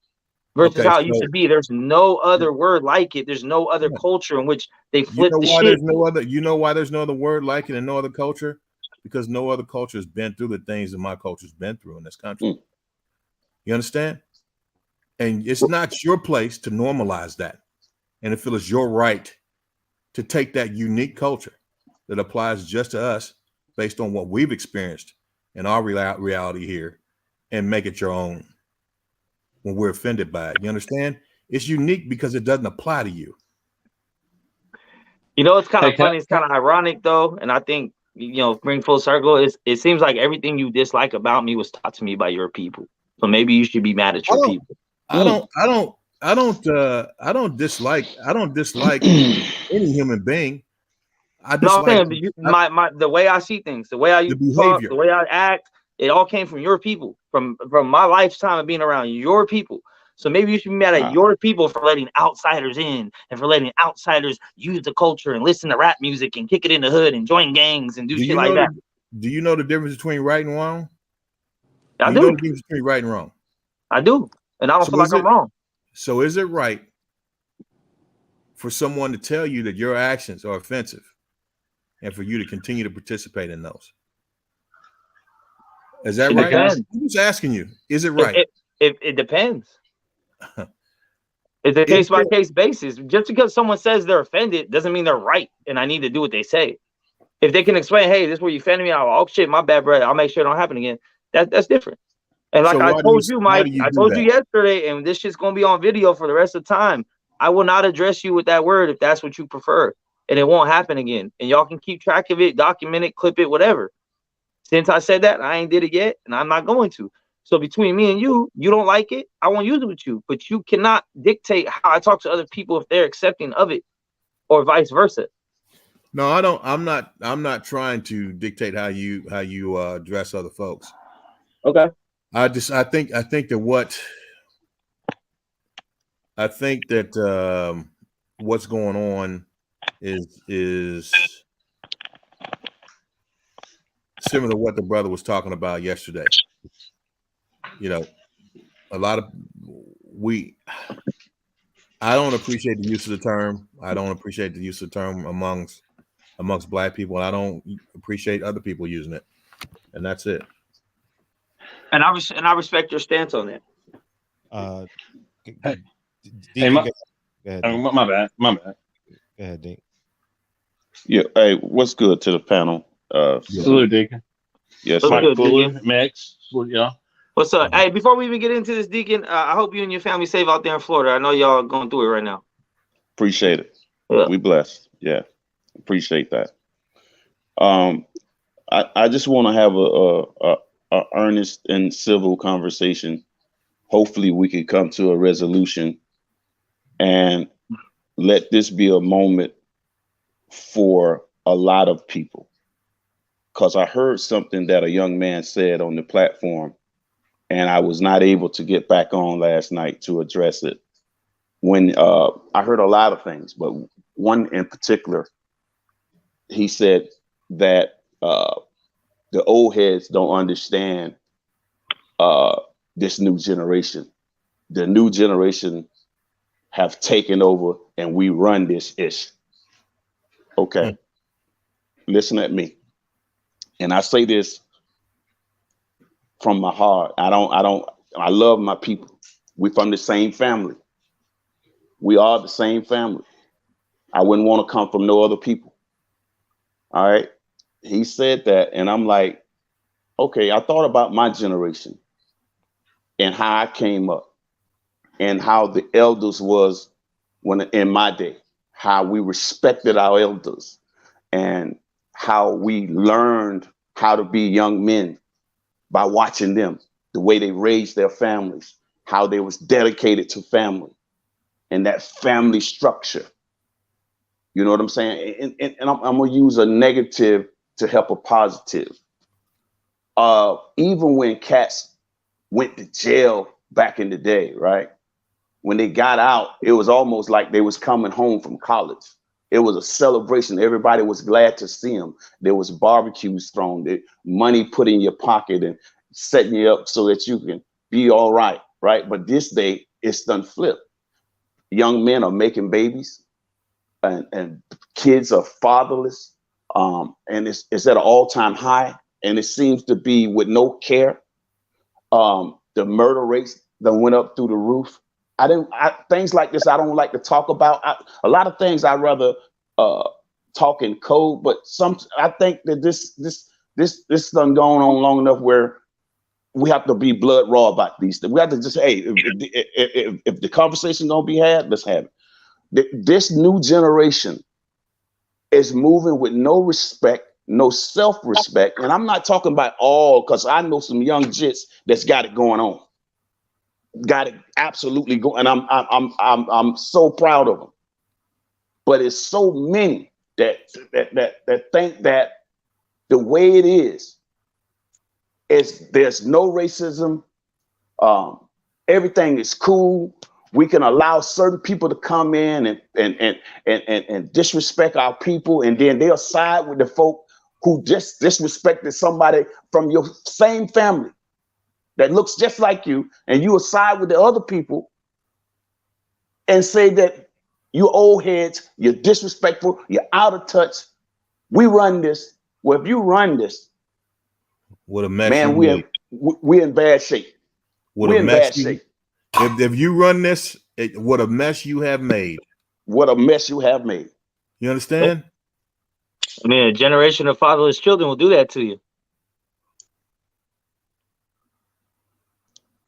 versus how it used to be. There's no other word like it. There's no other culture in which they flip the shit. You know why there's no other word like it in no other culture? Because no other culture has been through the things that my culture's been through in this country. You understand? And it's not your place to normalize that. And to feel it's your right to take that unique culture that applies just to us based on what we've experienced in our reality here and make it your own when we're offended by it. You understand? It's unique because it doesn't apply to you. You know, it's kind of funny. It's kind of ironic, though. And I think, bring full circle. It seems like everything you dislike about me was taught to me by your people. So maybe you should be mad at your people. I don't dislike any human being. I dislike the way I see things, the way I talk, the way I act. It all came from your people, from my lifetime of being around your people. So maybe you should be mad at your people for letting outsiders in and for letting outsiders use the culture and listen to rap music and kick it in the hood and join gangs and do shit like that. Do you know the difference between right and wrong? I do. You know the difference between right and wrong? I do. And I don't feel like I'm wrong. So is it right for someone to tell you that your actions are offensive and for you to continue to participate in those? Is that right? I'm just asking you. Is it right? It depends. It's a case-by-case basis. Just because someone says they're offended doesn't mean they're right, and I need to do what they say. If they can explain, hey, this is where you offended me, oh shit, my bad, brother. I'll make sure it don't happen again. That's different. And like I told you, Mike, I told you yesterday, and this shit's gonna be on video for the rest of the time. I will not address you with that word if that's what you prefer, and it won't happen again. And y'all can keep track of it, document it, clip it, whatever. Since I said that, I ain't did it yet, and I'm not going to. So between me and you don't like it, I won't use it with you. But you cannot dictate how I talk to other people if they're accepting of it, or vice versa. No, I don't. I'm not trying to dictate how you address other folks. Okay. I think that what's going on is similar to what the brother was talking about yesterday. A lot of I don't appreciate the use of the term. I don't appreciate the use of the term amongst Black people. And I don't appreciate other people using it. And that's it. And I respect your stance on that. My bad. Go ahead, Dean. Yeah. Hey, what's good to the panel? Salute, Deacon. Yes, Mike Fuller, Max. Yeah. What's up? Hey, before we even get into this, Deacon, I hope you and your family safe out there in Florida. I know y'all are going through it right now. Appreciate it. Yeah. We blessed. Yeah. Appreciate that. I just want to have a earnest and civil conversation. Hopefully we can come to a resolution and let this be a moment for a lot of people. Because I heard something that a young man said on the platform, and I was not able to get back on last night to address it. When I heard a lot of things, but one in particular, he said that the old heads don't understand this new generation. The new generation have taken over and we run this ish. Okay. Listen at me. And I say this from my heart. I love my people. We from the same family. We are the same family. I wouldn't want to come from no other people. All right. He said that, and I'm like, okay, I thought about my generation and how I came up and how the elders was in my day, how we respected our elders and how we learned how to be young men by watching them, the way they raised their families, how they was dedicated to family and that family structure. You know what I'm saying? And I'm going to use a negative to help a positive. Even when cats went to jail back in the day, right? When they got out, it was almost like they was coming home from college. It was a celebration. Everybody was glad to see them. There was barbecues thrown, money put in your pocket and setting you up so that you can be all right, right? But this day, it's done flipped. Young men are making babies and kids are fatherless. And it's at an all-time high. And it seems to be with no care. The murder rates that went up through the roof. Things like this I don't like to talk about. A lot of things I rather talk in code, but I think that this done going on long enough where we have to be blood raw about these things. We have to just, hey, if the conversation gonna be had, let's have it. This new generation is moving with no respect, no self-respect, and I'm not talking about all, because I know some young jits that's got it going on, got it absolutely going, and I'm so proud of them. But it's so many that think that the way it is there's no racism. Everything is cool. We can allow certain people to come in and disrespect our people, and then they'll side with the folk who just disrespected somebody from your same family that looks just like you, and you will side with the other people and say that you old heads, you're disrespectful, you're out of touch. We run this. Well, if you run this, what a mess, man, we're in bad shape. We're in bad shape. If you run this, what a mess you have made. What a mess you have made. You understand? I mean, a generation of fatherless children will do that to you.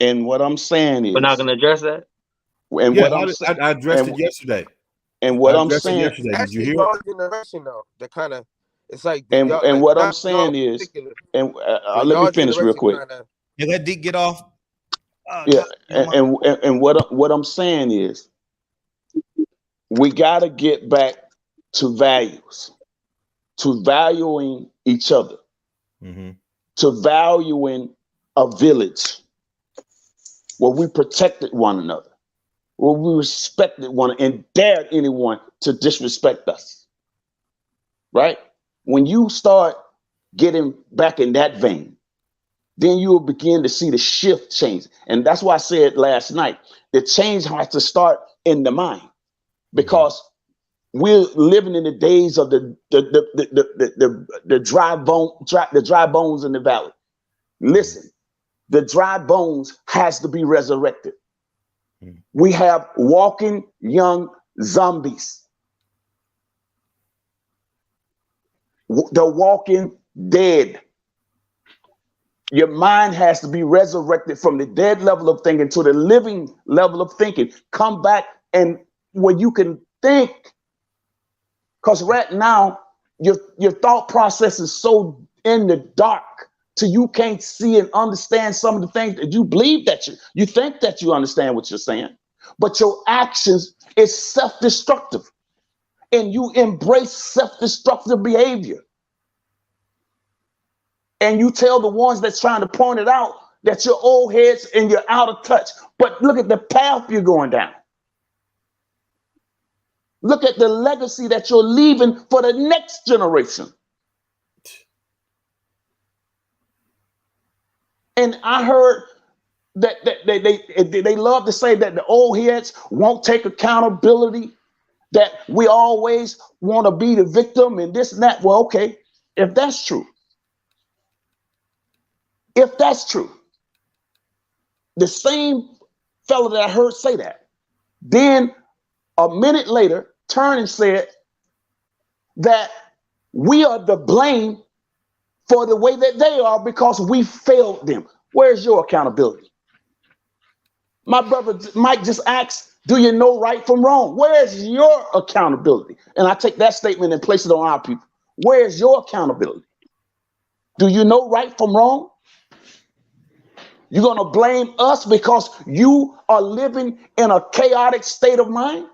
And what I'm saying is, we're not going to address that. And yeah, I addressed it yesterday. And what I'm saying, did you hear it? Generation though, that kind of, it's like. And what I'm saying is, and let me finish real quick. You let Deke get off. And what I'm saying is, we got to get back to values, to valuing each other, to valuing a village where we protected one another, where we respected one and dared anyone to disrespect us. Right? When you start getting back in that vein, then you will begin to see the shift change. And that's why I said last night, the change has to start in the mind, because we're living in the days of the dry bones in the valley. Listen, the dry bones has to be resurrected. We have walking young zombies. The walking dead. Your mind has to be resurrected from the dead level of thinking to the living level of thinking. Come back and where you can think. Because right now, your thought process is so in the dark till you can't see and understand some of the things that you believe that you think that you understand what you're saying. But your actions is self-destructive. And you embrace self-destructive behavior. And you tell the ones that's trying to point it out that you're old heads and you're out of touch. But look at the path you're going down. Look at the legacy that you're leaving for the next generation. And I heard that they love to say that the old heads won't take accountability, that we always want to be the victim and this and that. Well, okay, if that's true, the same fellow that I heard say that, then a minute later turned and said that we are to blame for the way that they are because we failed them. Where's your accountability? My brother Mike just asked, do you know right from wrong? Where's your accountability? And I take that statement and place it on our people. Where's your accountability? Do you know right from wrong? You're going to blame us because you are living in a chaotic state of mind?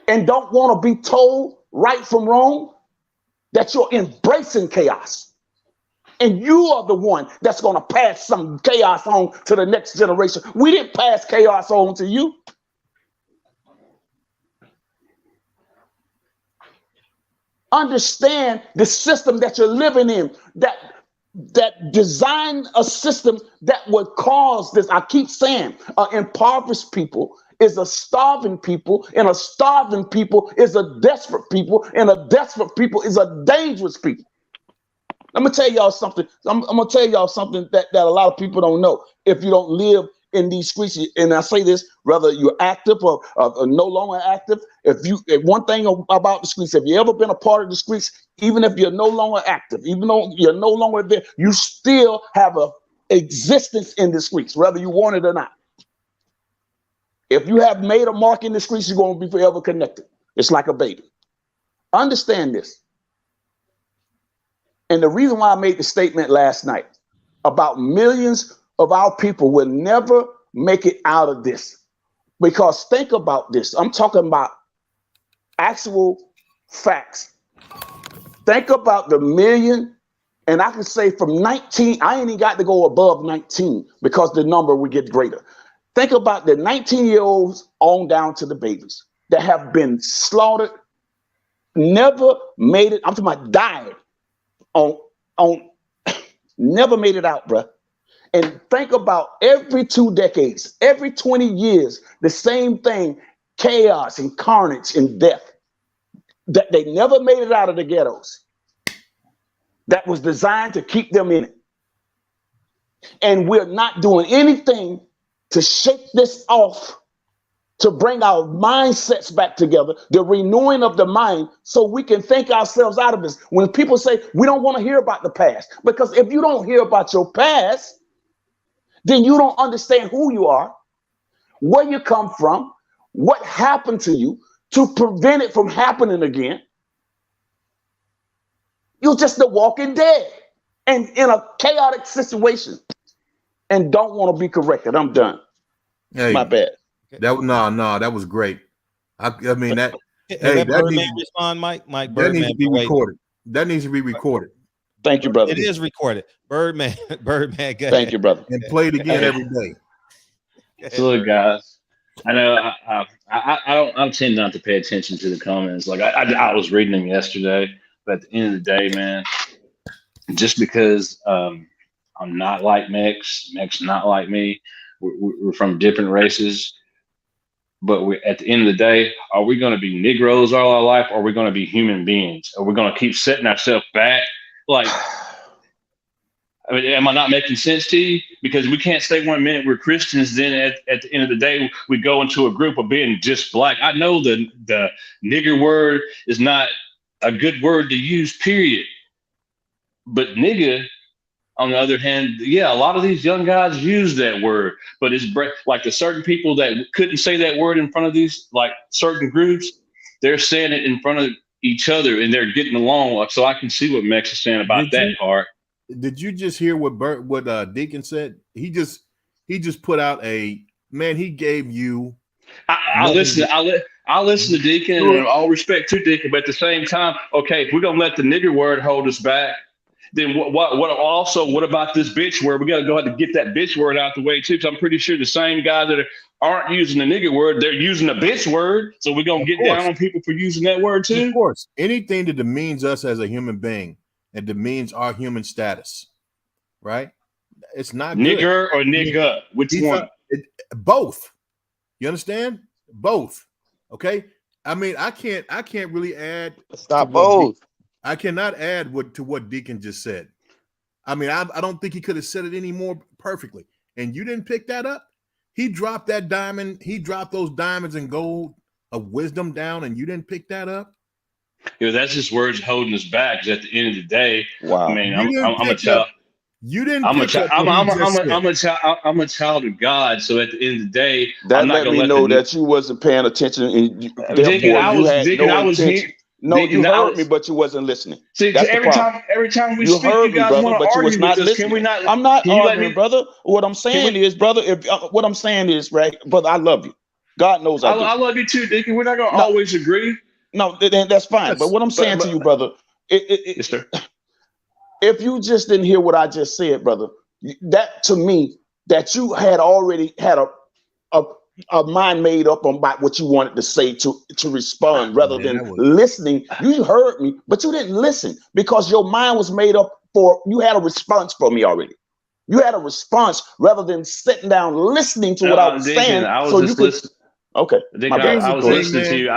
And don't want to be told right from wrong? That you're embracing chaos. And you are the one that's going to pass some chaos on to the next generation. We didn't pass chaos on to you. Understand the system that you're living in, that design a system that would cause this. I keep saying impoverished people is a starving people, and a starving people is a desperate people, and a desperate people is a dangerous people. I'm gonna tell y'all something. I'm gonna tell y'all something that a lot of people don't know. If you don't live in these streets, and I say this, whether you're active or no longer active, if one thing about the streets, if you ever been a part of the streets, even if you're no longer active, even though you're no longer there, you still have a existence in the streets, whether you want it or not. If you have made a mark in the streets, you're going to be forever connected. It's like a baby. Understand this. And the reason why I made the statement last night about millions of our people will never make it out of this. Because think about this. I'm talking about actual facts. Think about the million, and I can say from 19, I ain't even got to go above 19 because the number will get greater. Think about the 19-year-olds on down to the babies that have been slaughtered, never made it. I'm talking about died on never made it out, bruh. And think about every 2 decades, every 20 years, the same thing, chaos and carnage and death. That they never made it out of the ghettos. That was designed to keep them in it. And we're not doing anything to shake this off, to bring our mindsets back together, the renewing of the mind, so we can think ourselves out of this. When people say we don't want to hear about the past, because if you don't hear about your past, then you don't understand who you are, where you come from, what happened to you to prevent it from happening again. You're just the walking dead and in a chaotic situation and don't want to be corrected. I'm done. Hey, my bad. That was great. I mean that. Hey, that needs to respond, Mike. That Birdman needs to be recorded. That needs to be recorded. Thank you, brother. It is recorded. Birdman. Thank you, brother. And played again every day. So look, guys, I know I tend not to pay attention to the comments. Like I was reading them yesterday, but at the end of the day, man, just because I'm not like Mex not like me, we're from different races. But at the end of the day, are we going to be Negroes all our life, or are we going to be human beings? Are we going to keep setting ourselves back? Like, I mean, am I not making sense to you? Because we can't say 1 minute we're Christians, then at the end of the day, we go into a group of being just black. I know the nigger word is not a good word to use, period. But nigga, on the other hand, yeah, a lot of these young guys use that word, but it's like the certain people that couldn't say that word in front of these, like certain groups, they're saying it in front of each other and they're getting along. So I can see what Mex is saying about that part. Did you just hear what Deacon said? He just put out a man. He gave you. I listen to Deacon, and all respect to Deacon, but at the same time, okay, if we're gonna let the nigger word hold us back, then what about this bitch word? We got to go ahead and get that bitch word out the way too. Because I'm pretty sure the same guys that aren't using the nigger word, they're using the bitch word. So we're gonna get down on people for using that word too. Of course, anything that demeans us as a human being and demeans our human status, right? It's not nigger good. Or nigga. Which one? Both. You understand? Both. Okay. I mean, I can't really add. Stop both. I cannot add to what Deacon just said. I mean, I don't think he could have said it any more perfectly. And you didn't pick that up. He dropped that diamond. He dropped those diamonds and gold of wisdom down, and you didn't pick that up. Yeah, that's just words holding us back. Because at the end of the day, wow. I mean, I'm a child. You didn't. I'm a child of God. So at the end of the day, that let me know that you wasn't paying attention. And you heard me, but you wasn't listening. See, every time we speak, you guys want to argue with us. Can we not? I'm not arguing, brother. What I'm saying is, brother, what I'm saying is, right, brother, I love you. God knows I do. I love you too, Deacon. We're not going to always agree. No, that's fine. But what I'm saying to you, brother, if you just didn't hear what I just said, brother, that to me, that you had already had a mind made up about what you wanted to say to respond rather than listening. You heard me, but you didn't listen because your mind was made up you had a response for me already. You had a response rather than sitting down listening to what I was saying. I was just listening. Okay. I was listening to you.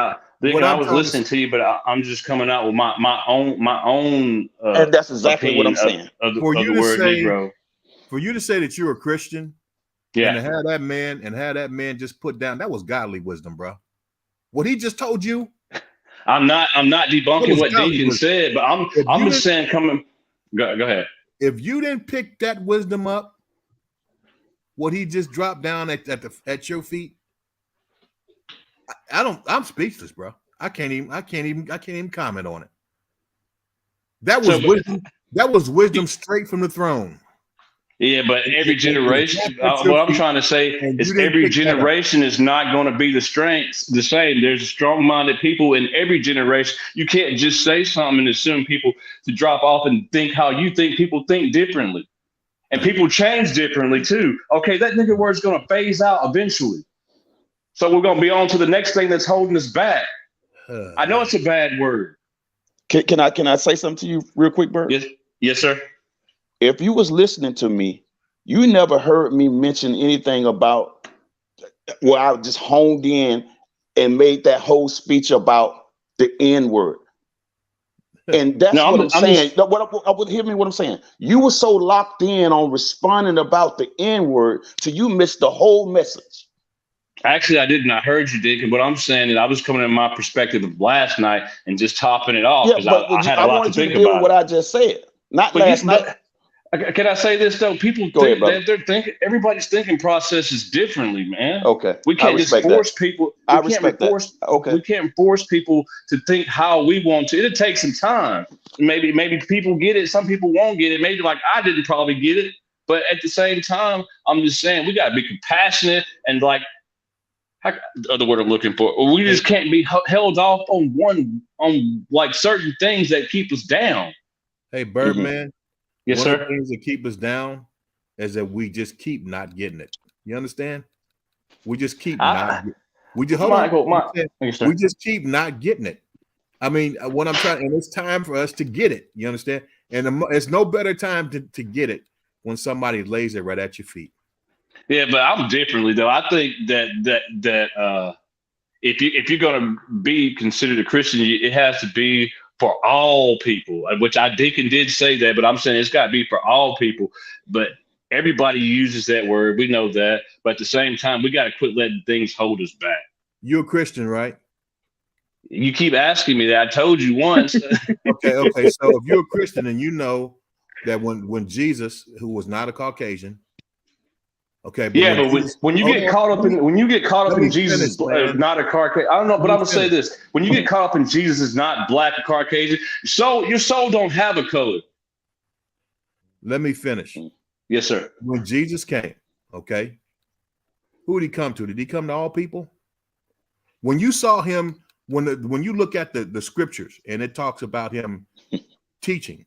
I was listening to you, but I'm just coming out with my own. And that's exactly what I'm saying. Of the word Negro. For you to say that you're a Christian, yeah, and to have that man just put down, that was godly wisdom, bro. What he just told you. I'm not debunking what Deacon said, but I'm just saying, go ahead. If you didn't pick that wisdom up, what he just dropped down at your feet, I'm speechless, bro. I can't even comment on it. That was wisdom. That was wisdom straight from the throne. Yeah, but every generation, what I'm trying to say is every generation is not going to be the same. There's strong-minded people in every generation. You can't just say something and assume people to drop off and think how you think. People think differently. And people change differently too. Okay, that nigga word's going to phase out eventually. So we're going to be on to the next thing that's holding us back. I know it's a bad word. Can I say something to you real quick, Bert? Yes, sir. If you was listening to me, you never heard me mention anything about where I just honed in and made that whole speech about the N-word. And that's what I'm saying. Hear me what I'm saying. You were so locked in on responding about the N-word till you missed the whole message. Actually, I didn't. I heard you, Deacon, but I'm saying that I was coming in my perspective of last night and just topping it off because I had a lot to think about. What I just said, not last night. Can I say this though? People think they're thinking. Everybody's thinking processes differently, man. Okay, we can't just force people. I respect that. Okay, we can't force people to think how we want to. It'll take some time. Maybe people get it. Some people won't get it. Maybe like I didn't probably get it. But at the same time, I'm just saying we got to be compassionate and like the word I'm looking for. We just can't be held off on like certain things that keep us down. Hey, Birdman. Yes, One sir. of the things that keep us down is that we just keep not getting it. You understand? We just keep we just keep not getting it. I mean, what I'm trying, and it's time for us to get it. You understand? And it's no better time to get it when somebody lays it right at your feet. Yeah, but I'm differently though. I think that if you're gonna be considered a Christian, it has to be for all people, which I did say that, but I'm saying it's got to be for all people. But everybody uses that word. We know that. But at the same time, we got to quit letting things hold us back. You're a Christian, right? You keep asking me that. I told you once. Okay. So if you're a Christian and you know that when Jesus, who was not a Caucasian, okay. But when you get caught up in Jesus, not a Caucasian. I don't know, but I'm gonna say this: when you get caught up in Jesus is not black or Caucasian, your soul don't have a color. Let me finish. Yes, sir. When Jesus came, okay, who did he come to? Did he come to all people? When you saw him, when you look at the scriptures and it talks about him teaching,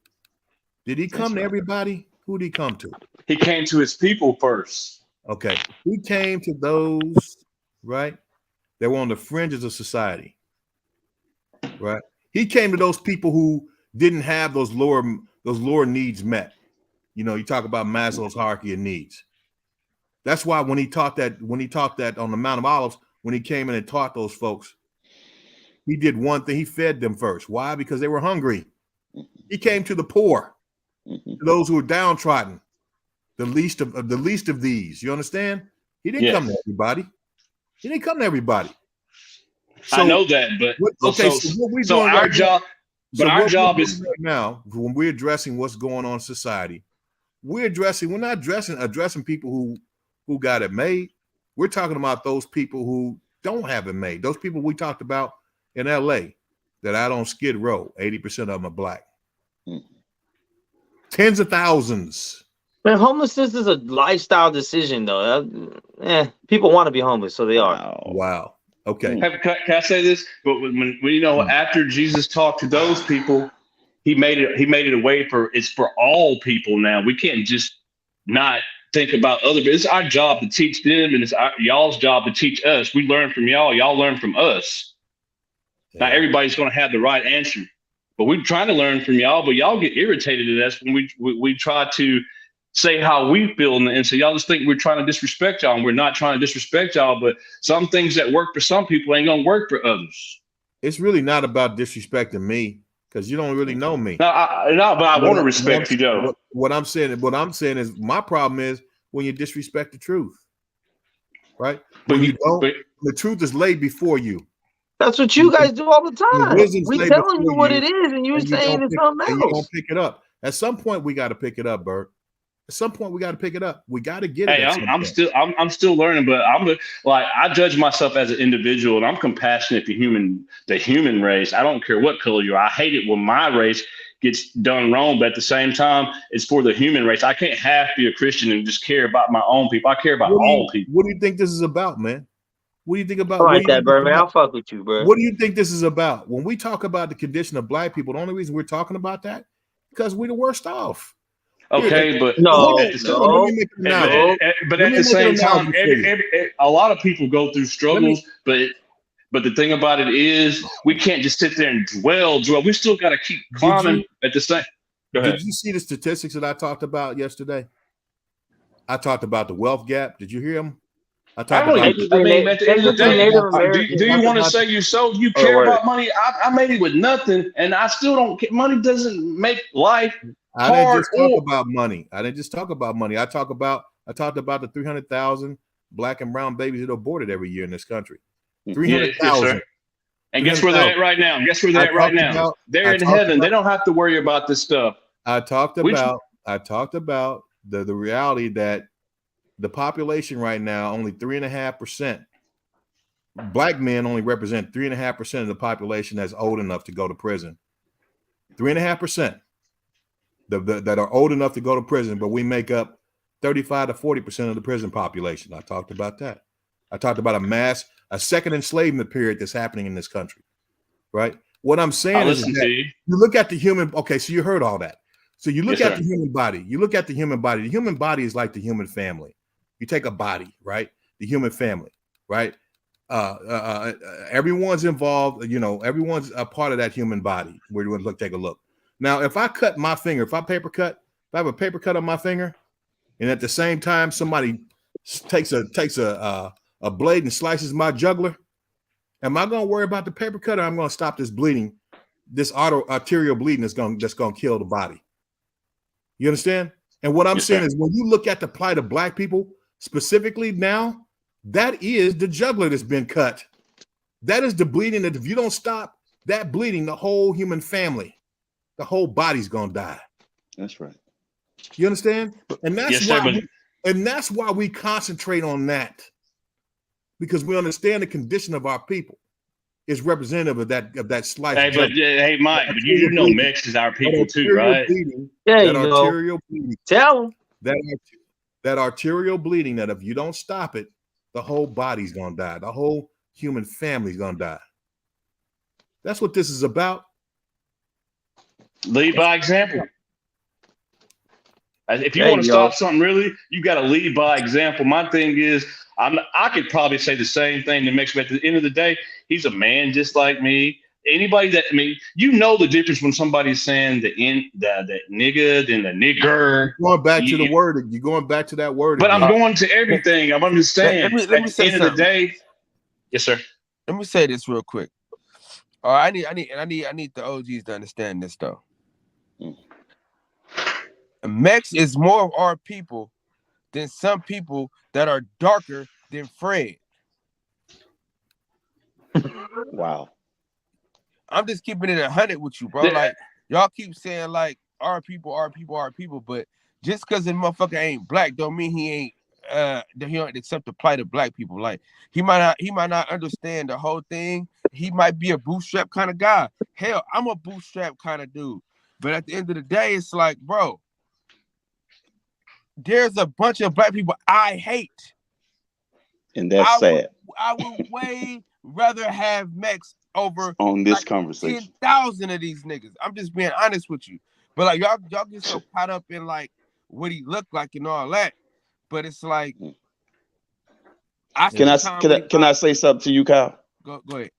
did he come to everybody? Who did he come to? He came to his people first. Okay, he came to those, right, that were on the fringes of society, right? He came to those people who didn't have those lower needs met. You know, you talk about Maslow's hierarchy of needs. That's why when he taught that on the Mount of Olives, when he came in and taught those folks, he did one thing: he fed them first. Why? Because they were hungry. He came to the poor, to those who were downtrodden. The least of these. You understand? He didn't come to everybody. He didn't come to everybody. So, I know that, but our job is right now when we're addressing what's going on in society. We're not addressing people who got it made. We're talking about those people who don't have it made. Those people we talked about in LA that out on Skid Row, 80% of them are black. Tens of thousands. But homelessness is a lifestyle decision, though. People want to be homeless, so they are. Wow. Okay. Can I say this? But when you know, after Jesus talked to those people, he made it a way it's for all people now. We can't just not think about other. But it's our job to teach them, and it's y'all's job to teach us. We learn from y'all. Y'all learn from us. Yeah. Not everybody's going to have the right answer, but we're trying to learn from y'all. But y'all get irritated at us when we try to say how we feel, and so y'all just think we're trying to disrespect y'all, and we're not trying to disrespect y'all, but some things that work for some people ain't gonna work for others. it's really not about disrespecting me because you don't really know me. No, but I want to respect you, though. What I'm saying is my problem is when you disrespect the truth, right? When you don't, the truth is laid before you. That's what you guys do all the time. We telling you what you, it is, and you're saying it's something else. And you don't pick it up. At some point, we got to pick it up, Bert. At some point, we got to pick it up. We got to get it. Hey, I'm still learning, but I judge myself as an individual, and I'm compassionate to the human race. I don't care what color you are. I hate it when my race gets done wrong, but at the same time, it's for the human race. I can't half be a Christian and just care about my own people. I care about all people. What do you think this is about, man? What do you think about? I like that, bro, man. I'll fuck with you, bro. What do you think this is about? When we talk about the condition of black people, the only reason we're talking about that because we're the worst off. Okay, but but at the same time, a lot of people go through struggles, but the thing about it is we can't just sit there and dwell. We still got to keep climbing at the same. Go ahead. Did you see the statistics that I talked about yesterday? I talked about the wealth gap. Did you hear them? At the end of the day, do you want to say you care about money? I made it with nothing, and I still don't care. Money doesn't make life hard. I didn't just talk about money. I talked about the 300,000 black and brown babies that are aborted every year in this country. 300,000. And guess where they're at right now? They're in heaven. They don't have to worry about this stuff. I talked about the reality that the population right now, only 3.5%. Black men only represent 3.5% of the population that's old enough to go to prison. 3.5% that are old enough to go to prison, but we make up 35 to 40% of the prison population. I talked about that. I talked about a second enslavement period that's happening in this country, right? What I'm saying is that you look at the human. Okay, so you heard all that. So you look at the human body. You look at the human body. The human body is like the human family. You take a body, right? The human family, right? Everyone's involved. Everyone's a part of that human body. We're going to take a look. Now, if I cut my finger, if I have a paper cut on my finger, and at the same time somebody takes a blade and slices my jugular, am I going to worry about the paper cut, or I'm going to stop this bleeding, this arterial bleeding that's going to kill the body? You understand? And what I'm saying is, when you look at the plight of black people specifically now, that is the jugular that's been cut. That is the bleeding that if you don't stop that bleeding, the whole human family, the whole body's going to die. That's right. You understand? And that's why we concentrate on that, because we understand the condition of our people is representative of that slice. Hey, Mike, but you know Mex is our people too, right? Arterial bleeding. Tell them. That arterial bleeding, that if you don't stop it, the whole body's going to die. The whole human family's going to die. That's what this is about. Lead by example. If you want to stop something, really, you got to lead by example. My thing is, I could probably say the same thing to Mex, but at the end of the day, he's a man just like me. Anybody the difference when somebody's saying the nigga, then the nigger. Going back to the word, you're going back to that word. But I'm going to everything. I'm understanding. Let me say at the end of the day, yes, sir. Let me say this real quick. All right, I need the OGs to understand this though. Mex is more of our people than some people that are darker than Fred. Wow. I'm just keeping it 100 with you, bro. Like, y'all keep saying like our people, but just because the motherfucker ain't black don't mean he ain't he don't accept the plight of black people. Like, he might not understand the whole thing. He might be a bootstrap kind of guy. Hell, I'm a bootstrap kind of dude. But at the end of the day, it's like, bro, there's a bunch of black people I hate. And that's sad. I would way rather have Mex over on this conversation 10,000 of these niggas. I'm just being honest with you. But like y'all get so caught up in like what he looked like and all that. But it's like, can I say something to you, Kyle? Go ahead.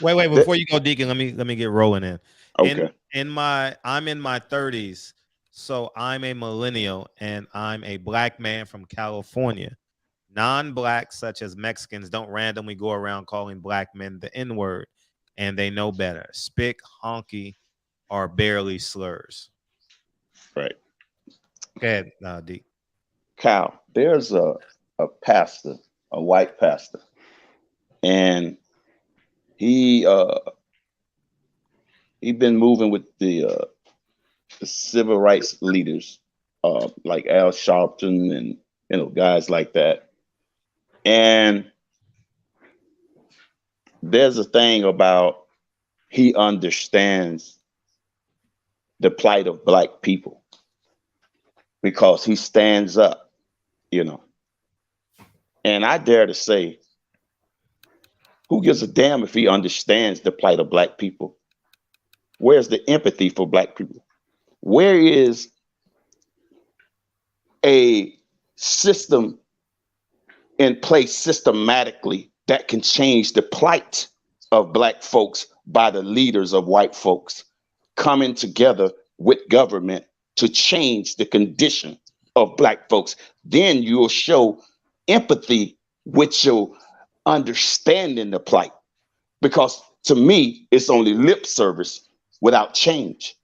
Wait, before you go, Deacon, let me get rolling in. Okay. I'm in my 30s, so I'm a millennial, and I'm a black man from California. Non-black, such as Mexicans, don't randomly go around calling black men the N-word. and they know better. Spick, honky, or barely slurs. Right. Go ahead, D. Kyle, there's a pastor, a white pastor, and he been moving with the civil rights leaders, like Al Sharpton and guys like that. And there's a thing about he understands the plight of Black people because he stands up, And I dare to say, who gives a damn if he understands the plight of Black people? Where's the empathy for Black people? Where is a system in place systematically that can change the plight of Black folks by the leaders of white folks coming together with government to change the condition of Black folks? Then you'll show empathy with your understanding the plight. Because to me, it's only lip service without change.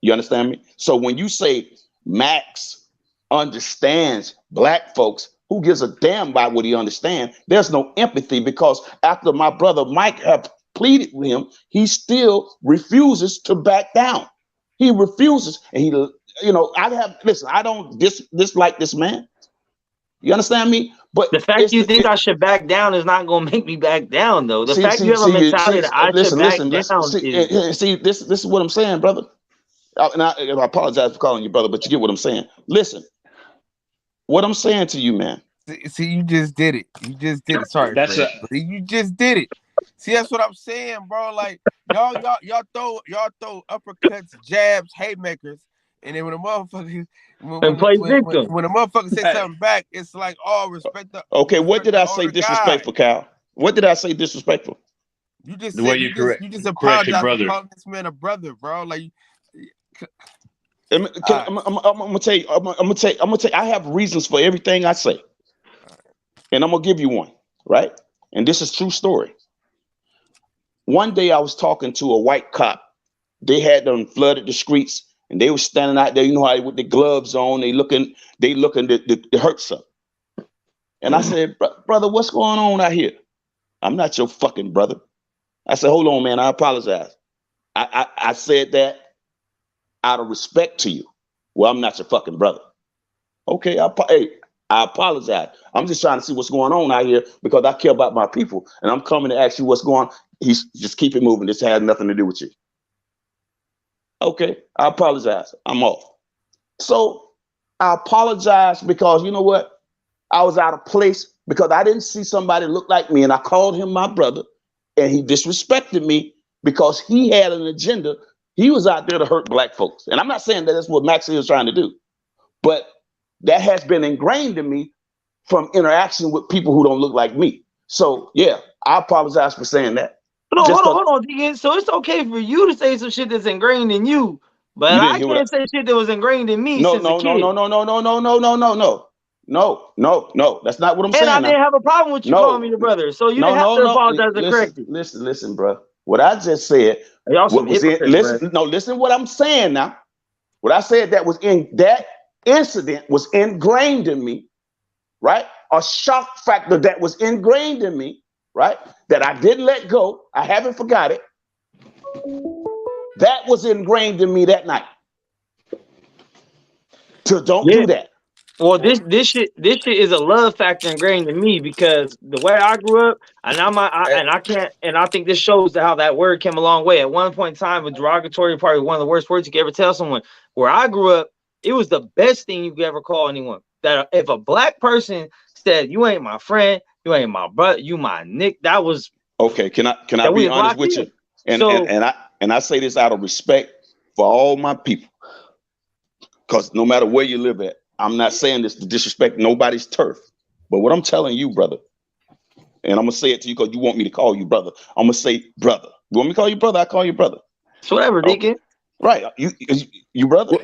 You understand me? So when you say Max understands Black folks, who gives a damn about what he understands? There's no empathy, because after my brother Mike have pleaded with him, he still refuses to back down. He refuses, and I don't dislike this man. You understand me? But the fact you think I should back down is not going to make me back down, though. The fact you have a mentality that I should back down. See, this is what I'm saying, brother. And I apologize for calling you brother, but you get what I'm saying. Listen, what I'm saying to you, man. See, you just did it. You just did it. Sorry, you just did it. See, that's what I'm saying, bro. Like y'all throw uppercuts, jabs, haymakers, and then when the motherfuckers when the motherfuckers say something back, it's like, oh, respect the. Okay, what did I say disrespectful, Kyle? What did I say disrespectful? You just said you just apologize for calling this man a brother, bro. Like. I'm gonna tell you. I have reasons for everything I say, and I'm gonna give you one, right? And this is true story. One day I was talking to a white cop. They had them flooded the streets, and they were standing out there. You know how with the gloves on, they looking to hurt something. And I said, brother, what's going on out here? I'm not your fucking brother. I said, hold on, man. I apologize. I said that out of respect to you. Well, I'm not your fucking brother. Okay, I apologize. I'm just trying to see what's going on out here because I care about my people, and I'm coming to ask you what's going on. He's just keep it moving. This has nothing to do with you. Okay, I apologize. I'm off. So I apologize because you know what? I was out of place because I didn't see somebody look like me, and I called him my brother, and he disrespected me because he had an agenda. He was out there to hurt Black folks. And I'm not saying that that's what Max is trying to do, but that has been ingrained in me from interaction with people who don't look like me. So yeah, I apologize for saying that. Hold on, Deacon. So it's okay for you to say some shit that's ingrained in you, but I can't say shit that was ingrained in me since a kid. No. That's not what I'm saying. And I didn't have a problem with you calling me your brother. So you didn't have to apologize to correct it. Listen, bro. What I just said. Listen what I'm saying now. What I said that incident was ingrained in me, right? A shock factor that was ingrained in me, right? That I didn't let go. I haven't forgot it. That was ingrained in me that night. So don't do that. Well, this shit is a love factor ingrained in me because the way I grew up, and I think this shows how that word came a long way. At one point in time, a derogatory probably one of the worst words you could ever tell someone. Where I grew up, it was the best thing you could ever call anyone. That if a Black person said, "You ain't my friend, you ain't my brother, you my Nick," that was okay. Can I be honest with you? And I say this out of respect for all my people, because no matter where you live at. I'm not saying this to disrespect nobody's turf, but what I'm telling you, brother, and I'm going to say it to you because you want me to call you brother. I'm going to say brother. You want me to call you brother? I call you brother. It's whatever, Deacon. Right. You brother.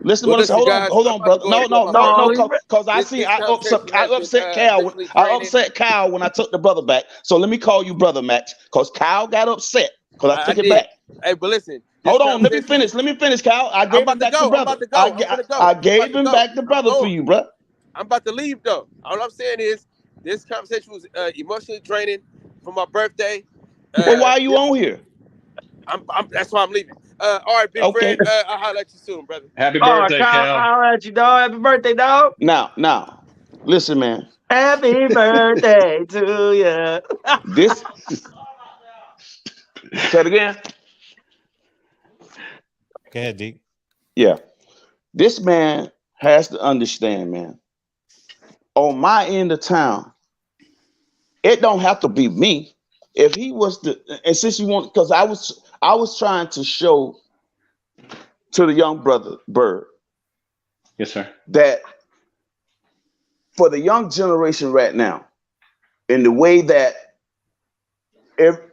Listen to what I say. Hold on, brother. No. Because I upset Cal. I upset Cal when I took the brother back. So let me call you brother, Max. Because Cal got upset because I took it back. Hey, but listen. Hold on. Let me finish, Cal. I gave him back the brother. I gave him back the brother for you, bro. I'm about to leave though. All I'm saying is this conversation was emotionally draining for my birthday. Well, why are you on here? That's why I'm leaving. All right, big friend. I'll holler at you soon, brother. Happy birthday, Cal. I'll holler at you, dog. Happy birthday, dog. Now, listen, man. Happy birthday to you. This. Say it again. Go ahead, D. Yeah. This man has to understand, man. On my end of town, it don't have to be me. If he was to, and since you want, because I was trying to show to the young brother Bird, yes, sir, that for the young generation right now, in the way that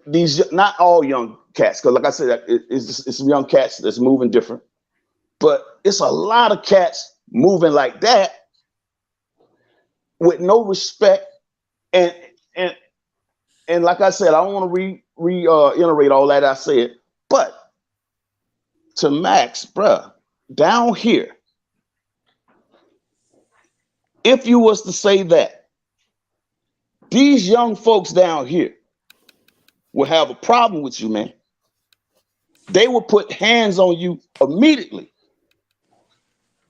these, not all young cats, because like I said, it's some young cats that's moving different, but it's a lot of cats moving like that with no respect, and like I said, I don't want to reiterate all that I said, but to Max, bruh, down here, if you was to say that, these young folks down here will have a problem with you, man. They will put hands on you immediately.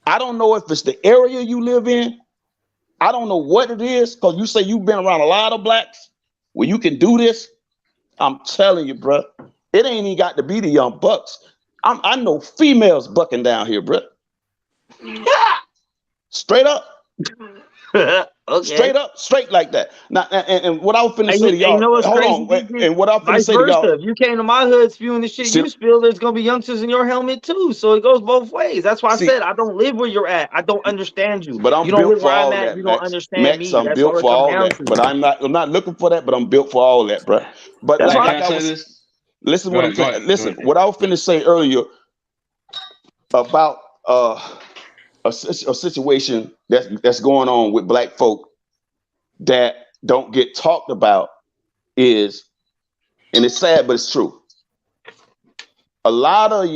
I don't know if it's the area you live in. I don't know what it is, because you say you've been around a lot of blacks where you can do this. I'm telling you, bro, it ain't even got to be the young bucks. I know females bucking down here, bro. Yeah. Straight up. Okay. Straight like that. Now, and what I was finna say to y'all, hold on, and what I was finna say to y'all, if you came to my hood spewing the shit you spill, there's gonna be youngsters in your helmet too. So it goes both ways. That's why I said I don't live where you're at. I don't understand you. But I'm you don't built live for where all I'm at. that. You Max. don't understand Max, me. I'm That's built all for all that. to. But I'm not looking for that. But I'm built for all that, bro. But that's like, why I was, listen, what I'm saying. Listen, what I was finna say earlier about a situation that's going on with black folk that don't get talked about is, and it's sad, but it's true. A lot of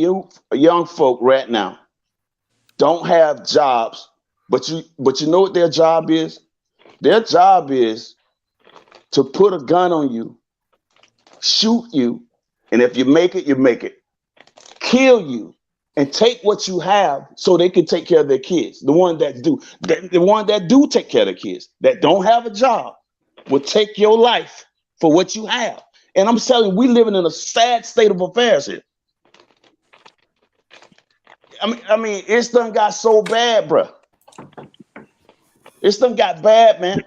young folk right now don't have jobs, but you know what their job is? Their job is to put a gun on you, shoot you, and if you make it, you make it. Kill you and take what you have so they can take care of their kids. The one that do take care of their kids, that don't have a job, will take your life for what you have. And I'm telling you, we living in a sad state of affairs here. I mean, it's done got so bad, bro. It's done got bad, man.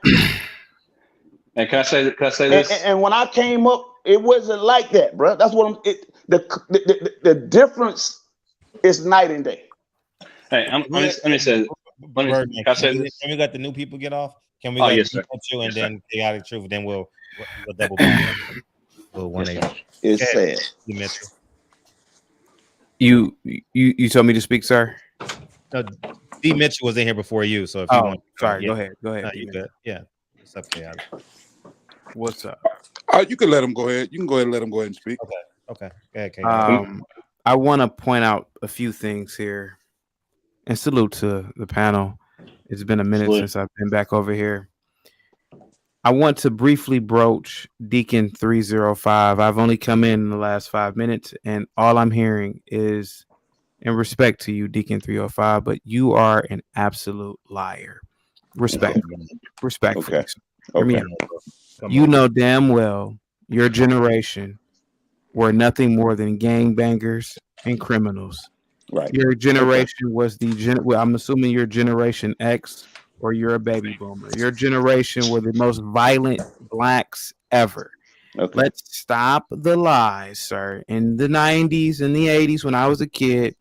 And can I say this? And when I came up, it wasn't like that, bro. That's what the difference is night and day. Hey, let me say this? Can we let the new people get off? Can we yes, sir. You and then chaotic truth? Then we'll double back. We'll 180. It's sad. You told me to speak, sir. No, D. Mitchell was in here before you, so if you want, sorry, go ahead. You good? Yeah. What's up, chaotic? What's up? You can let him go ahead. You can go ahead and let him go ahead and speak. Okay. Okay. I want to point out a few things here, and salute to the panel. It's been a minute since I've been back over here. I want to briefly broach Deacon 305. I've only come in the last 5 minutes, and all I'm hearing is, in respect to you, Deacon 305, but you are an absolute liar. Respectfully. Okay. Hear me out. You know damn well your generation were nothing more than gangbangers and criminals. Right. Your generation was I'm assuming you're Generation X, or you're a baby boomer. Your generation were the most violent blacks ever. Okay. Let's stop the lies, sir. In the 90s and the 80s, when I was a kid,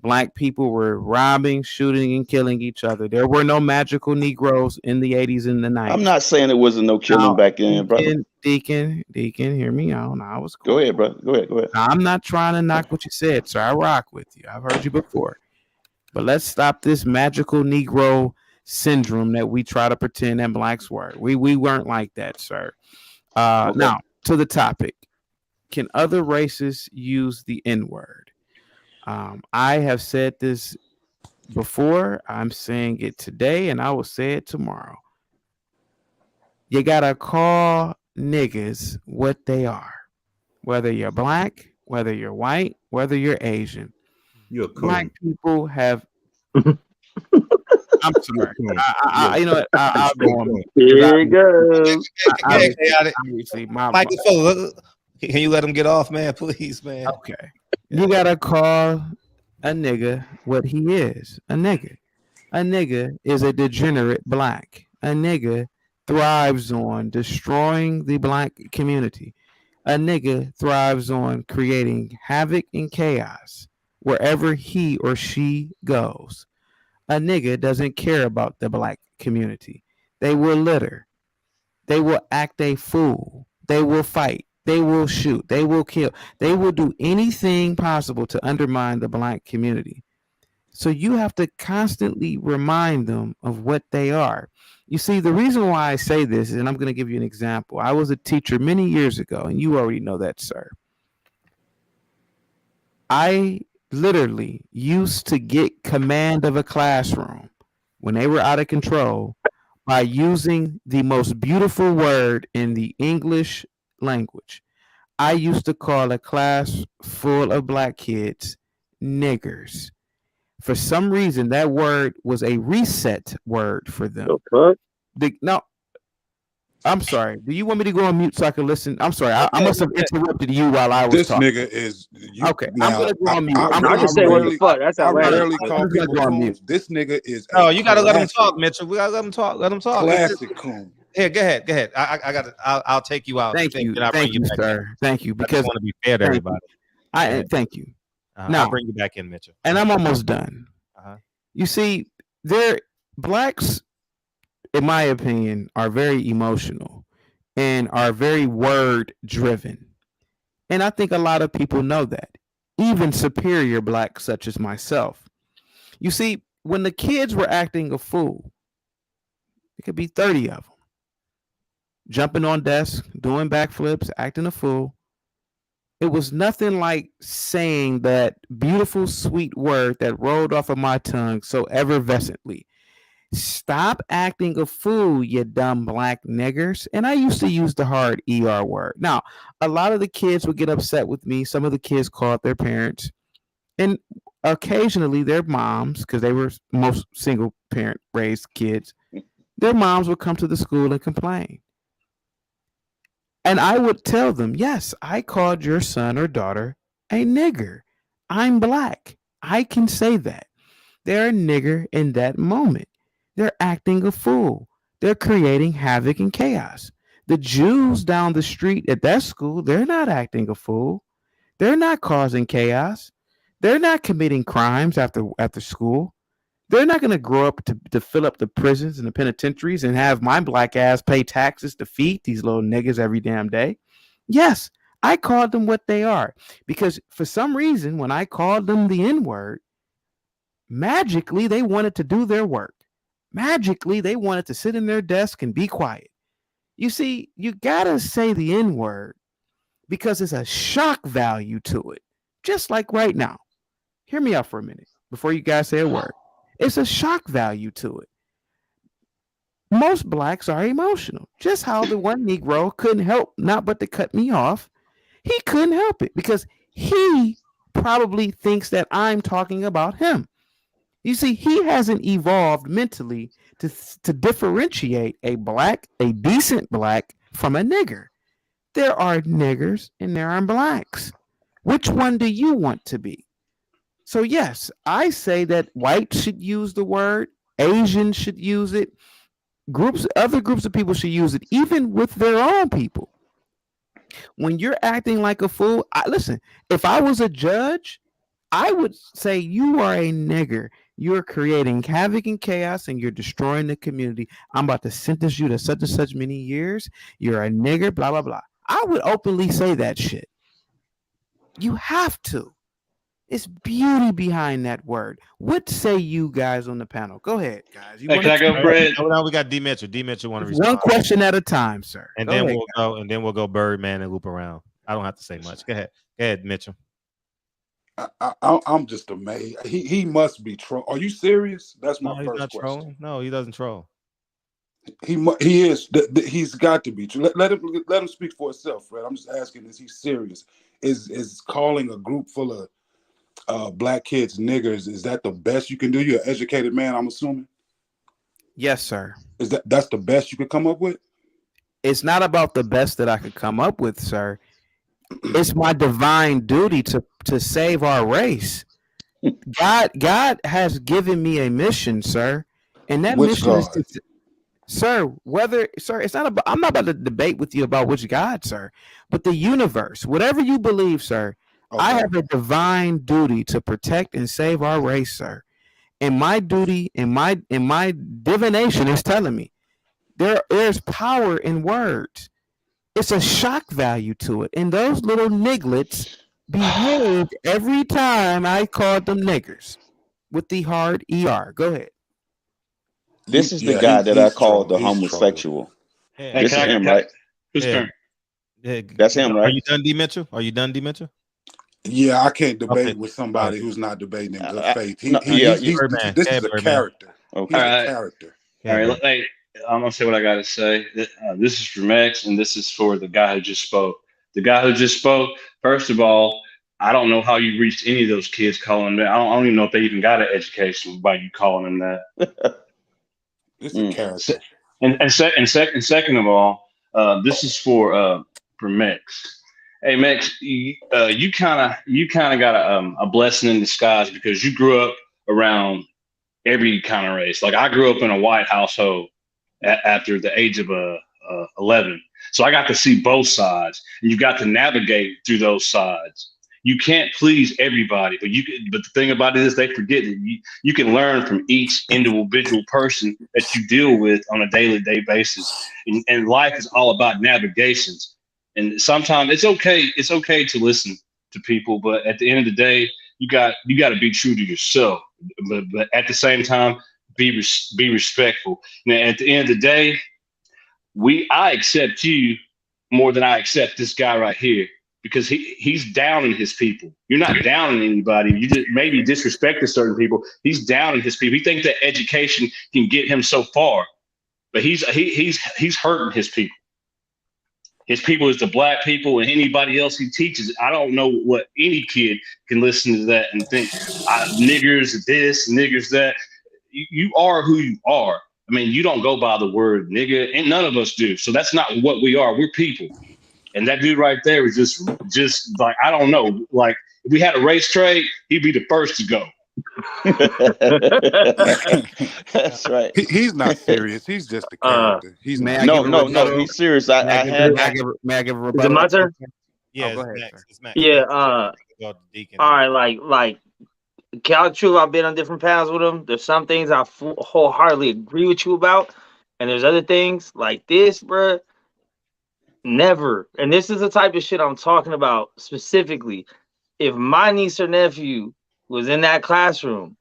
Black people were robbing, shooting, and killing each other. There were no magical Negroes in the 80s and the 90s. I'm not saying it wasn't no killing back then, brother. Deacon, hear me out. I was cool. Go ahead, brother. Go ahead. I'm not trying to knock what you said, sir. I rock with you. I've heard you before. But let's stop this magical Negro syndrome that we try to pretend that blacks were. We weren't like that, sir. Okay. Now, to the topic. Can other races use the N-word? I have said this before. I'm saying it today, and I will say it tomorrow. You gotta call niggas what they are, whether you're black, whether you're white, whether you're Asian. You're cool. Black people have. I'm sorry. You know what? I'll go on. Here it goes. Obviously, Michael, can you let him get off, man? Please, man. Okay. You gotta call a nigga what he is. A nigga. A nigga is a degenerate black. A nigga thrives on destroying the black community. A nigga thrives on creating havoc and chaos wherever he or she goes. A nigga doesn't care about the black community. They will litter. They will act a fool. They will fight. They will shoot. They will kill. They will do anything possible to undermine the black community. So you have to constantly remind them of what they are. You see, the reason why I say this, and I'm going to give you an example. I was a teacher many years ago, and you already know that, sir. I literally used to get command of a classroom when they were out of control by using the most beautiful word in the English language. I used to call a class full of black kids niggers. For some reason, that word was a reset word for them. No, I'm sorry. Do you want me to go on mute so I can listen? I'm sorry. I must have interrupted you while I was talking. This nigga is okay. I'm gonna go on mute. I just say what the fuck. That's how I rarely call people coons. This nigga is. Oh, you gotta let him talk, Mitchell. We gotta let him talk. Let him talk. Classic coon. Here, go ahead. I got it. I'll take you out. Thank you, sir. Thank you. Because I want to be fair to everybody. Thank you. Now I'll bring you back in, Mitchell. And I'm almost done. You see, blacks, in my opinion, are very emotional and are very word driven. And I think a lot of people know that, even superior blacks such as myself. You see, when the kids were acting a fool, it could be 30 of them, jumping on desks, doing backflips, acting a fool. It was nothing like saying that beautiful, sweet word that rolled off of my tongue so effervescently. Stop acting a fool, you dumb black niggers. And I used to use the hard ER word. Now, a lot of the kids would get upset with me. Some of the kids called their parents. And occasionally their moms, because they were most single parent raised kids, their moms would come to the school and complain. And I would tell them, yes, I called your son or daughter a nigger. I'm black. I can say that. They're a nigger in that moment. They're acting a fool. They're creating havoc and chaos. The Jews down the street at that school, they're not acting a fool. They're not causing chaos. They're not committing crimes after school. They're not going to grow up to fill up the prisons and the penitentiaries and have my black ass pay taxes to feed these little niggas every damn day. Yes, I called them what they are because for some reason, when I called them the N-word, magically they wanted to do their work. Magically, they wanted to sit in their desk and be quiet. You see, you got to say the N-word because it's a shock value to it. Just like right now. Hear me out for a minute before you guys say a word. It's a shock value to it. Most blacks are emotional. Just how the one Negro couldn't help not but to cut me off. He couldn't help it because he probably thinks that I'm talking about him. You see, he hasn't evolved mentally to differentiate a decent black from a nigger. There are niggers and there are blacks. Which one do you want to be? So yes, I say that whites should use the word, Asians should use it, other groups of people should use it, even with their own people. When you're acting like a fool, listen, if I was a judge, I would say you are a nigger. You're creating havoc and chaos and you're destroying the community. I'm about to sentence you to such and such many years. You're a nigger, blah, blah, blah. I would openly say that shit. You have to. It's beauty behind that word. What say you guys on the panel? Go ahead, guys. Hey, can I go, Fred? Now we got D Mitchell. D Mitchell want to respond. One question at a time, sir. And then we'll go Birdman and loop around. I don't have to say much. Go ahead, Mitchell. I'm just amazed. He must be trolling. Are you serious? That's my first question. Trolling. No, he doesn't troll. He is. He's got to be. Let him speak for himself, Fred. I'm just asking: is he serious? Is calling a group full of black kids niggers? Is that the best you can do? You're an educated man, I'm assuming. Yes, sir. That's the best you could come up with? It's not about the best that I could come up with, sir. It's my divine duty to save our race. God has given me a mission, sir, and that mission is to, sir. It's not about. I'm not about to debate with you about which God, sir, but the universe, whatever you believe, sir. Okay. I have a divine duty to protect and save our race, sir. And my duty and my divination is telling me there's power in words. It's a shock value to it. And those little nigglets behaved every time I called them niggers with the hard ER. Go ahead. This is the guy that I called the homosexual. Hey, this is him, right? Whose turn? That's him, right? Are you done, D Mitchell? Are you done, D Mitchell? Yeah, I can't debate with somebody who's not debating in good faith. This is a character. Okay. He's a character. All right. Hey, I'm gonna say what I gotta say. This is from X, and this is for the guy who just spoke. The guy who just spoke. First of all, I don't know how you reached any of those kids calling them. I don't even know if they even got an education by you calling them that. This is a character. And second of all, this is for Mex. Hey Mex, you kind of got a blessing in disguise because you grew up around every kind of race. Like I grew up in a white household after the age of 11, so I got to see both sides, and you got to navigate through those sides. You can't please everybody, but the thing about it is they forget that you can learn from each individual person that you deal with on a daily basis, and life is all about navigations. And sometimes it's okay to listen to people, but at the end of the day, you got to be true to yourself. But at the same time, be respectful. Now, at the end of the day, I accept you more than I accept this guy right here because he's downing his people. You're not downing anybody. You just maybe disrespecting certain people. He's downing his people. He thinks that education can get him so far, but he's hurting his people. His people is the black people, and anybody else he teaches. I don't know what any kid can listen to that and think niggers this, niggers that. You are who you are. I mean, you don't go by the word nigga, and none of us do. So that's not what we are. We're people. And that dude right there is just like, I don't know. Like if we had a race trade, he'd be the first to go. That's right. He's not serious. He's just a character. He's no. He's serious. May I give a rebuttal? Is it my turn? Yeah, go ahead, it's Max. Yeah. All right. Like, Cal, true. I've been on different panels with him. There's some things I wholeheartedly agree with you about, and there's other things like this, bruh. Never. And this is the type of shit I'm talking about specifically. If my niece or nephew was in that classroom,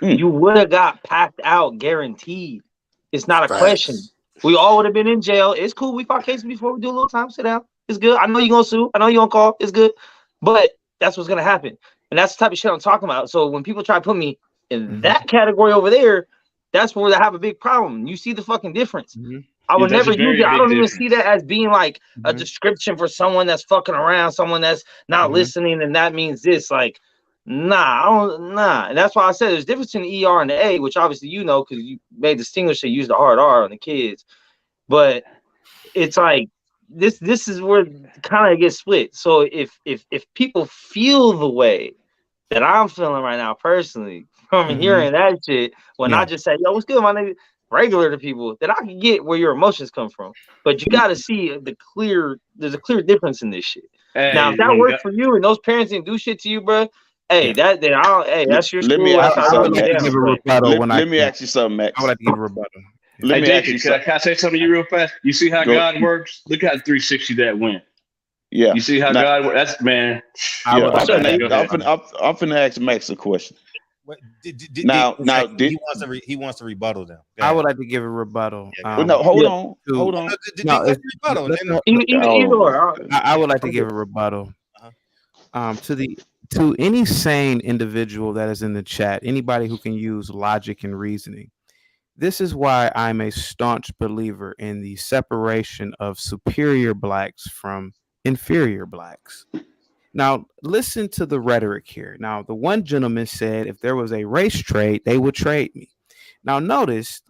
you would have got packed out, guaranteed. It's not a question. We all would have been in jail. It's cool. We fought cases before. We do a little time. Sit down. It's good. I know you're going to sue. I know you're going to call. It's good. But that's what's going to happen. And that's the type of shit I'm talking about. So when people try to put me in that category over there, that's where they have a big problem. You see the fucking difference. I would never use it. I don't even see that as being like a description for someone that's fucking around, someone that's not listening, and that means this. Like, nah. And that's why I said there's a difference in the ER and the A, which obviously you know because you may distinguish and use the hard R on the kids. But it's like this is where it kind of gets split. So if people feel the way that I'm feeling right now personally from hearing that shit, when I just say, yo, what's good, my nigga? Regular to people, that I can get where your emotions come from. But you got to see there's a clear difference in this shit. Now, if that works for you and those parents didn't do shit to you, bro, Hey, that's your Let me school. ask you That's how I something, get Max. down. Let me ask you something, Max. I would like to give a rebuttal. Let me ask you can I say something to you real fast? You see how God works? Look how 360 that went. Yeah. You see how God works? That's, man. I'm Go ahead. finna ask Max a question. He wants to rebuttal them. I would like to give a rebuttal. Hold on. I would like to give a rebuttal. To any sane individual that is in the chat, anybody who can use logic and reasoning. This is why I'm a staunch believer in the separation of superior blacks from inferior blacks. Now, listen to the rhetoric here. Now, the one gentleman said if there was a race trade, they would trade me. Now, notice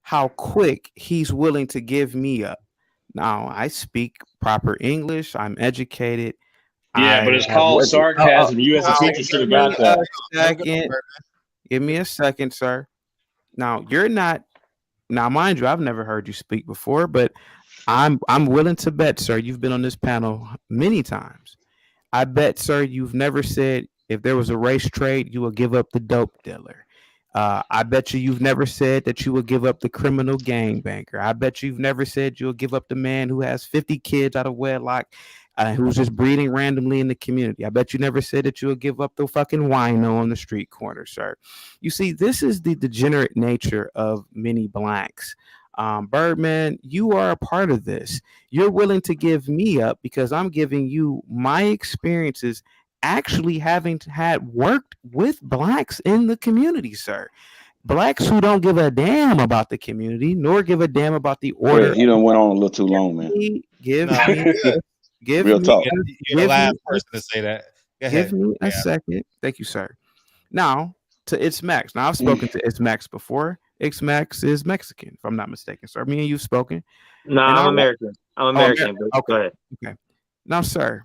how quick he's willing to give me up. Now, I speak proper English. I'm educated. Yeah, but it's called sarcasm. You as a teacher should have got that. Give me a second, sir. Now, you're not. Now, mind you, I've never heard you speak before, but I'm willing to bet, sir, you've been on this panel many times. I bet, sir, you've never said if there was a race trade, you would give up the dope dealer. I bet you've never said that you would give up the criminal gangbanger. I bet you've never said you'll give up the man who has 50 kids out of wedlock, who's just breeding randomly in the community. I bet you never said that you would give up the fucking wino on the street corner, sir. You see, this is the degenerate nature of many blacks. Birdman, you are a part of this. You're willing to give me up because I'm giving you my experiences actually having had worked with blacks in the community, sir. Blacks who don't give a damn about the community nor give a damn about the order. He done went on a little too long, man. Give Real talk. You're the last person to say that. Give me a second. Thank you, sir. Now to It's Max. Now I've spoken to It's Max before. It's Max is Mexican, if I'm not mistaken, sir. Me and you've spoken. No, I'm American. I'm American. Okay. Go ahead. Okay. Now, sir,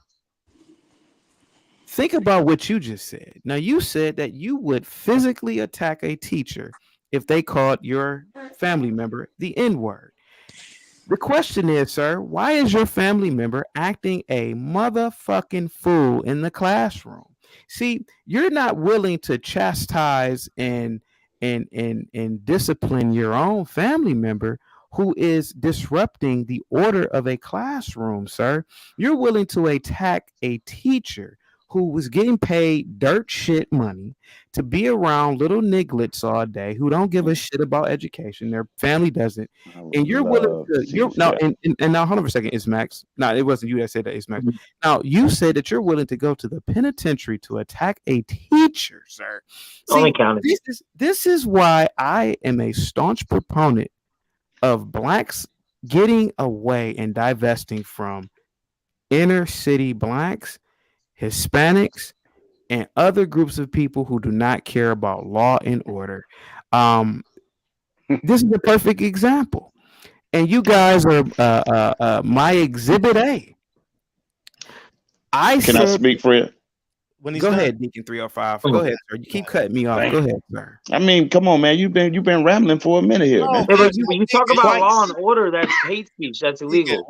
think about what you just said. Now, you said that you would physically attack a teacher if they called your family member the N-word. The question is, sir, why is your family member acting a motherfucking fool in the classroom? See, you're not willing to chastise and discipline your own family member who is disrupting the order of a classroom, sir. You're willing to attack a teacher who was getting paid dirt shit money to be around little nigglets all day who don't give a shit about education. Their family doesn't. And you're willing to now hold on for a second, It's Max. No, it wasn't you that said that, It's Max. Now you said that you're willing to go to the penitentiary to attack a teacher, sir. See, this is why I am a staunch proponent of blacks getting away and divesting from inner city blacks, Hispanics, and other groups of people who do not care about law and order. This is a perfect example. And you guys are my exhibit A. Can I speak, Fred? Go ahead, Deacon 305. Go ahead, sir. You keep cutting me off. Go ahead, sir. I mean, come on, man. You've been rambling for a minute here, man. When you talk about law and order, that's hate speech. That's illegal.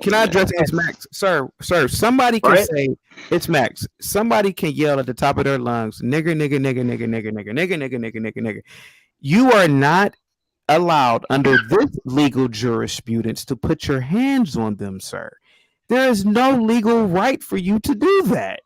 Can I address It's Max? Sir, somebody can say It's Max. Somebody can yell at the top of their lungs, nigger, nigger, nigger, nigger, nigger, nigger, nigger, nigger, nigger, nigger, nigger. You are not allowed under this legal jurisprudence to put your hands on them, sir. There is no legal right for you to do that.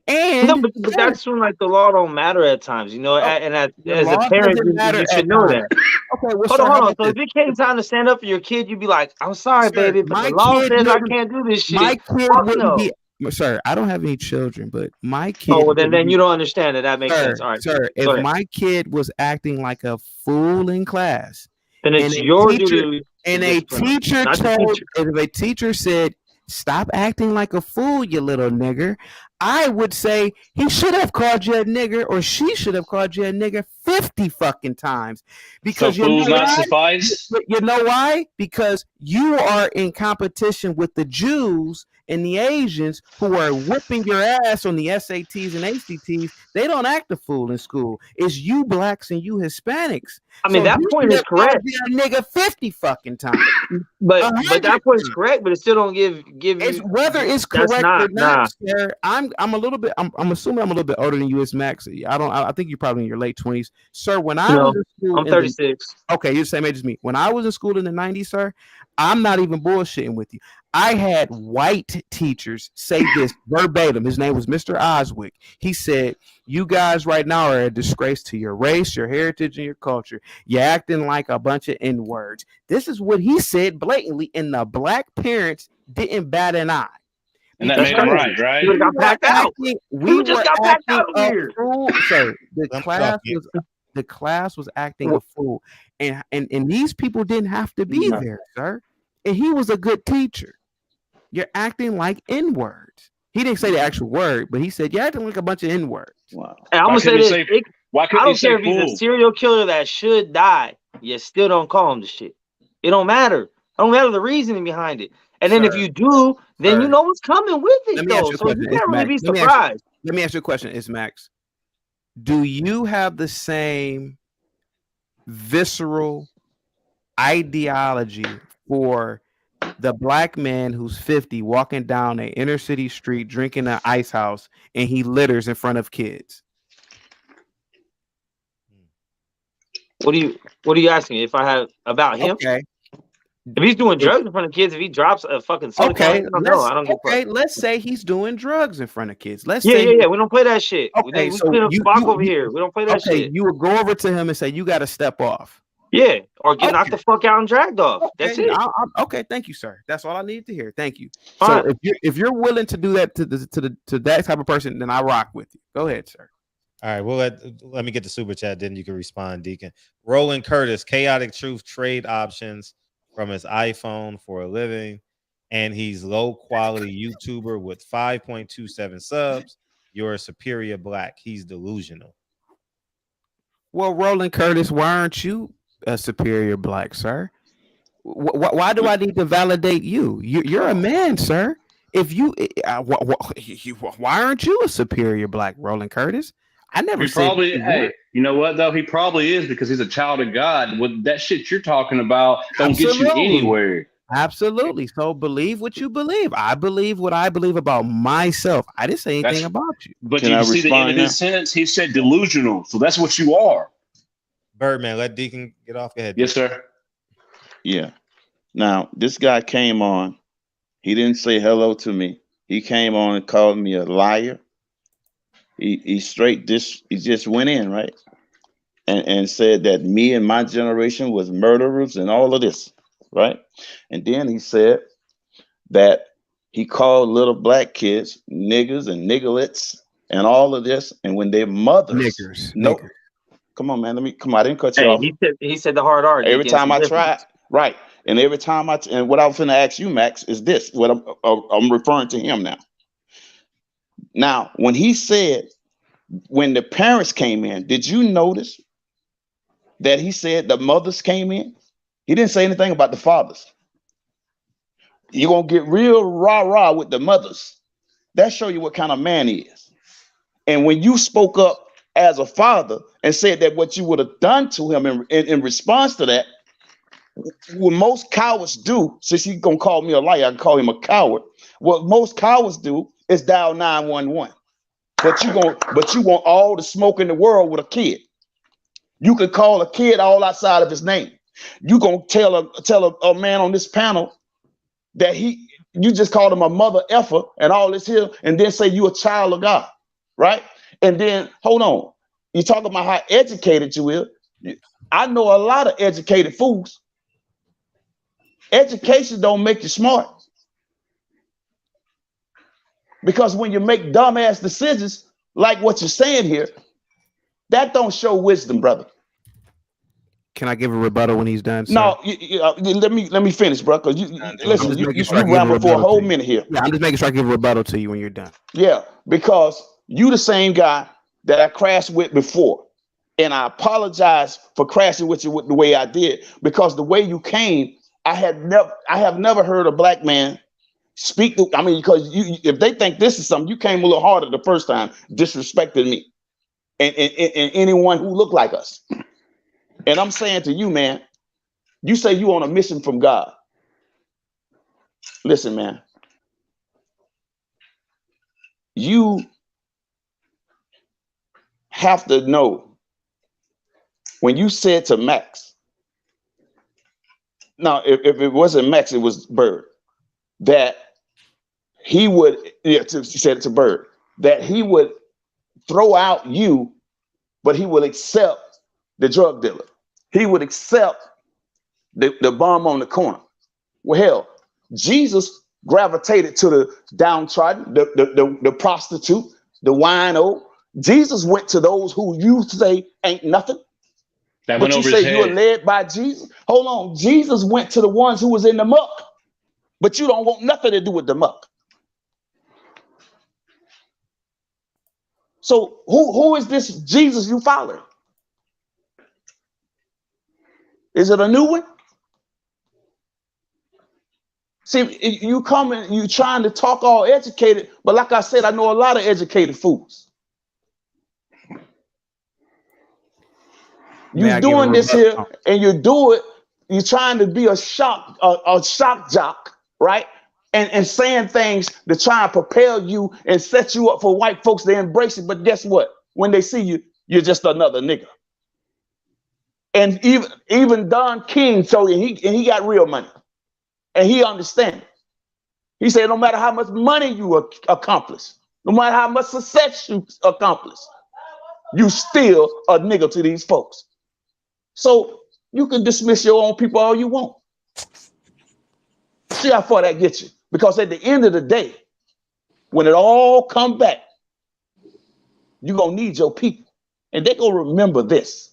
And no, but that's when like the law don't matter at times, you know. And as a parent, you should know that. Okay, well, hold on. So if it came time to stand up for your kid, you'd be like, "I'm sorry, baby, but the law says I can't do this shit." My kid wouldn't be. Sir, I don't have any children, but my kid. Oh, well, then you don't understand it. That makes sense. All right, sir. If my kid was acting like a fool in class, then it's your duty. And a teacher told, if a teacher said, "Stop acting like a fool, you little nigger," I would say he should have called you a nigger, or she should have called you a nigger 50 fucking times. Because so fools not suffice. You know why? Because you are in competition with the Jews And the Asians who are whipping your ass on the SATs and ACTs, they don't act a fool in school. It's you blacks and you Hispanics. I mean, that point is correct. That nigga 50 fucking times. But that point is correct, but it still don't give it's, you whether it's correct or not, sir. I'm a little bit. I'm assuming I'm a little bit older than you, as Max. I think you're probably in your late 20s, sir. When I was in school, I'm 36. Okay, you're the same age as me. When I was in school in the 90s, sir, I'm not even bullshitting with you. I had white teachers say this verbatim. His name was Mr. Oswick. He said, "You guys right now are a disgrace to your race, your heritage, and your culture. You're acting like a bunch of N-words." This is what he said blatantly, and the black parents didn't bat an eye. And that made him right? We would have got packed out. We just got packed out of here. Sir, the class was acting a fool, and these people didn't have to be there, sir. And he was a good teacher. You're acting like N-words. He didn't say the actual word, but he said you're acting like a bunch of N-words. Wow. And I'm gonna say this. Why couldn't I don't he say care if he's a serial killer that should die. You still don't call him the shit. It don't matter. It don't matter the reasoning behind it. And then if you do, then you know what's coming with it, though. So you can't really be surprised. Let me ask you a question, Max. Do you have the same visceral ideology for the black man who's 50 walking down an inner city street drinking an ice house and he litters in front of kids? What are you asking if I have about him? Okay. If he's doing drugs in front of kids, if he drops a fucking soda can, I don't give a fuck. Let's say he's doing drugs in front of kids. Let's say we don't play that shit. Okay, we play a spot over here. We don't play that shit. You would go over to him and say, "You got to step off." Yeah, or get knocked the fuck out and dragged off. That's it. Okay, thank you, sir. That's all I need to hear. Thank you. So if you're willing to do that to that type of person, then I rock with you. Go ahead, sir. All right, well, let me get the super chat, then you can respond, Deacon. Roland Curtis, Chaotic Truth trade options from his iPhone for a living, and he's low quality YouTuber with 5.27 subs. You're a superior black. He's delusional. Well, Roland Curtis, why aren't you a superior black, sir? Why do I need to validate you? You're a man, sir. If you, why aren't you a superior black, Roland Curtis? I never said probably. Hey, you know what though? He probably is because he's a child of God. With that shit you're talking about, don't get you anywhere. Absolutely. So believe what you believe. I believe what I believe about myself. I didn't say anything about you. But you see the end of his sentence? He said delusional. So that's what you are. Birdman, let Deacon get off. Go ahead. Yes, sir. Yeah. Now, this guy came on. He didn't say hello to me. He came on and called me a liar. He just went in, right? And said that me and my generation was murderers and all of this, right? And then he said that he called little black kids niggers and niggerlets and all of this. And when their mothers, niggers. Come on, man. I didn't cut you off. He said the hard R. Every time I tried, right? And every time and what I was going to ask you, Max, is this: what I'm referring to him now. Now, when he said, when the parents came in, did you notice that he said the mothers came in? He didn't say anything about the fathers. You're going to get real rah-rah with the mothers. That show you what kind of man he is. And when you spoke up as a father and said that what you would have done to him in response to that, what most cowards do, since he's going to call me a liar, I can call him a coward. What most cowards do is dial 911. But you want all the smoke in the world with a kid. You could call a kid all outside of his name. You gonna tell a man on this panel that you just called him a mother effer and all this here, and then say you a child of God, right? And then hold on, you talk about how educated you is. I know a lot of educated fools. Education don't make you smart. Because when you make dumbass decisions like what you're saying here, that don't show wisdom, brother. Can I give a rebuttal when he's done? Sir? No, let me finish, bro. Because you ramble for a whole minute here. Yeah, I'm just making sure I give a rebuttal to you when you're done. Yeah, because you the same guy that I crashed with before, and I apologize for crashing with you the way I did, because the way you came, I have never heard a black man Speak to, I mean, because if they think this is something, you came a little harder the first time, disrespected me and anyone who looked like us. And I'm saying to you, man, you say you on a mission from God. Listen, man, you have to know when you said to Max, now, if it wasn't Max, it was Bird, that he would, she said it to Bird, that he would throw out you, but he would accept the drug dealer. He would accept the bum on the corner. Well, hell, Jesus gravitated to the downtrodden, the prostitute, the wino. Jesus went to those who you say ain't nothing. But you say you're led by Jesus. Hold on. Jesus went to the ones who was in the muck, but you don't want nothing to do with the muck. So who is this Jesus you follow? Is it a new one? See, you coming, you trying to talk all educated, but like I said, I know a lot of educated fools. You're doing this here, and you do it. You're trying to be a shock jock, right? And saying things to try and propel you and set you up for white folks to embrace it. But guess what? When they see you, you're just another nigga. And even Don King told you, and he got real money, and he understands. He said, no matter how much money you accomplish, no matter how much success you accomplish, you still a nigga to these folks. So you can dismiss your own people all you want. See how far that gets you. Because at the end of the day, when it all comes back, you're going to need your people. And they're going to remember this.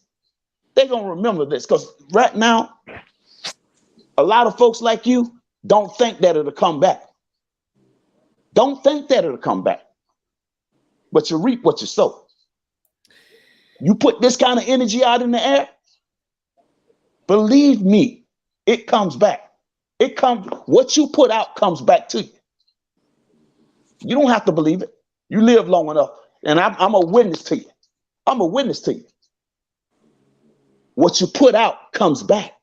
They're going to remember this. Because right now, a lot of folks like you don't think that it'll come back. Don't think that it'll come back. But you reap what you sow. You put this kind of energy out in the air, believe me, it comes back. What you put out comes back to you. You don't have to believe it. You live long enough, and I'm a witness to you. I'm a witness to you. What you put out comes back,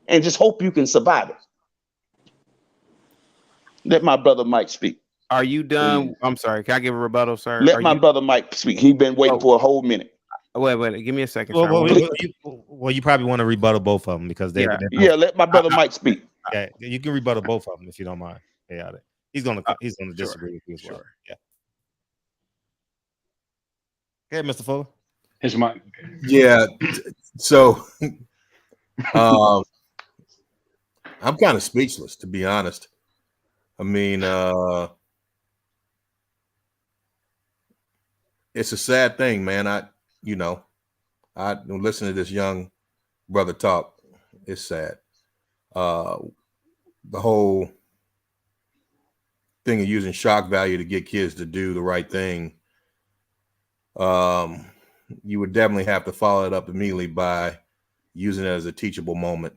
and just hope you can survive it. Let my brother Mike speak. Are you done? Please. I'm sorry. Can I give a rebuttal, sir? Let my brother Mike speak. He's been waiting for a whole minute. Wait. Give me a second. Well, you probably want to rebuttal both of them because they're let my brother Mike speak. Yeah, you can rebuttal both of them if you don't mind. Yeah, he's gonna disagree with you as well. Yeah. Okay, Mr. Fuller. His mic. Yeah. So, I'm kind of speechless, to be honest. I mean, it's a sad thing, man. I listen to this young brother talk. It's sad. The whole thing of using shock value to get kids to do the right thing. You would definitely have to follow it up immediately by using it as a teachable moment.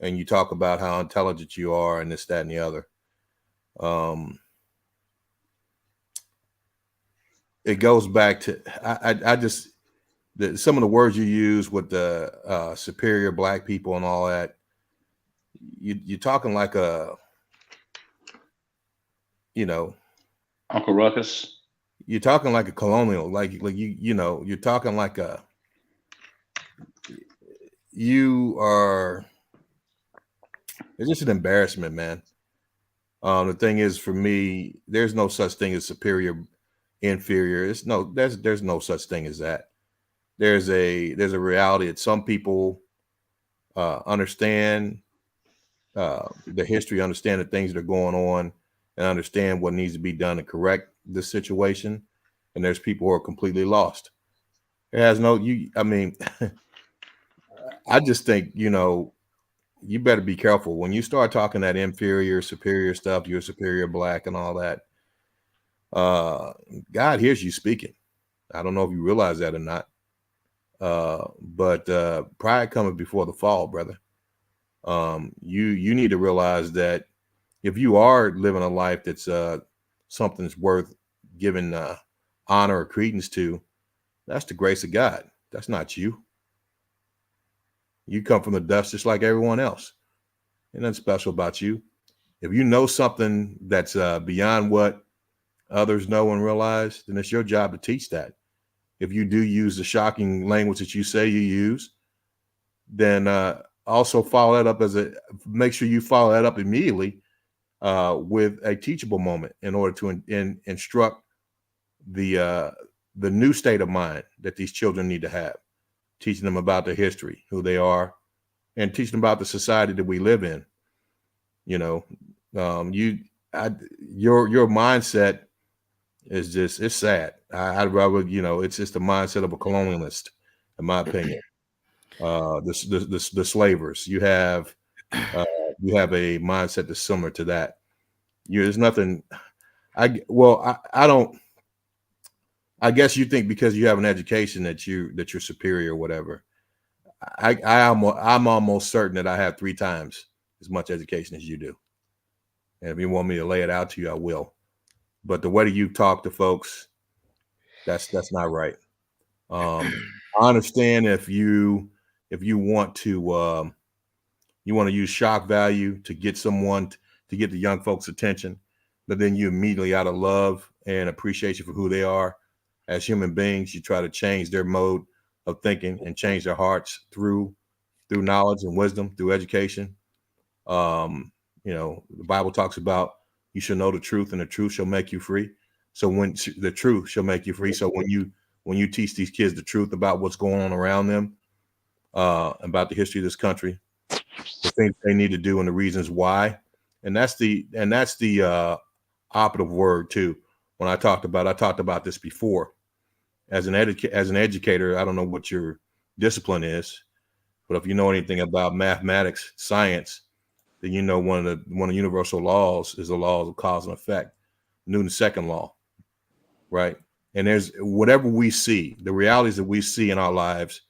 And you talk about how intelligent you are and this, that, and the other. It goes back to some of the words you use with the superior black people and all that. You're talking like Uncle Ruckus. You're talking like a colonial, you're talking like it's just an embarrassment, man. The thing is, for me, there's no such thing as superior, inferior. There's no such thing as that. There's a reality that some people understand the history, understand the things that are going on, and understand what needs to be done to correct this situation. And there's people who are completely lost. It has I just think, you better be careful when you start talking that inferior, superior stuff. You're superior black and all that. God hears you speaking. I don't know if you realize that or not. But pride cometh before the fall, brother. You need to realize that if you are living a life that's something that's worth giving honor or credence to, that's the grace of God. That's not you. You come from the dust just like everyone else. Ain't nothing special about you. If you know something that's beyond what others know and realize, then it's your job to teach that. If you do use the shocking language that you say you use, then also follow that up make sure you follow that up immediately with a teachable moment in order to instruct the new state of mind that these children need to have, teaching them about their history, who they are, and teaching them about the society that we live in. You know, your mindset is just, it's sad. I'd rather, it's just the mindset of a colonialist, in my opinion. The slavers. You have a mindset that's similar to that. There's nothing. I guess you think because you have an education that you're superior or whatever. I'm almost certain that I have 3 times as much education as you do. And if you want me to lay it out to you, I will. But the way that you talk to folks, that's not right. I understand if you want to use shock value to get someone to get the young folks' attention, but then you immediately, out of love and appreciation for who they are as human beings, you try to change their mode of thinking and change their hearts through knowledge and wisdom, through education. The Bible talks about you shall know the truth, and the truth shall make you free. So when the truth shall make you free. So when you teach these kids the truth about what's going on around them, about the history of this country, the things they need to do and the reasons why, and that's the operative word too. When I talked about this before, as an educator, I don't know what your discipline is, but if you know anything about mathematics, science, then you know one of the universal laws is the law of cause and effect, Newton's second law, right? And there's whatever we see, the realities that we see in our lives,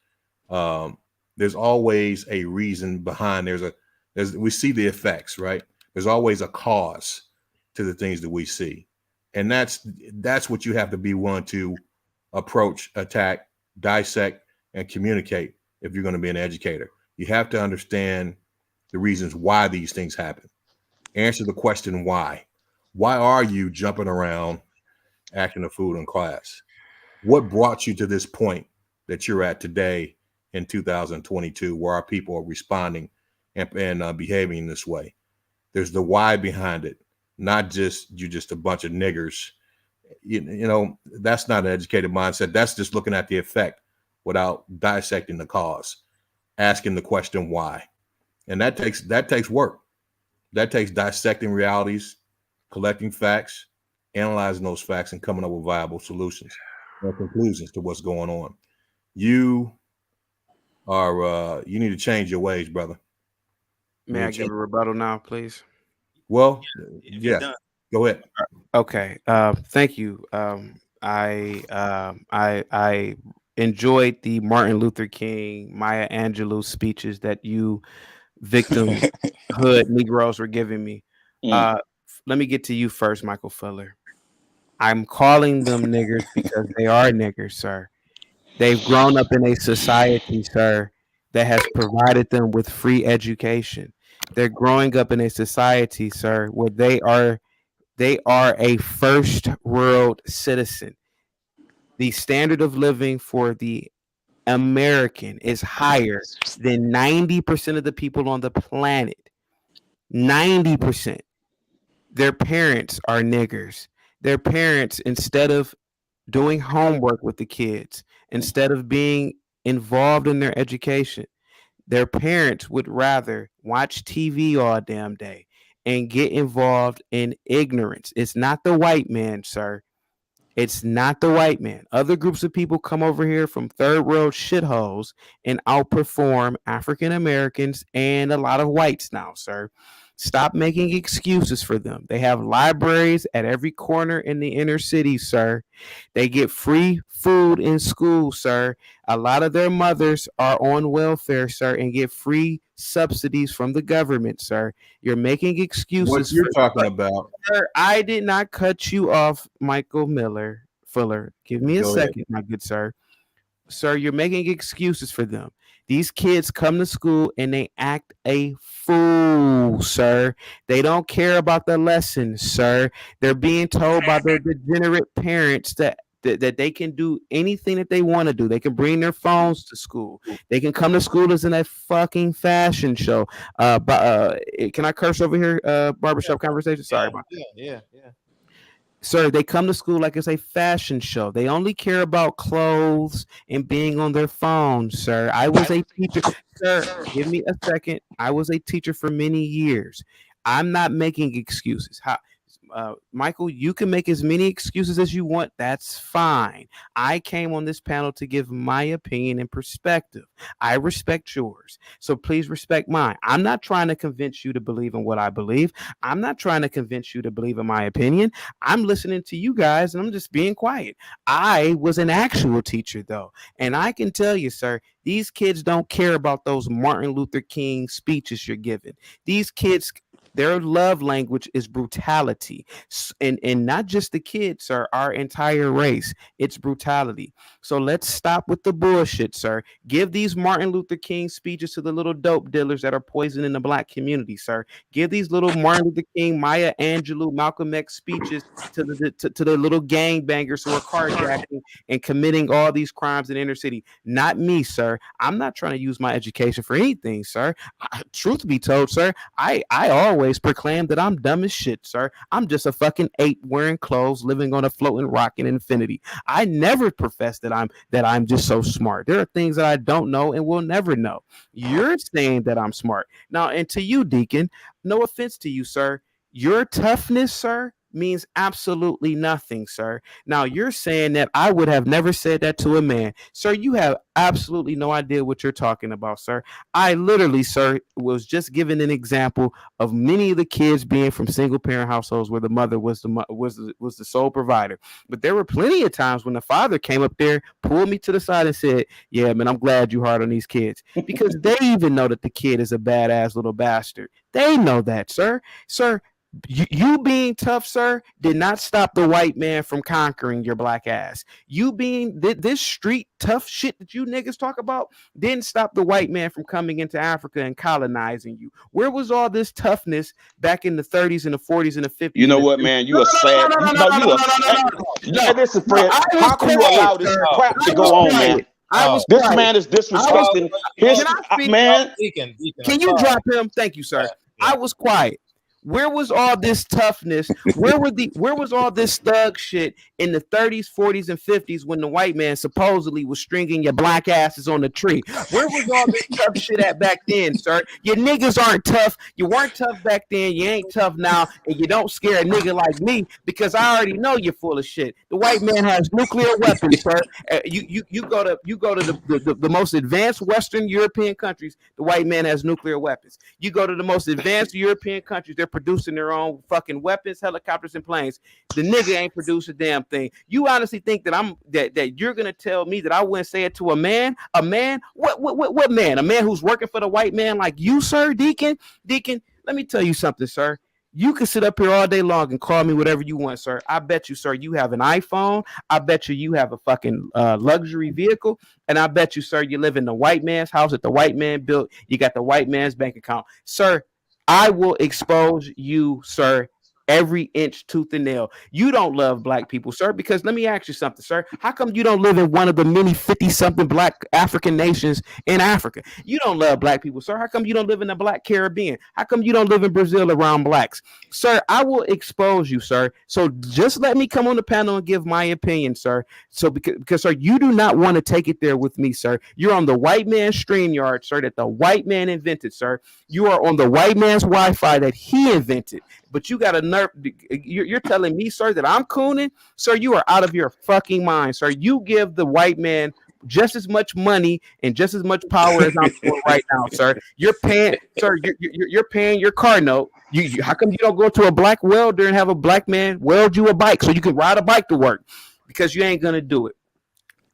there's always a reason behind. We see the effects, right? There's always a cause to the things that we see, and that's what you have to be willing to approach, attack, dissect, and communicate if you're going to be an educator. You have to understand the reasons why these things happen. Answer the question why. Why are you jumping around acting a fool in class? What brought you to this point that you're at today in 2022, where our people are responding and behaving this way? There's the why behind it, not just a bunch of niggers. That's not an educated mindset. That's just looking at the effect without dissecting the cause, asking the question why. And that takes work. That takes dissecting realities, collecting facts, analyzing those facts, and coming up with viable solutions or conclusions to what's going on. You need to change your ways, brother. May I give a rebuttal now, please? Well, yeah. Go ahead. Okay. Thank you. I enjoyed the Martin Luther King, Maya Angelou speeches that you victimhood Negroes were giving me. Let me get to you first, Michael Fuller. I'm calling them niggers because they are niggers, sir. They've grown up in a society, sir, that has provided them with free education. They're growing up in a society, sir, where they are a first world citizen. The standard of living for the American is higher than 90% of the people on the planet. 90%. Their parents are niggers. Their parents, instead of doing homework with the kids, instead of being involved in their education, their parents would rather watch TV all damn day and get involved in ignorance. It's not the white man, sir. It's not the white man. Other groups of people come over here from third world shitholes and outperform African Americans and a lot of whites now, sir. Stop making excuses for them. They have libraries at every corner in the inner city, sir. They get free food in school, sir. A lot of their mothers are on welfare, sir, and get free subsidies from the government, sir. You're making excuses. What you're talking about. Sir, I did not cut you off, Michael Fuller. Give me a second, my good sir. Sir, you're making excuses for them. These kids come to school and they act a fool, sir. They don't care about the lessons, sir. They're being told by their degenerate parents that they can do anything that they want to do. They can bring their phones to school. They can come to school as in a fucking fashion show. Can I curse over here? Barbershop conversation. Sorry about that. Yeah. Sir, they come to school like it's a fashion show. They only care about clothes and being on their phones, sir. I was a teacher. Sir, give me a second. I was a teacher for many years. I'm not making excuses. Michael, you can make as many excuses as you want. That's fine. I came on this panel to give my opinion and perspective. I respect yours. So please respect mine. I'm not trying to convince you to believe in what I believe. I'm not trying to convince you to believe in my opinion. I'm listening to you guys and I'm just being quiet. I was an actual teacher though. And I can tell you, sir, these kids don't care about those Martin Luther King speeches you're giving. These kids, their love language is brutality. And not just the kids, sir, our entire race. It's brutality. So let's stop with the bullshit, sir. Give these Martin Luther King speeches to the little dope dealers that are poisoning the black community, sir. Give these little Martin Luther King, Maya Angelou, Malcolm X speeches to the little gangbangers who are carjacking and committing all these crimes in the inner city. Not me, sir. I'm not trying to use my education for anything, sir. Truth be told, sir, I always proclaim that I'm dumb as shit, sir. I'm just a fucking ape wearing clothes, living on a floating rock in infinity. I never profess that I'm just so smart. There are things that I don't know and will never know. You're saying that I'm smart. Now, and to you, Deacon, no offense to you, sir, your toughness, sir, means absolutely nothing, sir. Now, you're saying that I would have never said that to a man. Sir, you have absolutely no idea what you're talking about, sir. I literally, sir, was just giving an example of many of the kids being from single parent households where the mother was the sole provider. But there were plenty of times when the father came up there, pulled me to the side and said, yeah, man, I'm glad you hard on these kids, because they even know that the kid is a badass little bastard. They know that, sir. Sir, you being tough, sir, did not stop the white man from conquering your black ass. You being this street tough shit that you niggas talk about didn't stop the white man from coming into Africa and colonizing you. Where was all this toughness back in the 30s and the 40s and the 50s? You know what, man? You a sad. No, listen, Fred. How can you allow this crap to go on, man? This man is disrespecting his man. Can you drop him? Thank you, sir. I was quiet. Where was all this toughness? Where was all this thug shit in the 30s, 40s, and 50s when the white man supposedly was stringing your black asses on the tree? Where was all this tough shit at back then, sir? Your niggas aren't tough. You weren't tough back then. You ain't tough now, and you don't scare a nigga like me because I already know you're full of shit. The white man has nuclear weapons, sir. You go to the most advanced Western European countries. The white man has nuclear weapons. You go to the most advanced European countries. They're producing their own fucking weapons, helicopters, and planes. The nigga ain't produced a damn thing. You honestly think that that you're gonna tell me that I wouldn't say it to a man? A man? What man? A man who's working for the white man like you, sir, Deacon? Deacon, let me tell you something, sir. You can sit up here all day long and call me whatever you want, sir. I bet you, sir, you have an iPhone. I bet you have a fucking luxury vehicle. And I bet you, sir, you live in the white man's house that the white man built. You got the white man's bank account. Sir, I will expose you, sir, every inch, tooth and nail. You don't love black people, sir, because let me ask you something, sir. How come you don't live in one of the many 50-something black African nations in Africa? You don't love black people, sir. How come you don't live in the black Caribbean? How come you don't live in Brazil around blacks? Sir, I will expose you, sir. So just let me come on the panel and give my opinion, sir. So because sir, you do not want to take it there with me, sir. You're on the white man's StreamYard, sir, that the white man invented, sir. You are on the white man's Wi-Fi that he invented. But you got a nerve. You're telling me, sir, that I'm cooning? Sir, you are out of your fucking mind, sir. You give the white man just as much money and just as much power as I'm doing right now, sir. You're paying your car note. How come you don't go to a black welder and have a black man weld you a bike so you can ride a bike to work? Because you ain't gonna do it.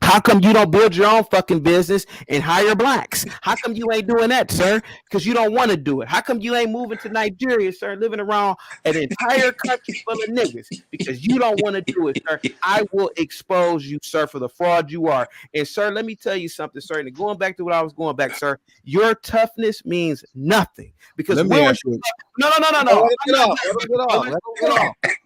How come you don't build your own fucking business and hire blacks? How come you ain't doing that, sir? Because you don't want to do it. How come you ain't moving to Nigeria, sir, living around an entire country full of niggas? Because you don't want to do it, sir. I will expose you, sir, for the fraud you are. And, sir, let me tell you something, sir. And going back to what I was going back, sir, your toughness means nothing. Because Let me ask you. No.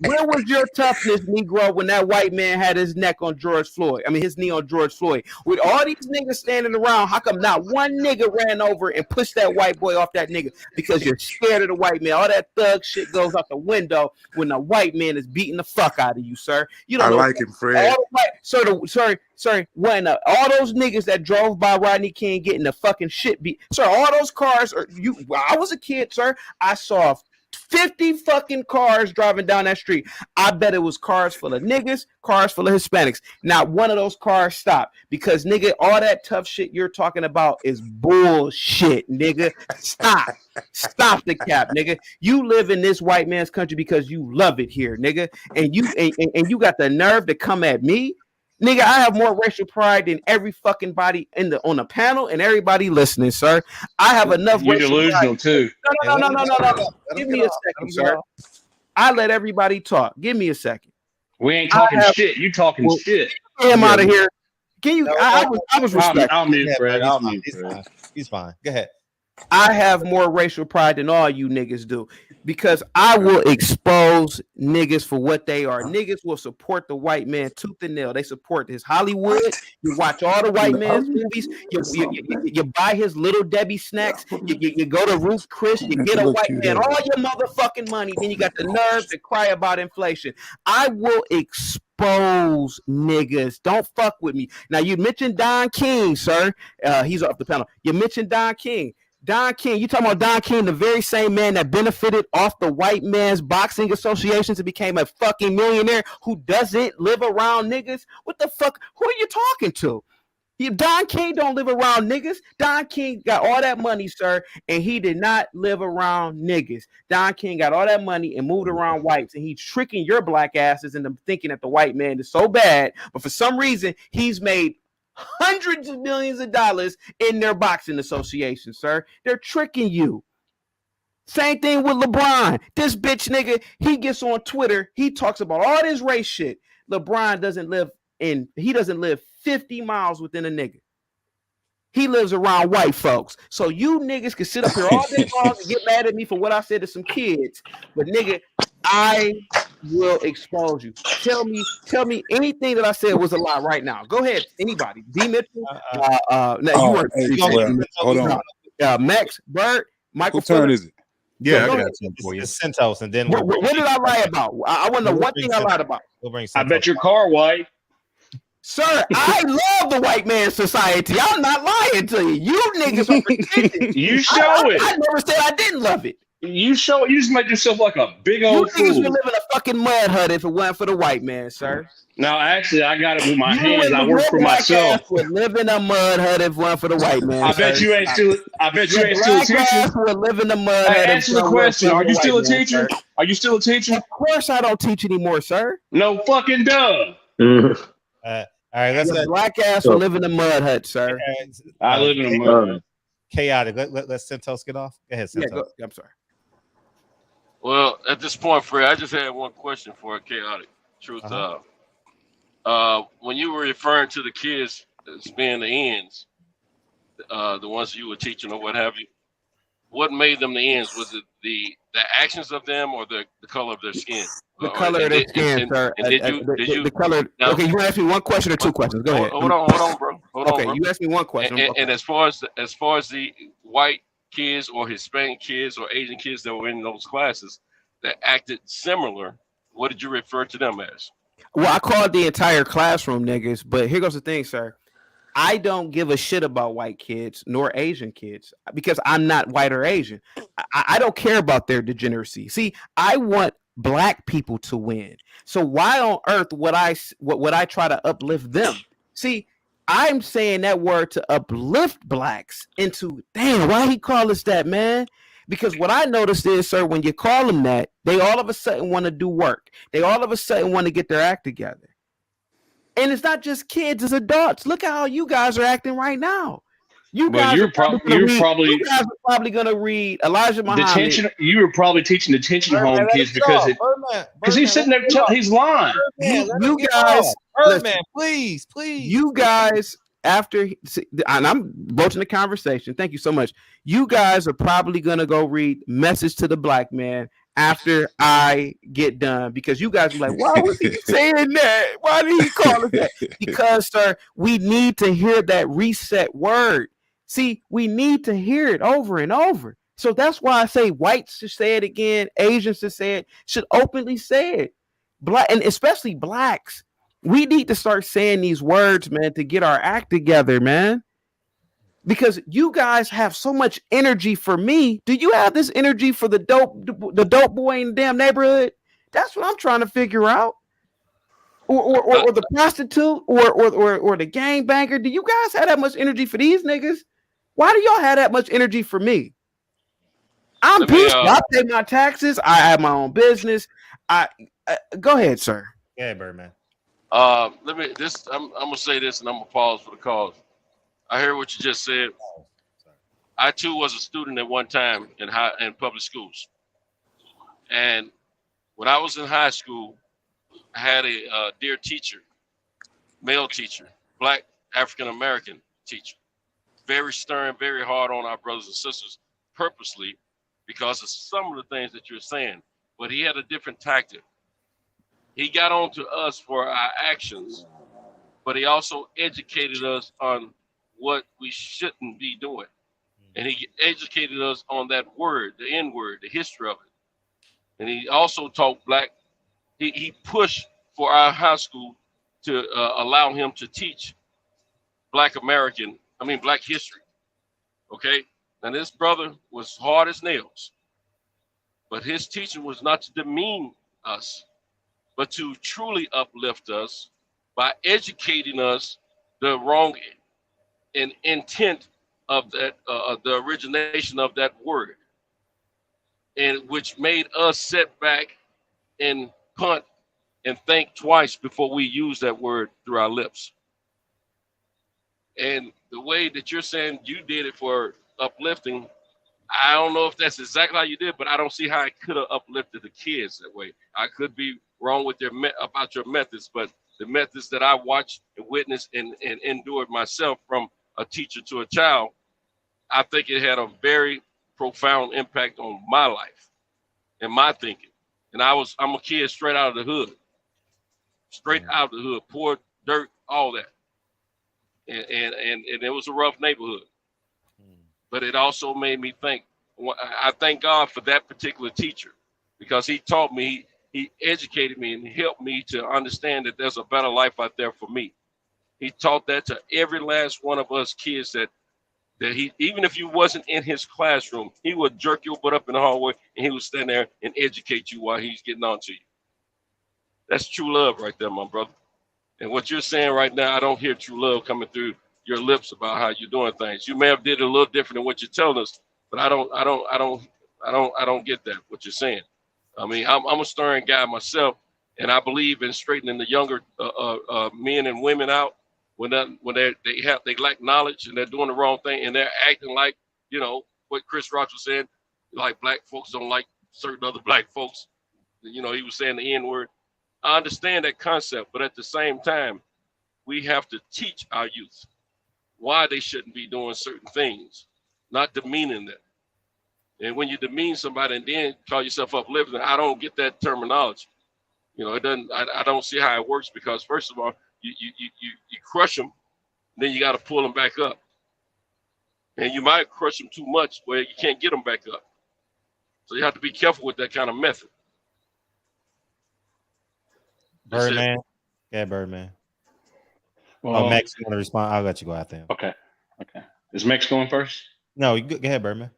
Where was your toughness, Negro, when that white man had his neck on George Floyd? I mean, his knee on George Floyd. With all these niggas standing around, how come not one nigga ran over and pushed that white boy off that nigga? Because you're scared of the white man. All that thug shit goes out the window when the white man is beating the fuck out of you, sir. You don't know. like him, Fred. Sorry. When all those niggas that drove by Rodney King getting the fucking shit beat, sir, all those cars are you. I was a kid, sir. I saw 50 fucking cars driving down that street. I bet it was cars full of niggas, cars full of Hispanics. Not one of those cars stopped because, nigga, all that tough shit you're talking about is bullshit, nigga. Stop the cap, nigga. You live in this white man's country because you love it here, nigga. And you got the nerve to come at me. Nigga, I have more racial pride than every fucking body on the panel and everybody listening, sir. I have enough. You're delusional too. No. Give me a second, sir. I let everybody talk. Give me a second. We ain't talking shit. You talking shit. Get him out of here. Can you? I was respectful. I'll mute Fred. He's fine. Go ahead. I have more racial pride than all you niggas do because I will expose niggas for what they are. Niggas will support the white man tooth and nail. They support his Hollywood. You watch all the white man's movies. You buy his Little Debbie snacks. You go to Ruth Chris. You get a white man all your motherfucking money. Then you got the nerve to cry about inflation. I will expose niggas. Don't fuck with me. Now, you mentioned Don King, sir. He's off the panel. You mentioned Don King. Don King, you talking about Don King, the very same man that benefited off the white man's boxing associations and became a fucking millionaire who doesn't live around niggas? What the fuck? Who are you talking to? Don King don't live around niggas. Don King got all that money, sir, and he did not live around niggas. Don King got all that money and moved around whites, and he's tricking your black asses into thinking that the white man is so bad, but for some reason, he's made hundreds of millions of dollars in their boxing association, sir. They're tricking you. Same thing with LeBron. This bitch nigga, he gets on Twitter. He talks about all this race shit. LeBron doesn't live 50 miles within a nigga. He lives around white folks. So you niggas can sit up here all day long and get mad at me for what I said to some kids. But nigga, I will expose you. Tell me anything that I said was a lie right now. Go ahead, anybody. D. Mitchell. You weren't. Hold on. Max, Bert, Michael. What turn is it? Yeah, I got something for you. It's Centos, and then what did I lie about? I want to know one thing I lied about. I bet your car white. Sir, I love the white man society. I'm not lying to you. You niggas are pretending. You show it. I never said I didn't love it. You show it. You just make yourself like a big old fool. You niggas would live in a fucking mud hut if it wasn't for the white man, sir. No, actually, I got it with my hands. I work for myself. Would live in a mud hut if it wasn't for the white man. I bet you ain't still. I bet you ain't still a teacher. Would live in a mud hut. Answer the question. Are you still a teacher? Are you still a teacher? Of course, I don't teach anymore, sir. No fucking duh. All right, let's black ass will live in a mud hut, sir. I live in a mud hut. Chaotic. Let's Centos get off. Go ahead, Centos. Yeah, I'm sorry. Well, at this point, Fred, I just had one question for Chaotic. Truth. When you were referring to the kids as being the ends, the ones you were teaching or what have you, what made them the ends? Was it the actions of them or the color of their skin? The color of their skin, sir. The color. Now, okay, you asked me one question or two questions. Go ahead. Hold on, bro. Okay, you asked me one question. And as far as the white kids or Hispanic kids or Asian kids that were in those classes that acted similar, what did you refer to them as? Well, I called the entire classroom niggas, but here goes the thing, sir. I don't give a shit about white kids nor Asian kids because I'm not white or Asian. I don't care about their degeneracy. See, I want black people to win. So why on earth would I try to uplift them? See, I'm saying that word to uplift blacks into, damn, why he call us that, man? Because what I noticed is, sir, when you call them that, they all of a sudden want to do work. They all of a sudden want to get their act together. And it's not just kids, it's adults. Look at how you guys are acting right now. You guys are probably going to read Elijah Muhammad. You were probably teaching detention home kids because he's sitting there he's lying. You guys, Birdman, please. You guys, and I'm broaching the conversation. Thank you so much. You guys are probably going to go read Message to the Black Man after I get done, because you guys are like, why was he saying that? Why did he call it that? Because, sir, we need to hear that reset word. See, we need to hear it over and over. So that's why I say whites should say it again, Asians should say it, should openly say it. Black, and especially blacks. We need to start saying these words, man, to get our act together, man. Because you guys have so much energy for me. Do you have this energy for the dope boy in the damn neighborhood? That's what I'm trying to figure out. Or the prostitute or the gangbanger. Do you guys have that much energy for these niggas? Why do y'all have that much energy for me? I'm peaceful. I pay my taxes. I have my own business. Go ahead, sir. Yeah, Birdman. I'm gonna say this, and I'm gonna pause for the cause. I heard what you just said. I too was a student at one time in public schools, and when I was in high school, I had a dear teacher, male teacher, black African American teacher, very stern, very hard on our brothers and sisters, purposely because of some of the things that you're saying. But he had a different tactic. He got on to us for our actions, but he also educated us on what we shouldn't be doing. And he educated us on that word, the N word, the history of it. And he also taught black, he pushed for our high school to allow him to teach black history. Okay? And this brother was hard as nails, but his teaching was not to demean us, but to truly uplift us by educating us the wrong and intent of that, the origination of that word, and which made us sit back and punt and think twice before we use that word through our lips. And the way that you're saying you did it for uplifting, I don't know if that's exactly how you did, but I don't see how I could have uplifted the kids that way. I could be wrong with about your methods, but the methods that I watched and witnessed and endured myself from a teacher to a child, I think it had a very profound impact on my life and my thinking. And I'm a kid straight out of the hood, poor, dirt, all that. And it was a rough neighborhood, but it also made me think. I thank God for that particular teacher, because he taught me, he educated me and helped me to understand that there's a better life out there for me. He taught that to every last one of us kids, that he, even if you wasn't in his classroom, he would jerk your butt up in the hallway and he would stand there and educate you while he's getting on to you. That's true love right there, my brother. And what you're saying right now, I don't hear true love coming through your lips about how you're doing things. You may have did it a little different than what you're telling us, but I don't get that, what you're saying. I mean, I'm a stern guy myself, and I believe in straightening the younger men and women out when they lack knowledge and they're doing the wrong thing and they're acting like, you know, what Chris Rock was saying, like black folks don't like certain other black folks. You know, he was saying the N word. I understand that concept, but at the same time, we have to teach our youth why they shouldn't be doing certain things, not demeaning them. And when you demean somebody and then call yourself uplifting, I don't get that terminology. You know, it doesn't. I don't see how it works, because first of all, you crush them, then you got to pull them back up, and you might crush them too much where you can't get them back up. So you have to be careful with that kind of method. Birdman. Yeah, Birdman. Well, Max, you want to respond? I'll let you go after him. Okay. Is Max going first? No, go ahead, Birdman.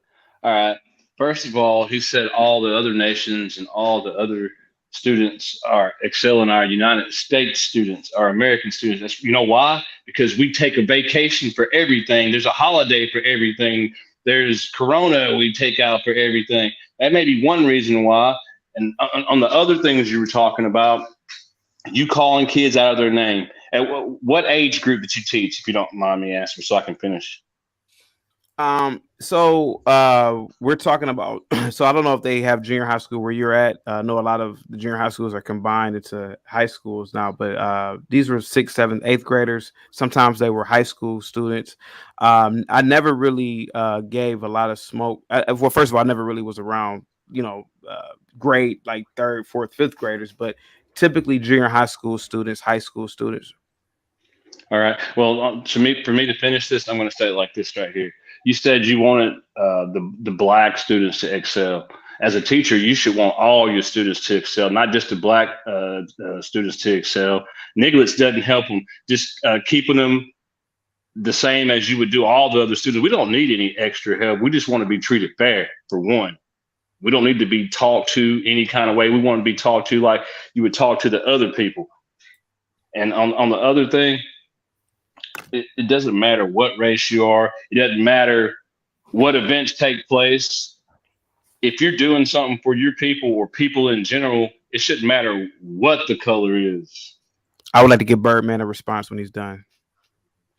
All right. First of all, he said all the other nations and all the other students are excelling our United States students, our American students. That's, you know why? Because we take a vacation for everything. There's a holiday for everything. There's Corona we take out for everything. That may be one reason why. And on the other things you were talking about, you calling kids out of their name. At what age group did you teach, if you don't mind me asking, so I can finish? So we're talking about, so I don't know if they have junior high school where you're at. I know a lot of the junior high schools are combined into high schools now, but these were 6th, 7th, 8th graders. Sometimes they were high school students. I never really gave a lot of smoke. Well, first of all, I never really was around, grade like 3rd, 4th, 5th graders, but typically junior high school students, high school students. All right. Well, for me to finish this, I'm going to say it like this right here. You said you wanted the black students to excel. As a teacher, you should want all your students to excel, not just the black students to excel. Negligence doesn't help them. Just keeping them the same as you would do all the other students. We don't need any extra help. We just want to be treated fair, for one. We don't need to be talked to any kind of way. We want to be talked to like you would talk to the other people. And on the other thing, it doesn't matter what race you are. It doesn't matter what events take place. If you're doing something for your people or people in general, it shouldn't matter what the color is. I would like to give Birdman a response when he's done.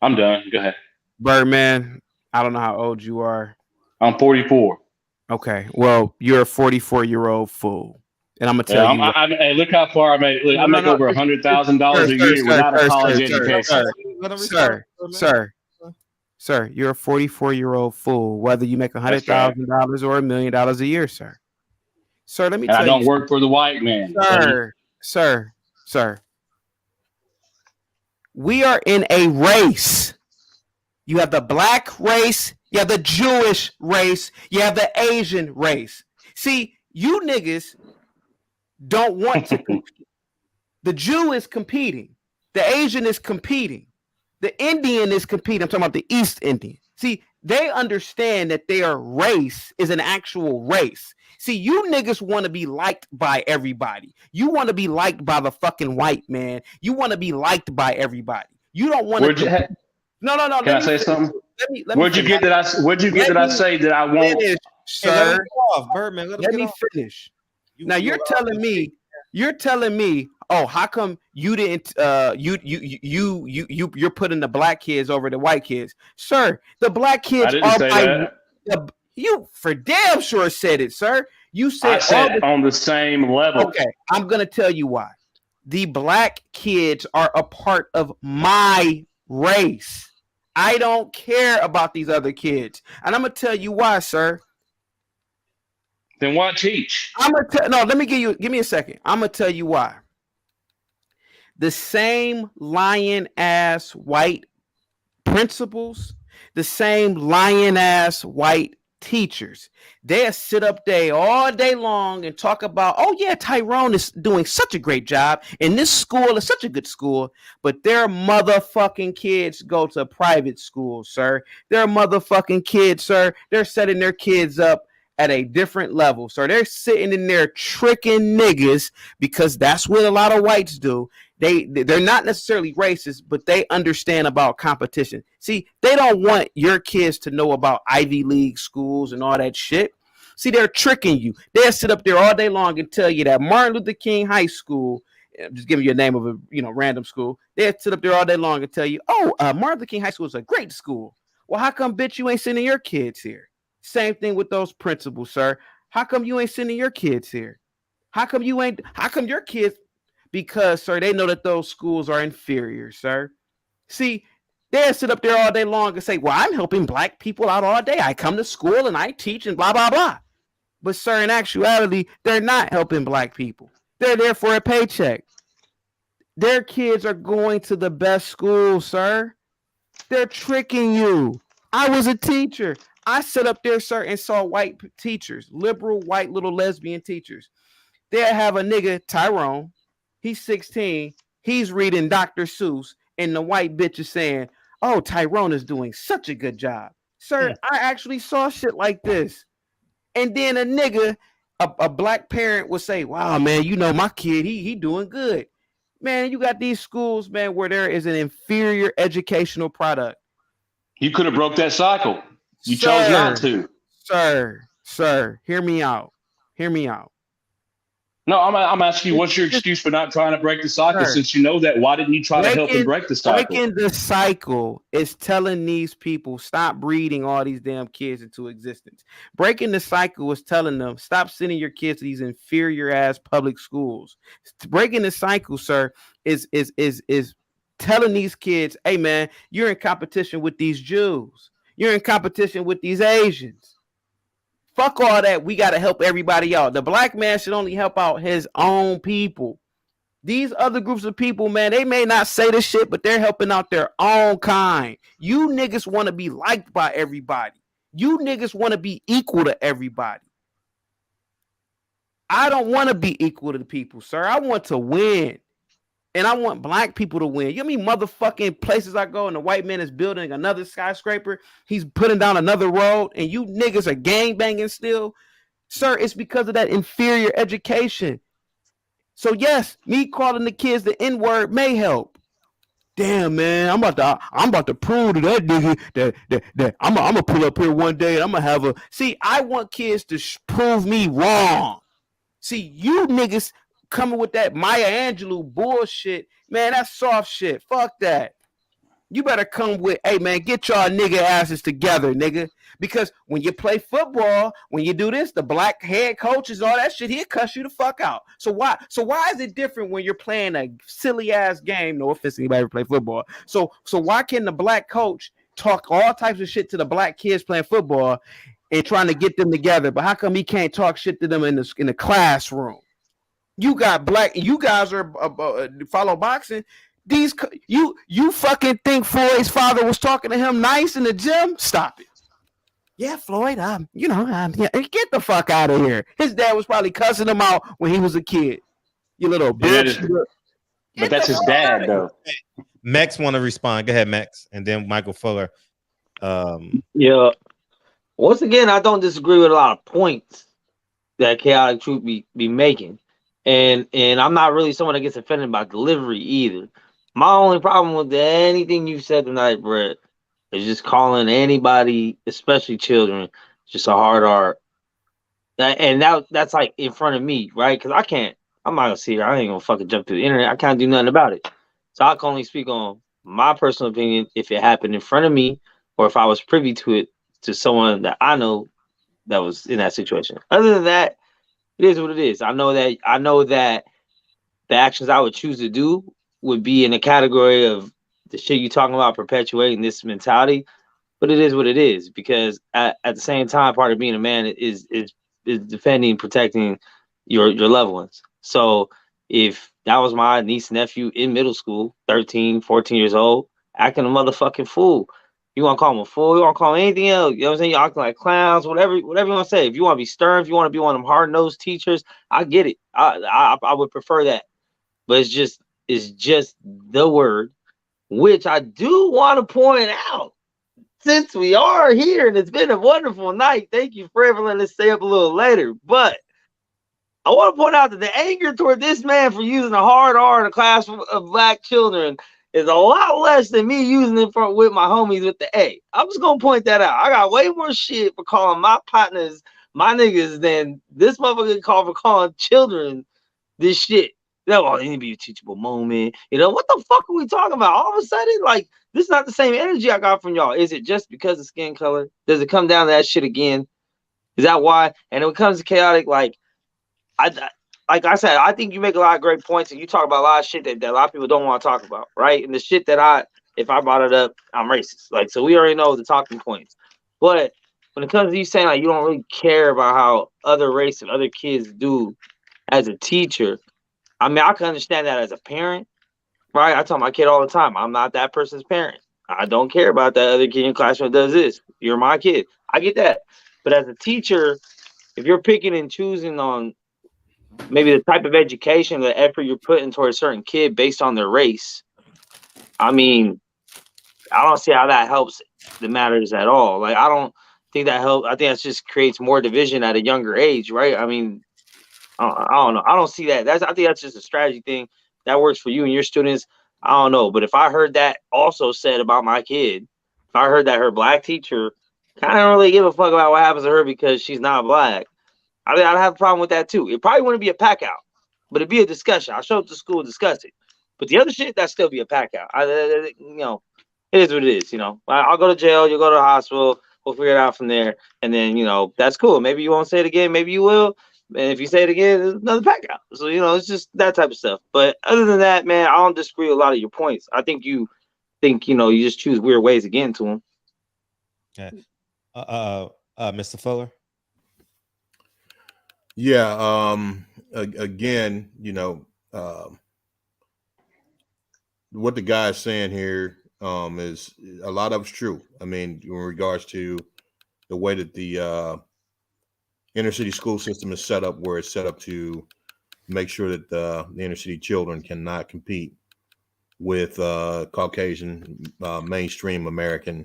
I'm done. Go ahead. Birdman, I don't know how old you are. I'm 44. Okay. Well, you're a 44-year-old fool. And I'm gonna tell you. Hey, look how far I made. Look, I make over $100,000 a year without a college education. Sir, you're a 44-year-old fool. Whether you make $100,000 or $1 million a year, sir. Sir, let me tell you. I don't work for the white man. Sir. We are in a race. You have the black race. You have the Jewish race. You have the Asian race. See, you niggas don't want to compete. The Jew is competing. The Asian is competing. The Indian is competing. I'm talking about the East Indian. See, they understand that their race is an actual race. See, you niggas want to be liked by everybody. You want to be liked by the fucking white man. You want to be liked by everybody. You don't want to. No. Can I say something? Where'd you get that I say that I won't? Finish, sir. Birdman, let me finish. Now you're telling me, oh, how come you didn't you're putting the black kids over the white kids? Sir, the black kids you for damn sure said it, sir. You said on the same level. Okay, I'm gonna tell you why. The black kids are a part of my race. I don't care about these other kids. And I'm gonna tell you why, sir. Then why teach? Let me give me a second. I'm gonna tell you why. The same lying ass white principals, the same lying ass white teachers, they'll sit up there all day long and talk about, oh yeah, Tyrone is doing such a great job and this school is such a good school, but their motherfucking kids go to private schools, sir. Their motherfucking kids, sir, they're setting their kids up at a different level. So they're sitting in there tricking niggas because that's what a lot of whites do. They're not necessarily racist, but they understand about competition. See, they don't want your kids to know about Ivy League schools and all that shit. See, they're tricking you. They'll sit up there all day long and tell you that Martin Luther King High School, I'm just giving you a name of a random school. They'll sit up there all day long and tell you, oh, Martin Luther King High School is a great school. Well, how come, bitch, you ain't sending your kids here? Same thing with those principals, sir. How come you ain't sending your kids here? How come your kids? Because, sir, they know that those schools are inferior, sir. See, they'll sit up there all day long and say, well, I'm helping black people out all day. I come to school and I teach and blah, blah, blah. But, sir, in actuality, they're not helping black people. They're there for a paycheck. Their kids are going to the best school, sir. They're tricking you. I was a teacher. I sat up there, sir, and saw white teachers, liberal, white, little lesbian teachers. They'll have a nigga, Tyrone. He's 16. He's reading Dr. Seuss, and the white bitch is saying, oh, Tyrone is doing such a good job. Sir, I actually saw shit like this. And then a nigga, a black parent would say, wow, man, you know, my kid, he doing good. Man, you got these schools, man, where there is an inferior educational product. You could have broke that cycle. You chose not to. Sir, hear me out. No, I'm asking you, what's your excuse for not trying to break the cycle? Since you know that, why didn't you try to help and break the cycle? Breaking the cycle is telling these people, stop breeding all these damn kids into existence. Breaking the cycle is telling them, stop sending your kids to these inferior ass public schools. Breaking the cycle, sir, is telling these kids, hey man, you're in competition with these Jews. You're in competition with these Asians. Fuck all that. We got to help everybody out. The black man should only help out his own people. These other groups of people, man, they may not say this shit, but they're helping out their own kind. You niggas want to be liked by everybody. You niggas want to be equal to everybody. I don't want to be equal to the people, sir. I want to win. And I want black people to win. You know how many motherfucking places I go and the white man is building another skyscraper? He's putting down another road and you niggas are gangbanging still? Sir, it's because of that inferior education. So yes, me calling the kids the N-word may help. Damn, man, I'm about to prove to that nigga that I'm gonna pull up here one day and I'm gonna have a... See, I want kids to prove me wrong. See, you niggas coming with that Maya Angelou bullshit, man, that's soft shit. Fuck that. You better come with, hey man, get y'all nigga asses together, nigga. Because when you play football, when you do this, the black head coaches, all that shit, he'll cuss you the fuck out. So why is it different when you're playing a silly ass game? No offense to anybody who play football. So why can the black coach talk all types of shit to the black kids playing football and trying to get them together? But how come he can't talk shit to them in the classroom? You got black, you guys are follow boxing. These you fucking think Floyd's father was talking to him nice in the gym? Stop it. Yeah, Floyd, yeah, get the fuck out of here. His dad was probably cussing him out when he was a kid. You little bitch. But that's his dad, though. Max want to respond. Go ahead, Max, and then Michael Fuller. Yeah. Once again, I don't disagree with a lot of points that Chaotic Truth be making. And I'm not really someone that gets offended by delivery either. My only problem with anything you said tonight, Brett, is just calling anybody, especially children, just a hard R. And that's like in front of me, right? Because I'm not gonna see here. I ain't gonna fucking jump through the internet. I can't do nothing about it. So I can only speak on my personal opinion if it happened in front of me or if I was privy to it to someone that I know that was in that situation. Other than that, it is what it is. I know that the actions I would choose to do would be in the category of the shit you talking about perpetuating this mentality, but it is what it is because at the same time, part of being a man is defending, protecting your loved ones. So if that was my niece and nephew in middle school, 13, 14 years old, acting a motherfucking fool. You want to call him a fool? You want to call him anything else? You know what I'm saying? You acting like clowns, whatever you want to say. If you want to be stern, if you want to be one of them hard-nosed teachers, I get it. I would prefer that. But it's just the word, which I do want to point out. Since we are here and it's been a wonderful night, thank you for letting us stay up a little later. But I want to point out that the anger toward this man for using a hard R in a class of black children is a lot less than me using it with my homies with the A. I'm just going to point that out. I got way more shit for calling my partners, my niggas, than this motherfucker for calling children this shit. It need to be a teachable moment. You know, what the fuck are we talking about? All of a sudden, like, this is not the same energy I got from y'all. Is it just because of skin color? Does it come down to that shit again? Is that why? And when it comes to chaotic, like I said, I think you make a lot of great points and you talk about a lot of shit that a lot of people don't want to talk about, right? And the shit that if I brought it up, I'm racist. Like, so we already know the talking points. But when it comes to you saying like you don't really care about how other race and other kids do as a teacher, I mean, I can understand that as a parent, right? I tell my kid all the time, I'm not that person's parent. I don't care about that other kid in the classroom that does this. You're my kid. I get that. But as a teacher, if you're picking and choosing on maybe the type of education, the effort you're putting towards a certain kid based on their race, I mean, I don't see how that helps the matters at all. Like, I don't think that helps. I think that just creates more division at a younger age, right? I mean, I don't know. I don't see that. I think that's just a strategy thing that works for you and your students. I don't know. But if I heard that also said about my kid, if I heard that her black teacher kind of don't really give a fuck about what happens to her because she's not black, I'd have a problem with that too. It probably wouldn't be a pack out, but it'd be a discussion. I'll show up to school and discuss it. But the other shit, that still be a pack out. It is what it is. I'll go to jail. You'll go to the hospital. We'll figure it out from there. And then, that's cool. Maybe you won't say it again. Maybe you will. And if you say it again, there's another pack out. So, it's just that type of stuff. But other than that, man, I don't disagree with a lot of your points. I think you you just choose weird ways to get into them. Okay. Mr. Fuller. Yeah. Again, what the guy is saying here is a lot of it's true. I mean, in regards to the way that the inner city school system is set up, where it's set up to make sure that the inner city children cannot compete with Caucasian mainstream American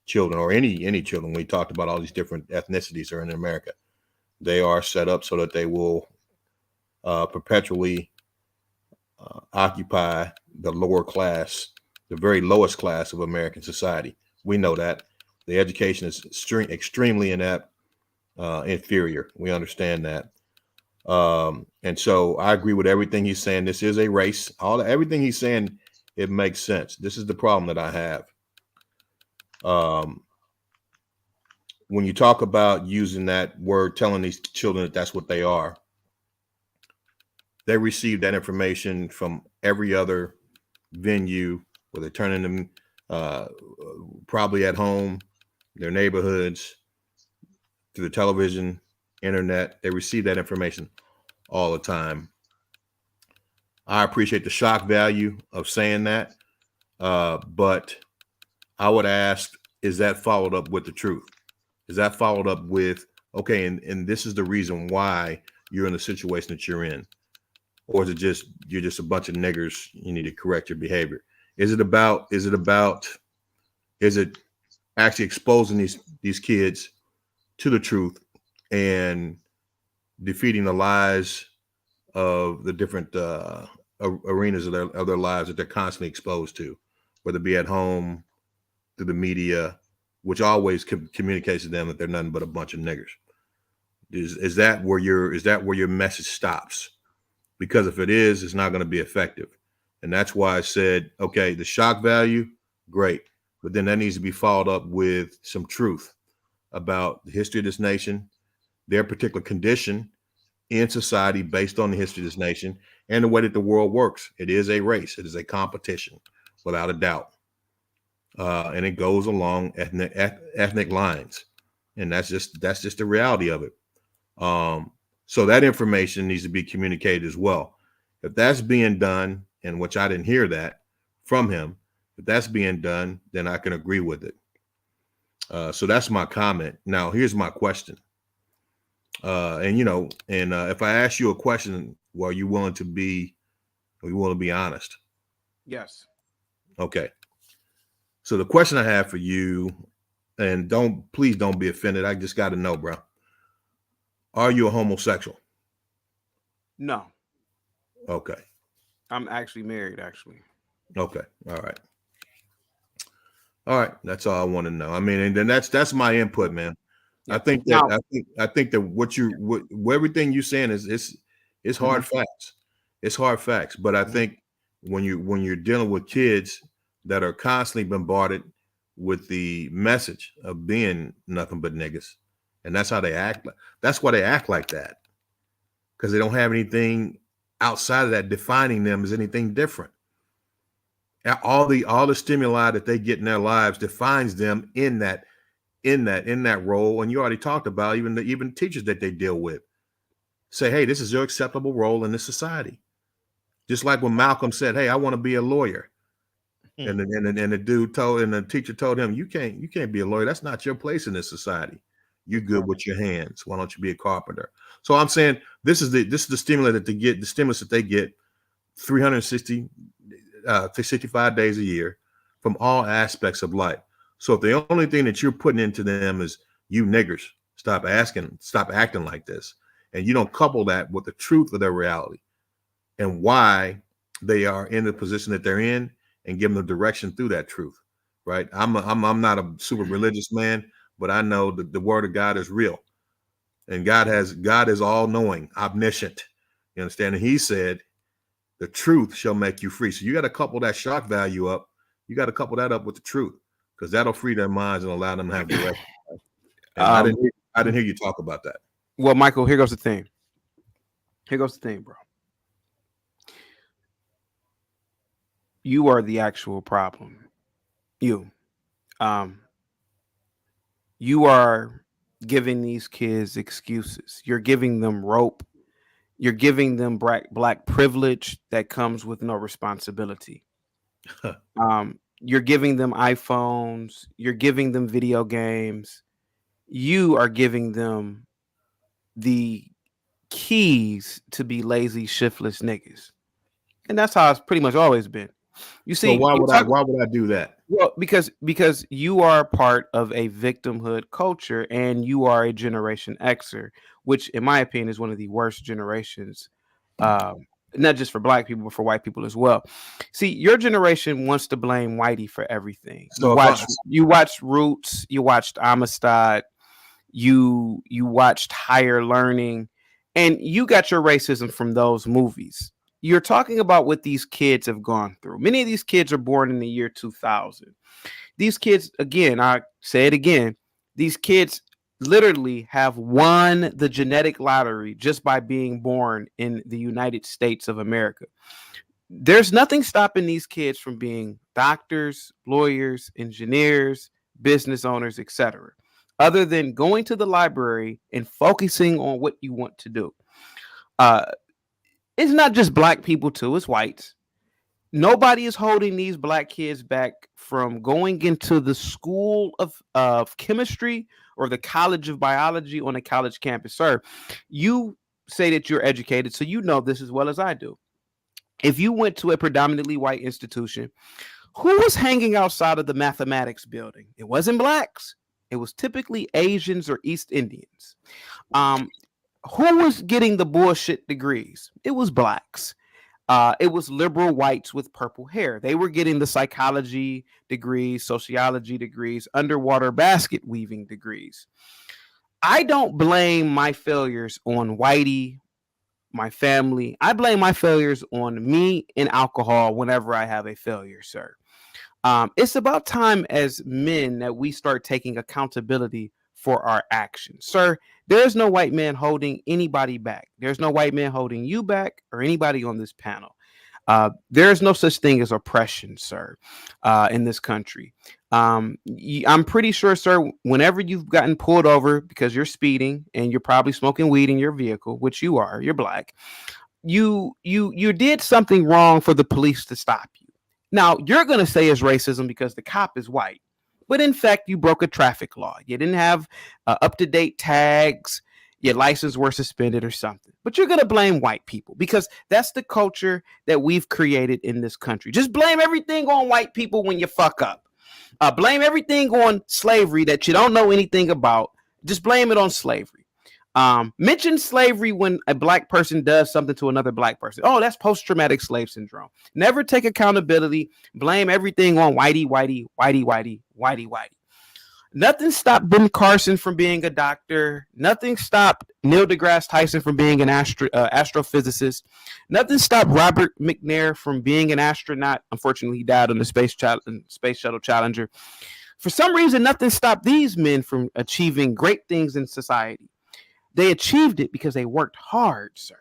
children, or any children. We talked about all these different ethnicities are in America. They are set up so that they will perpetually occupy the lower class, the very lowest class of American society. We know that the education is extremely inept, inferior. We understand that. And so I agree with everything he's saying. This is a race. Everything he's saying, it makes sense. This is the problem that I have. When you talk about using that word, telling these children that that's what they are, they receive that information from every other venue where they're turning them probably at home, their neighborhoods, through the television, internet. They receive that information all the time. I appreciate the shock value of saying that, but I would ask, is that followed up with the truth? Is that followed up with, okay, and this is the reason why you're in the situation that you're in? Or is it just, you're just a bunch of niggers, you need to correct your behavior? Is it actually exposing these kids to the truth and defeating the lies of the different arenas of their lives that they're constantly exposed to, whether it be at home, through the media, which always communicates to them that they're nothing but a bunch of niggers? Is that where your message stops? Because if it is, it's not going to be effective. And that's why I said, okay, the shock value, great. But then that needs to be followed up with some truth about the history of this nation, their particular condition in society based on the history of this nation, and the way that the world works. It is a race. It is a competition, without a doubt. And it goes along ethnic lines. And that's just the reality of it. So that information needs to be communicated as well. If that's being done, and which I didn't hear that from him, if that's being done, then I can agree with it. So that's my comment. Now, here's my question. If I ask you a question, are you willing to be honest? Yes. Okay. So the question I have for you, and please don't be offended. I just got to know, bro. Are you a homosexual? No. Okay. I'm actually married, actually. Okay. All right. That's all I want to know. I mean, and then that's my input, man. Yeah. I think that everything you're saying is hard facts. It's hard facts. But I think when you're dealing with kids that are constantly bombarded with the message of being nothing but niggas, and that's how they act. That's why they act like that, because they don't have anything outside of that defining them as anything different. All the stimuli that they get in their lives defines them in that role. And you already talked about even teachers that they deal with say, hey, this is your acceptable role in this society. Just like when Malcolm said, hey, I want to be a lawyer. And the teacher told him, you can't be a lawyer. That's not your place in this society. You're good with your hands. Why don't you be a carpenter? So I'm saying this is the stimulus that they get, the stimulus that they get 365 days a year from all aspects of life. So if the only thing that you're putting into them is you niggers, stop acting like this, and you don't couple that with the truth of their reality and why they are in the position that they're in, and give them the direction through that truth, right? I'm not a super religious man, but I know that the word of God is real, and God is all knowing, omniscient. You understand? And he said, the truth shall make you free. So you got to couple that shock value up. You got to couple that up with the truth, because that'll free their minds and allow them to have direction. And I didn't hear you talk about that. Well, Michael, here goes the thing. Bro. You are the actual problem. You are giving these kids excuses. You're giving them rope. You're giving them black privilege that comes with no responsibility. You're giving them iPhones. You're giving them video games. You are giving them the keys to be lazy, shiftless niggas. And that's how it's pretty much always been. You see, so why would I do that? Well, because you are part of a victimhood culture, and you are a Generation Xer, which, in my opinion, is one of the worst generations, not just for black people, but for white people as well. See, your generation wants to blame whitey for everything. So you watched Roots, you watched Amistad, you watched Higher Learning, and you got your racism from those movies. You're talking about what these kids have gone through. Many of these kids are born in the year 2000. These kids, again, I say it again, these kids literally have won the genetic lottery just by being born in the United States of America. There's nothing stopping these kids from being doctors, lawyers, engineers, business owners, etc., other than going to the library and focusing on what you want to do. It's not just black people too, it's whites. Nobody is holding these black kids back from going into the school of chemistry or the college of biology on a college campus. Sir, you say that you're educated, so you know this as well as I do. If you went to a predominantly white institution, who was hanging outside of the mathematics building? It wasn't blacks. It was typically Asians or East Indians. Who was getting the bullshit degrees? It was blacks. It was liberal whites with purple hair. They were getting the psychology degrees, sociology degrees, underwater basket weaving degrees. I don't blame my failures on whitey, my family. I blame my failures on me and alcohol whenever I have a failure, sir. It's about time as men that we start taking accountability for our actions. Sir, there's no white man holding anybody back. There's no white man holding you back or anybody on this panel. There's no such thing as oppression, sir, in this country. I'm pretty sure, sir, whenever you've gotten pulled over because you're speeding and you're probably smoking weed in your vehicle, which you are, you're black, you did something wrong for the police to stop you. Now, you're going to say it's racism because the cop is white. But in fact, you broke a traffic law. You didn't have up-to-date tags. Your license were suspended or something. But you're going to blame white people because that's the culture that we've created in this country. Just blame everything on white people when you fuck up. Blame everything on slavery that you don't know anything about. Just blame it on slavery. Mention slavery when a black person does something to another black person. Oh, that's post-traumatic slave syndrome. Never take accountability. Blame everything on whitey. Nothing stopped Ben Carson from being a doctor. Nothing stopped Neil deGrasse Tyson from being an astrophysicist. Nothing stopped Robert McNair from being an astronaut. Unfortunately, he died on the Space Shuttle Challenger. For some reason, nothing stopped these men from achieving great things in society. They achieved it because they worked hard, sir.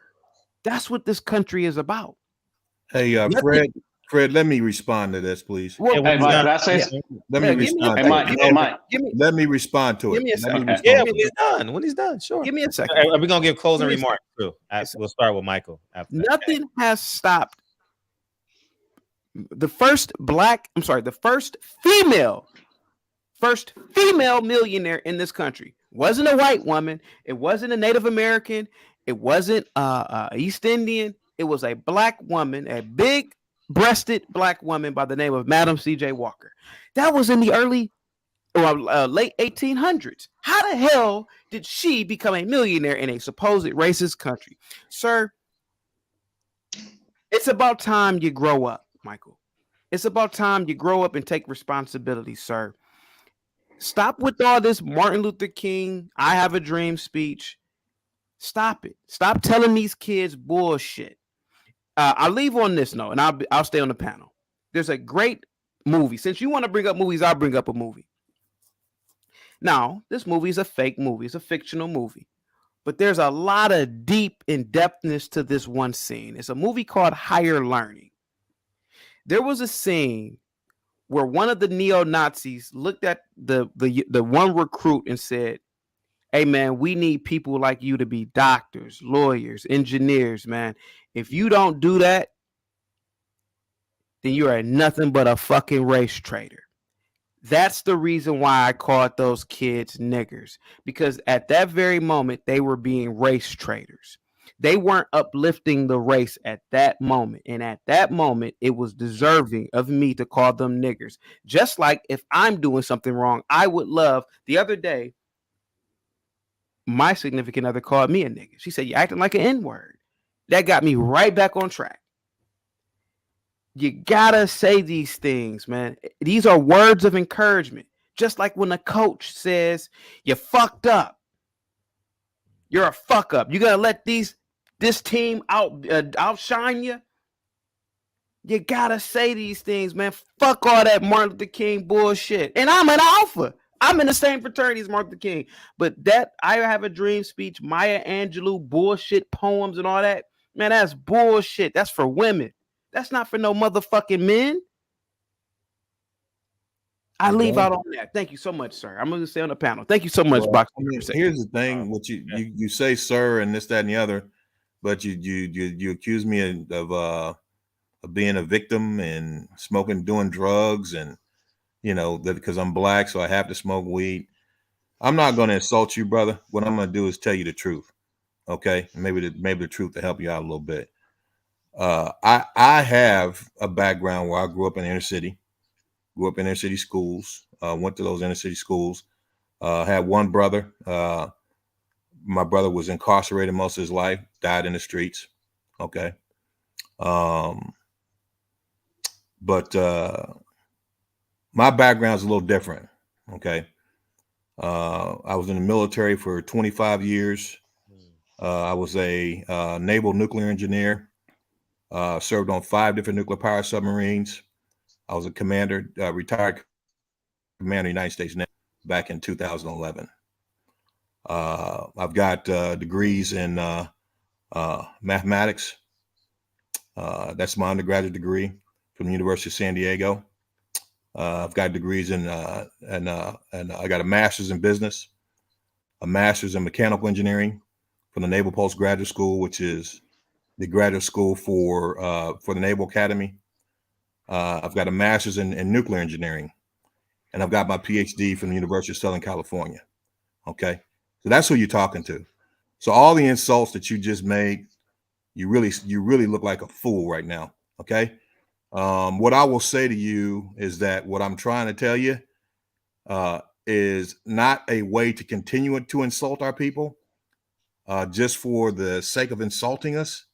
That's what this country is about. Hey, Fred, let me respond to this, please. Well, hey, Mike, can I say something? Let me respond. Let me respond to it. Give me a second. Yeah, when he's done, sure. Give me a second. We're going to give closing remarks, too. We'll start with Michael. Nothing has stopped the first female millionaire in this country. Wasn't a white woman. It wasn't a Native American. It wasn't East Indian. It was a black woman, a big-breasted black woman by the name of Madam C.J. Walker. That was in the early late 1800s. How the hell did she become a millionaire in a supposed racist country? Sir, it's about time you grow up, Michael. It's about time you grow up and take responsibility, sir. Stop with all this Martin Luther King, I have a dream speech. Stop it. Stop telling these kids bullshit. I'll leave on this note, and I'll stay on the panel. There's a great movie. Since you want to bring up movies, I'll bring up a movie. Now, this movie is a fake movie. It's a fictional movie. But there's a lot of deep in-depthness to this one scene. It's a movie called Higher Learning. There was a scene where one of the neo-Nazis looked at the one recruit and said, hey, man, we need people like you to be doctors, lawyers, engineers, man. If you don't do that, then you are nothing but a fucking race traitor. That's the reason why I called those kids niggers, because at that very moment, they were being race traitors. They weren't uplifting the race at that moment. And at that moment, it was deserving of me to call them niggers. Just like if I'm doing something wrong, I would love. The other day, my significant other called me a nigger. She said, you're acting like an N-word. That got me right back on track. You gotta say these things, man. These are words of encouragement. Just like when a coach says, you fucked up. You're a fuck up. You gotta let this team outshine you. You gotta say these things, man. Fuck all that Martin Luther King bullshit. And I'm an alpha. I'm in the same fraternity as Martin Luther King. But that I Have a Dream speech, Maya Angelou bullshit poems and all that, man, that's bullshit. That's for women. That's not for no motherfucking men. I leave out on that. Thank you so much, sir. I'm going to stay on the panel. Thank you so much, Well, Box. I mean, here's the thing: what you say, sir, and this, that, and the other, but you accuse me of being a victim and smoking, doing drugs, and that because I'm black, so I have to smoke weed. I'm not going to insult you, brother. What I'm going to do is tell you the truth. Okay, maybe the truth to help you out a little bit. I have a background where I grew up in inner city, schools, went to those inner city schools, had one brother. My brother was incarcerated most of his life, died in the streets. Okay. But my background is a little different. Okay. I was in the military for 25 years. I was a naval nuclear engineer. Served on 5 different nuclear power submarines. I was a commander, retired commander of the United States Navy back in 2011. I've got degrees in mathematics. That's my undergraduate degree from the University of San Diego. I've got degrees and I got a master's in business, a master's in mechanical engineering from the Naval Postgraduate School, which is the graduate school for the Naval Academy. I've got a master's in nuclear engineering, and I've got my PhD from the University of Southern California. Okay, so that's who you're talking to. So all the insults that you just made, you really look like a fool right now. Okay, what I will say to you is that what I'm trying to tell you is not a way to continue to insult our people just for the sake of insulting us.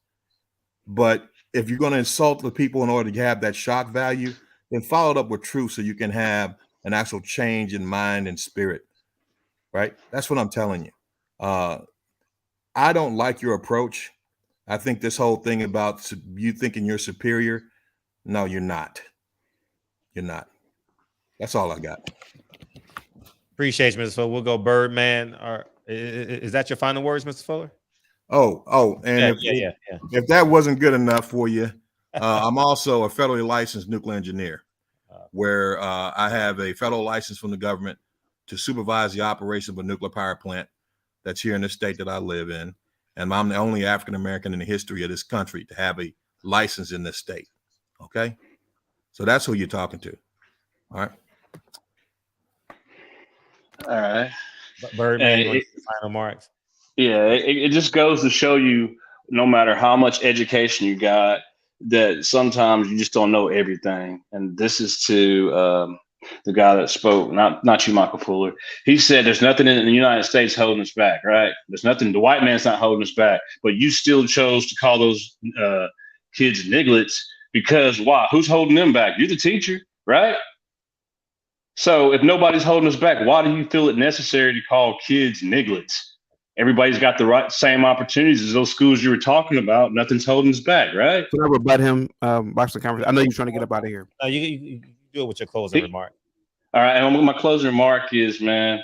But if you're going to insult the people in order to have that shock value, then follow it up with truth so you can have an actual change in mind and spirit, right? That's what I'm telling you. I don't like your approach. I think this whole thing about you thinking you're superior, no, you're not. You're not. That's all I got. Appreciate you, Mr. Fuller. We'll go Birdman. Is that your final words, Mr. Fuller? Oh, and if that wasn't good enough for you, I'm also a federally licensed nuclear engineer, where I have a federal license from the government to supervise the operation of a nuclear power plant that's here in the state that I live in. And I'm the only African American in the history of this country to have a license in this state. Okay, so that's who you're talking to. All right. All right. Birdman, final marks. Yeah, it just goes to show you, no matter how much education you got, that sometimes you just don't know everything. And this is to the guy that spoke, not you, Michael Fuller. He said there's nothing in the United States holding us back, right? There's nothing. The white man's not holding us back, but you still chose to call those kids nigglets because why? Who's holding them back? You're the teacher, right? So if nobody's holding us back, why do you feel it necessary to call kids nigglets? Everybody's got the same opportunities as those schools you were talking about. Nothing's holding us back, right? Can I rebut him? Watch the conversation. I know you're trying to get up out of here. You do it with your closing remark. All right, and my closing remark is, man,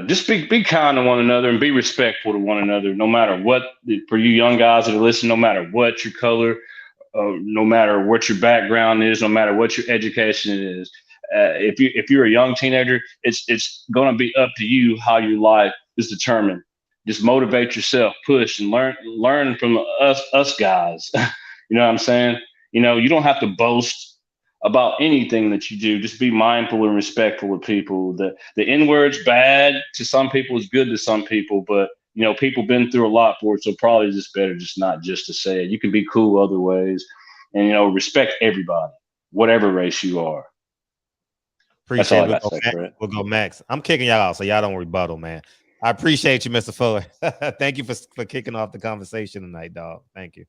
just be kind to one another and be respectful to one another, no matter what. For you young guys that are listening, no matter what your color, no matter what your background is, no matter what your education is. If you're a young teenager, it's going to be up to you how your life is determined. Just motivate yourself, push, and learn from us guys. You know what I'm saying? You know, you don't have to boast about anything that you do. Just be mindful and respectful of people. The N-word's bad to some people, is good to some people, but you know, people been through a lot for it, so probably just better not to say it. You can be cool other ways, and you know, respect everybody, whatever race you are. Appreciate it. We'll go Max. I'm kicking y'all out, so y'all don't rebuttal, man. I appreciate you, Mr. Fuller. Thank you for kicking off the conversation tonight, dog. Thank you.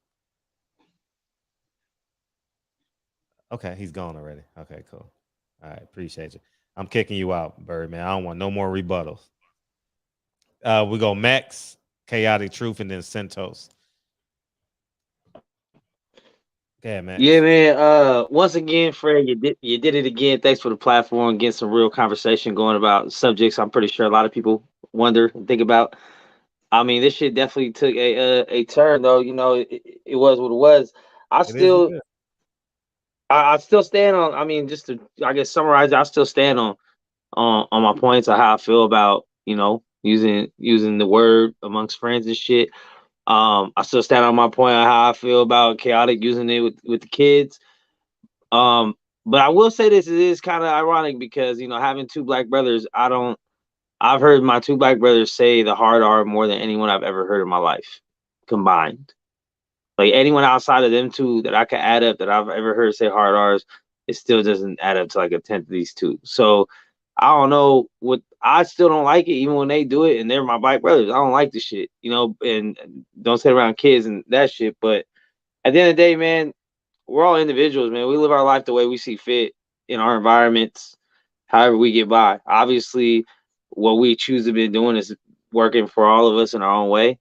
Okay, he's gone already. Okay, cool. All right, appreciate you. I'm kicking you out, Bird, man. I don't want no more rebuttals. We go Max, Chaotic Truth, and then Centos. Yeah, man. Yeah, man. Once again, Fred, you did it again. Thanks for the platform. Getting some real conversation going about subjects I'm pretty sure a lot of people wonder and think about. I mean, this shit definitely took a turn, though. You know, it was what it was. I still stand on. I mean, just to summarize, I still stand on my points of how I feel about, you know, using the word amongst friends and shit. I still stand on my point on how I feel about chaotic using it with the kids. But I will say this, it is kind of ironic because, you know, having two black brothers, I've heard my two black brothers say the hard R more than anyone I've ever heard in my life combined. Like anyone outside of them two that I could add up that I've ever heard say hard R's, it still doesn't add up to like a tenth of these two. So I don't know I still don't like it, even when they do it, and they're my black brothers. I don't like the shit, you know, and don't sit around kids and that shit. But at the end of the day, man, we're all individuals, man. We live our life the way we see fit in our environments, however we get by. Obviously, what we choose to be doing is working for all of us in our own way.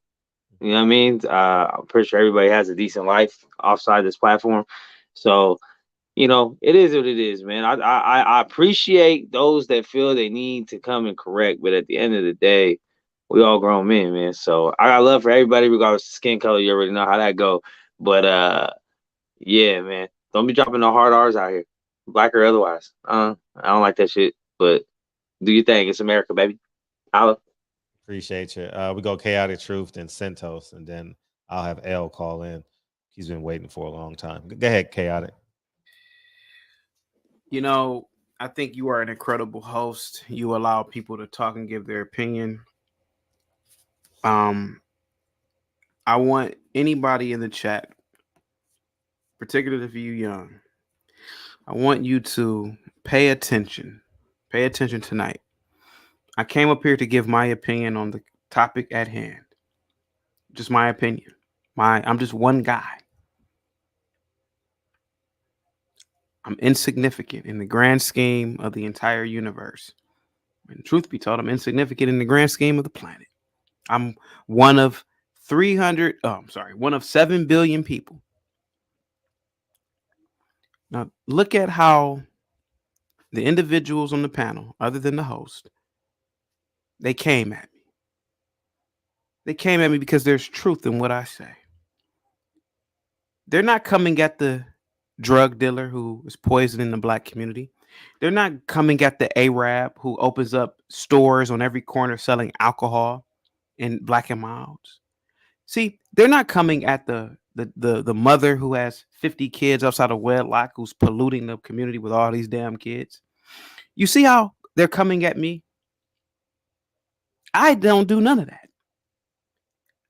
You know what I mean? I'm pretty sure everybody has a decent life offside this platform. So, you know, it is what it is, man. I appreciate those that feel they need to come and correct, but at the end of the day, we all grown men, man. So I got love for everybody, regardless of skin color. You already know how that go. But yeah, man, don't be dropping no hard R's out here, black or otherwise. I don't like that shit. But do your thing. It's America, baby. Holla. Appreciate you. We go Chaotic Truth, then Centos, and then I'll have L call in. He's been waiting for a long time. Go ahead, Chaotic. You know, I think you are an incredible host. You allow people to talk and give their opinion. I want anybody in the chat, particularly if you're young, I want you to pay attention. Pay attention tonight. I came up here to give my opinion on the topic at hand. Just my opinion. I'm just one guy. I'm insignificant in the grand scheme of the entire universe. And truth be told, I'm insignificant in the grand scheme of the planet. I'm one of 7 billion people. Now, look at how the individuals on the panel, other than the host, they came at me. They came at me because there's truth in what I say. They're not coming at the drug dealer who is poisoning the black community. They're not coming at the Arab who opens up stores on every corner selling alcohol in Black and Milds. See, they're not coming at the mother who has 50 kids outside of wedlock who's polluting the community with all these damn kids. You see how they're coming at me? I don't do none of that.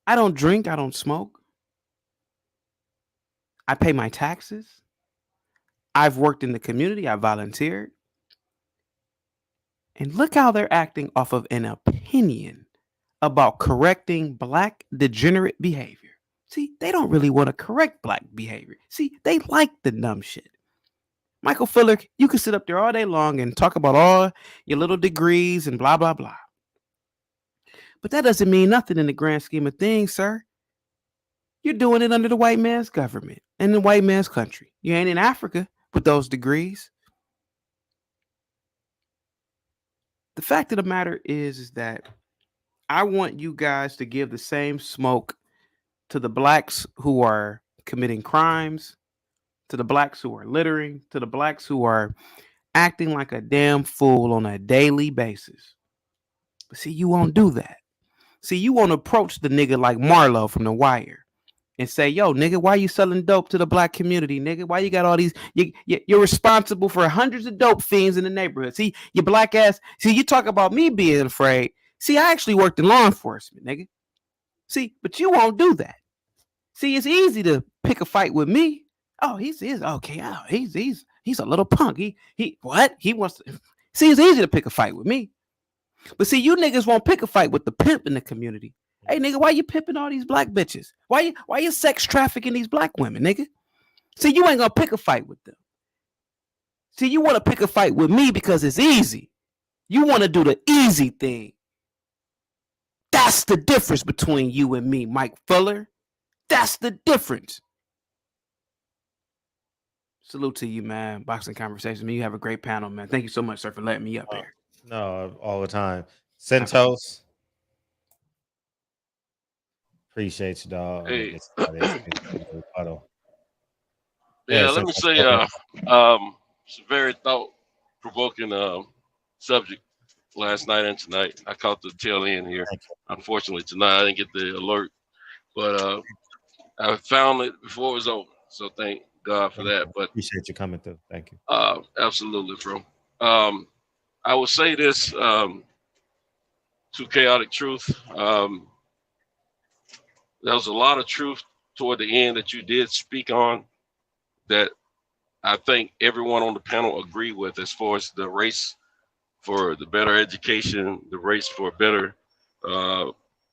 I don't drink. I don't smoke. I pay my taxes. I've worked in the community. I volunteered. And look how they're acting off of an opinion about correcting black degenerate behavior. See, they don't really want to correct black behavior. See, they like the dumb shit. Michael Fuller, you can sit up there all day long and talk about all your little degrees and blah, blah, blah. But that doesn't mean nothing in the grand scheme of things, sir. You're doing it under the white man's government and the white man's country. You ain't in Africa with those degrees. The fact of the matter is that I want you guys to give the same smoke to the blacks who are committing crimes, to the blacks who are littering, to the blacks who are acting like a damn fool on a daily basis. But see, you won't do that. See, you won't approach the nigga like Marlo from The Wire and say, yo, nigga, why you selling dope to the black community, nigga? Why you got all these? You're responsible for hundreds of dope fiends in the neighborhood. See, you black ass. See, you talk about me being afraid. See, I actually worked in law enforcement, nigga. See, but you won't do that. See, it's easy to pick a fight with me. Oh, he's okay. Oh, he's a little punk. He wants to. See, it's easy to pick a fight with me. But see, you niggas won't pick a fight with the pimp in the community. Hey, nigga, why you pimping all these black bitches? Why you sex trafficking these black women, nigga? See, you ain't gonna pick a fight with them. See, you want to pick a fight with me because it's easy. You want to do the easy thing. That's the difference between you and me, Mike Fuller. That's the difference. Salute to you, man. Boxing Conversation. Man, you have a great panel, man. Thank you so much, sir, for letting me up here. No, all the time. Centos. Appreciate you, dog. Hey. Yeah, let me say, it's a very thought-provoking subject last night and tonight. I caught the tail end here. Unfortunately, tonight I didn't get the alert, but I found it before it was over. So thank God for that. But appreciate you coming through. Thank you. Absolutely, bro. I will say this to Chaotic Truth. There was a lot of truth toward the end that you did speak on that I think everyone on the panel agreed with, as far as the race for the better education, the race for better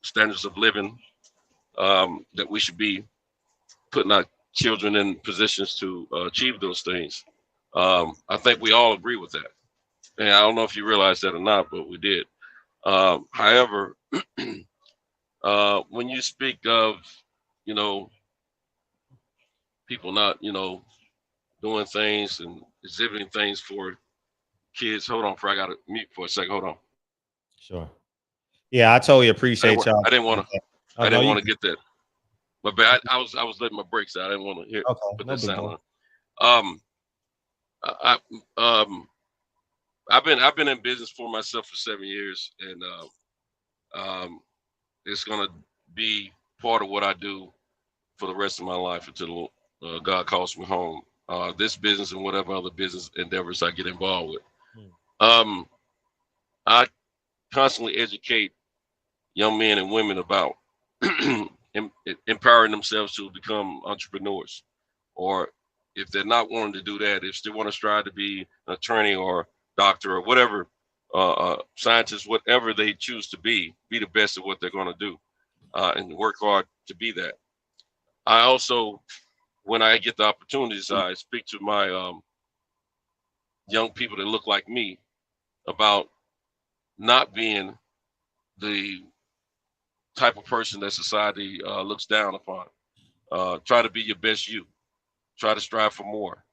standards of living, that we should be putting our children in positions to achieve those things. I think we all agree with that. And I don't know if you realize that or not, but we did. However, when you speak of, people not, doing things and exhibiting things for kids. Hold on, I got to mute for a second. Hold on. Sure. Yeah, I totally appreciate y'all. I didn't want to get that. But I was letting my brakes out. I didn't want to hear put that sound on. I've been in business for myself for 7 years, and it's gonna be part of what I do for the rest of my life until God calls me home. This business and whatever other business endeavors I get involved with. I constantly educate young men and women about empowering themselves to become entrepreneurs, or if they're not wanting to do that, if they want to strive to be an attorney or doctor or whatever, scientist, whatever they choose to be the best at what they're going to do, and work hard to be that. I also, when I get the opportunities, I speak to my young people that look like me about not being the type of person that society looks down upon. Try to be your best you. Try to strive for more.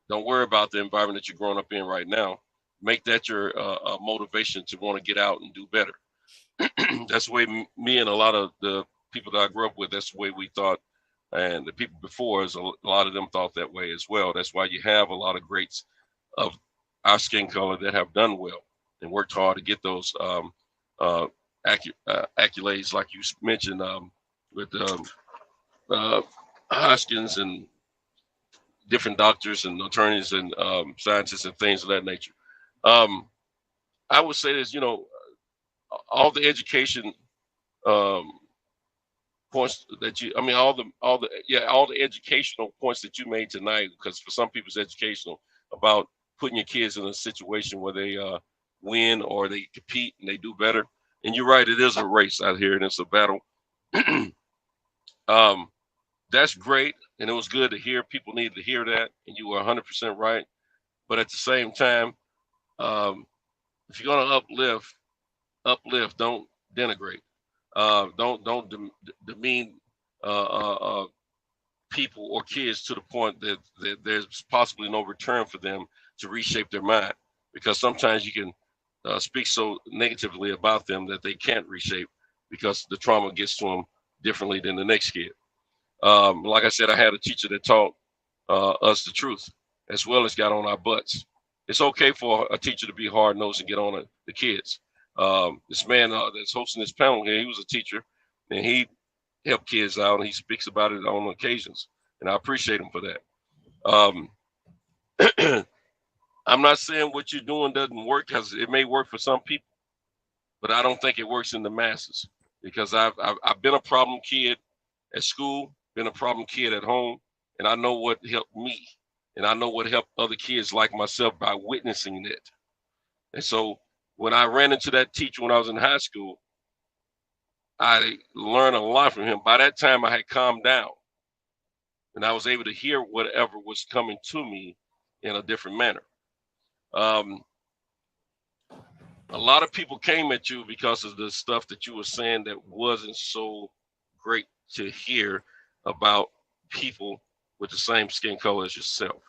Don't worry about the environment that you're growing up in right now. Make that your motivation to want to get out and do better. That's the way me and a lot of the people that I grew up with, that's the way we thought. And the people before us, a lot of them thought that way as well. That's why you have a lot of greats of our skin color that have done well and worked hard to get those accolades, like you mentioned, with Hoskins and different doctors and attorneys and scientists and things of that nature. I would say this, all the education points that all the educational points that you made tonight, because for some people it's educational, about putting your kids in a situation where they win or they compete and they do better. And you're right, it is a race out here and it's a battle. That's great, and it was good to hear. People needed to hear that, and you were 100% right. But at the same time, if you're gonna uplift, don't denigrate. Don't demean people or kids to the point that there's possibly no return for them to reshape their mind. Because sometimes you can speak so negatively about them that they can't reshape because the trauma gets to them differently than the next kid. Like I said, I had a teacher that taught us the truth as well as got on our butts. It's okay for a teacher to be hard-nosed and get on the kids. This man that's hosting this panel here, he was a teacher, and he helped kids out, and he speaks about it on occasions, and I appreciate him for that. I'm not saying what you're doing doesn't work, because it may work for some people, but I don't think it works in the masses, because I've been a problem kid at school, been a problem kid at home, and I know what helped me, and I know what helped other kids like myself by witnessing it. And so when I ran into that teacher when I was in high school, I learned a lot from him. By that time, I had calmed down, and I was able to hear whatever was coming to me in a different manner. A lot of people came at you because of the stuff that you were saying that wasn't so great to hear about people with the same skin color as yourself,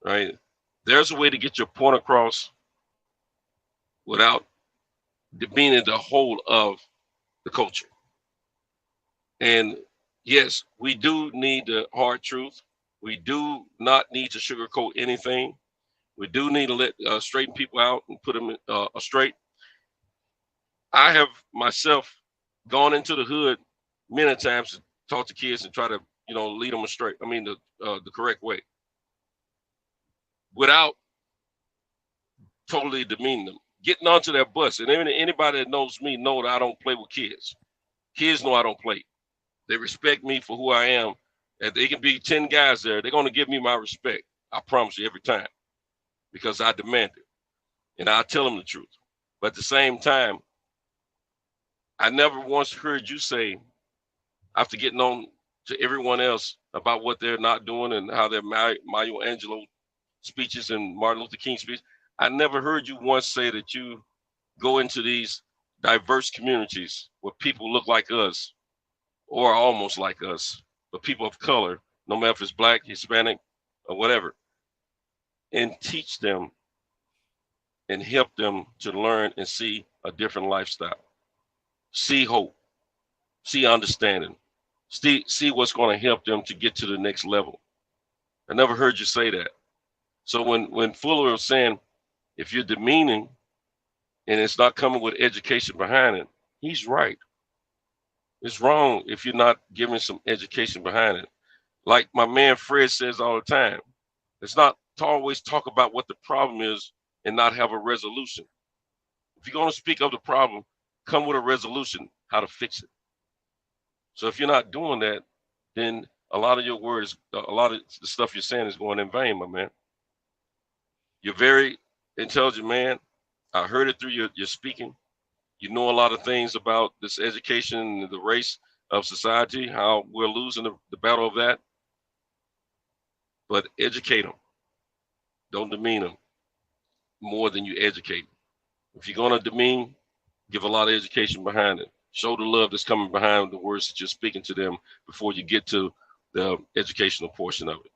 right? There's a way to get your point across without demeaning the whole of the culture. And yes, we do need the hard truth. We do not need to sugarcoat anything. We do need to let straighten people out and put them straight. I have myself gone into the hood many times to talk to kids and try to, lead them straight. I mean, the correct way, without totally demeaning them, getting onto their bus. And anybody that knows me know that I don't play with kids. Kids know I don't play. They respect me for who I am. And they can be 10 guys there. They're going to give me my respect. I promise you, every time, because I demand it. And I'll tell them the truth. But at the same time, I never once heard you say, after getting on to everyone else about what they're not doing and how their Maya Angelou speeches and Martin Luther King speeches, I never heard you once say that you go into these diverse communities where people look like us or almost like us, but people of color, no matter if it's Black, Hispanic, or whatever, and teach them and help them to learn and see a different lifestyle, see hope, see understanding, see what's going to help them to get to the next level. I never heard you say that. So when Fuller was saying, if you're demeaning and it's not coming with education behind it, he's right. It's wrong if you're not giving some education behind it. Like my man Fred says all the time, it's not to always talk about what the problem is and not have a resolution. If you're going to speak of the problem, come with a resolution, how to fix it. So if you're not doing that, then a lot of your words, a lot of the stuff you're saying is going in vain, my man. You're very intelligent man. I heard it through your speaking. You know a lot of things about this education and the race of society, how we're losing the battle of that. But educate them. Don't demean them more than you educate. If you're going to demean, give a lot of education behind it. Show the love that's coming behind the words that you're speaking to them before you get to the educational portion of it.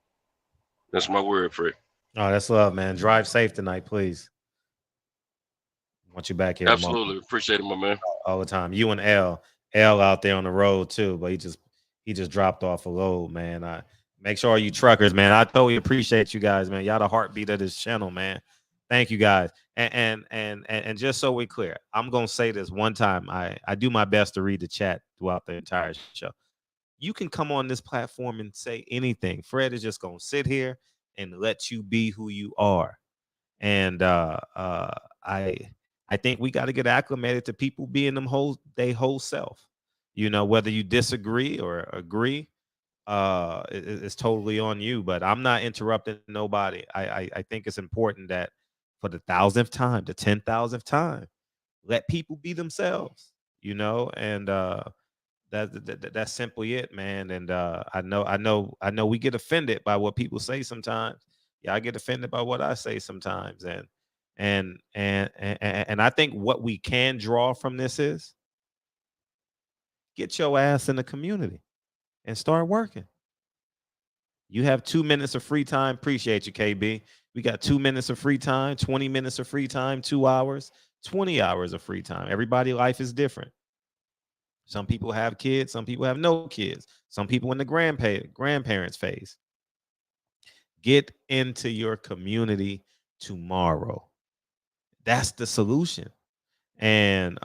That's my word, Fred. Oh, that's love, man. Drive safe tonight, please. Want you back here. Absolutely. Appreciate it, my man. All the time. You and L out there on the road too, but he just dropped off a load, man. Make sure all you truckers, man. I totally appreciate you guys, man. Y'all the heartbeat of this channel, man. Thank you guys. And just so we're clear, I'm gonna say this one time. I do my best to read the chat throughout the entire show. You can come on this platform and say anything. Fred is just gonna sit here and let you be who you are. And I think we got to get acclimated to people being they whole self. Whether you disagree or agree, it's totally on you. But I'm not interrupting nobody. I think it's important that for the 1,000th time, the 10,000th time. Let people be themselves, you know, and that's simply it, man. And I know we get offended by what people say sometimes. Yeah, I get offended by what I say sometimes, and I think what we can draw from this is get your ass in the community and start working. You have 2 minutes of free time. Appreciate you, KB. We got 2 minutes of free time, 20 minutes of free time, 2 hours, 20 hours of free time. Everybody's life is different. Some people have kids. Some people have no kids. Some people in the grandparents phase. Get into your community tomorrow. That's the solution. And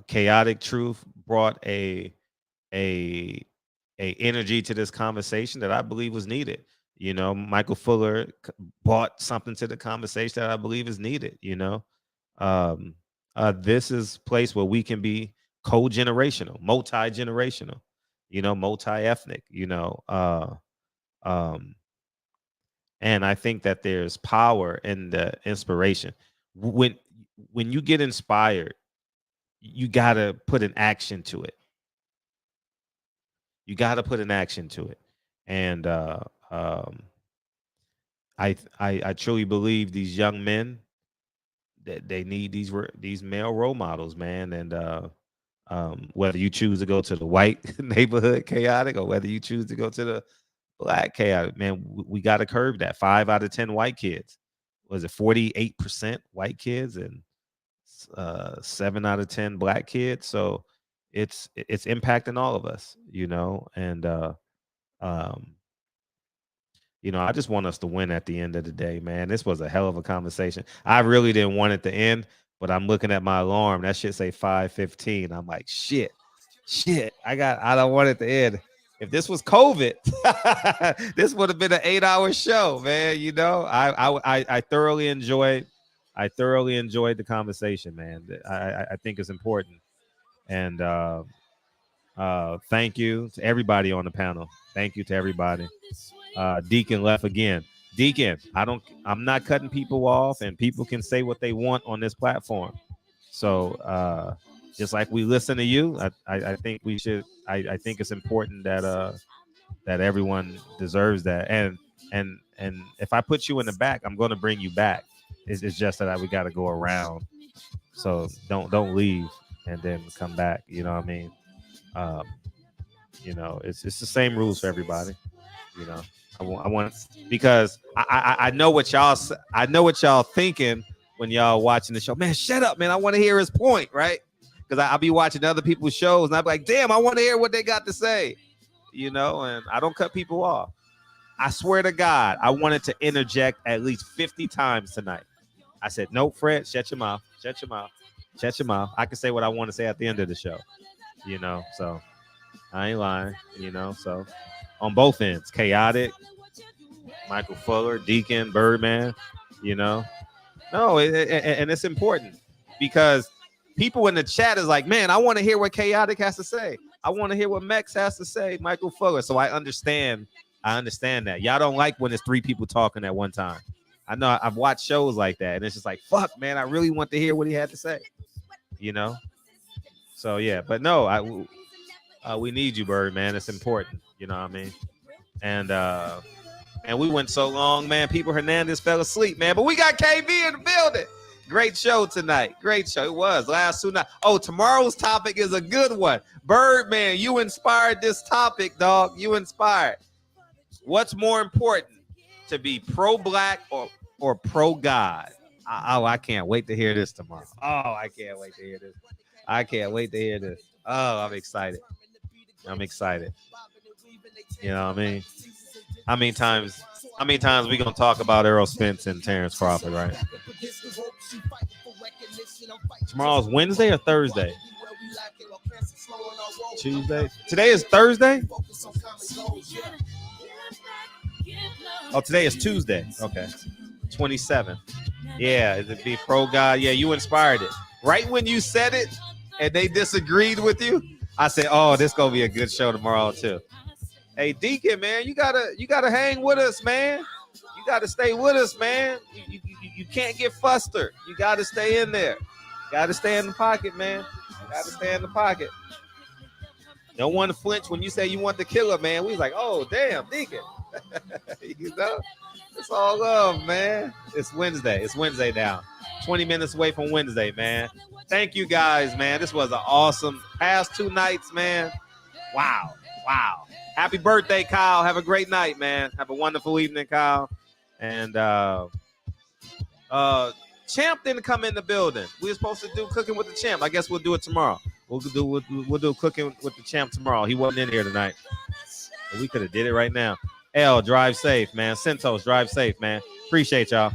Chaotic Truth brought a energy to this conversation that I believe was needed. You know, Michael Fuller brought something to the conversation that I believe is needed. You know, this is a place where we can be co-generational, multi-generational, you know, multi-ethnic, you know, and I think that there's power in the inspiration. When you get inspired, you got to put an action to it. You got to put an action to it. And I truly believe these young men, that they need these male role models, man. And whether you choose to go to the white neighborhood chaotic or whether you choose to go to the black chaotic, man, we got to curb that. 5 out of 10 white kids. Was it 48% white kids and 7 out of 10 black kids? So it's impacting all of us, you know. And you know, I just want us to win at the end of the day, man. This was a hell of a conversation. I really didn't want it to end, but I'm looking at my alarm. That shit say 5:15. I'm like, shit. I don't want it to end. If this was COVID, this would have been an 8-hour show, man. You know, I thoroughly enjoyed the conversation, man. I think it's important. And thank you to everybody on the panel. Thank you to everybody. Deacon left again. Deacon, I'm not cutting people off, and people can say what they want on this platform. So just like we listen to you, I think we should. I think it's important that everyone deserves that. And if I put you in the back, I'm going to bring you back. It's just that we got to go around. So don't leave and then come back. You know what I mean? You know, it's the same rules for everybody. You know, I want because I know what y'all thinking when y'all watching the show. Man, shut up, man. I want to hear his point, right? Because I'll be watching other people's shows and I'll be like, damn, I want to hear what they got to say. You know, and I don't cut people off. I swear to God, I wanted to interject at least 50 times tonight. I said, no, Fred, shut your mouth. Shut your mouth. Shut your mouth. I can say what I want to say at the end of the show. You know, so I ain't lying, you know. So on both ends, Chaotic, Michael Fuller, Deacon, Birdman, you know. No, and it's important because people in the chat is like, man, I want to hear what Chaotic has to say. I want to hear what Mex has to say, Michael Fuller. So I understand that. Y'all don't like when there's 3 people talking at one time. I know I've watched shows like that, and it's just like, fuck, man, I really want to hear what he had to say, you know? So, yeah, but no, we need you, Bird, man. It's important, you know what I mean? And we went so long, man. People Hernandez fell asleep, man. But we got KB in the building. Great show tonight. Great show. It was last night. Oh, tomorrow's topic is a good one. Birdman, you inspired this topic, dog. You inspired. What's more important, to be pro-black or pro-God? I can't wait to hear this tomorrow. Oh, I can't wait to hear this. I can't wait to hear this. Oh, I'm excited. You know what I mean? How many times we gonna talk about Errol Spence and Terrence Crawford, right? Tomorrow's Wednesday or Thursday? Tuesday. Today is Thursday? Oh, today is Tuesday. Okay. 27. Yeah, it'd be pro God. Yeah, you inspired it. Right when you said it and they disagreed with you, I said, oh, this gonna be a good show tomorrow too. Hey, Deacon, man, you gotta hang with us, man. You got to stay with us, man. You can't get flustered. You got to stay in there. Got to stay in the pocket, man. Got to stay in the pocket. Don't want to flinch when you say you want the killer, man. We was like, oh, damn, Deacon. You know, it's all love, man. It's Wednesday. It's Wednesday now. 20 minutes away from Wednesday, man. Thank you guys, man. This was an awesome past 2 nights, man. Wow. Happy birthday, Kyle. Have a great night, man. Have a wonderful evening, Kyle. And Champ didn't come in the building. We were supposed to do cooking with the Champ. I guess we'll do it tomorrow. We'll do cooking with the Champ tomorrow. He wasn't in here tonight. But we could have did it right now. L, drive safe, man. Centos, drive safe, man. Appreciate y'all.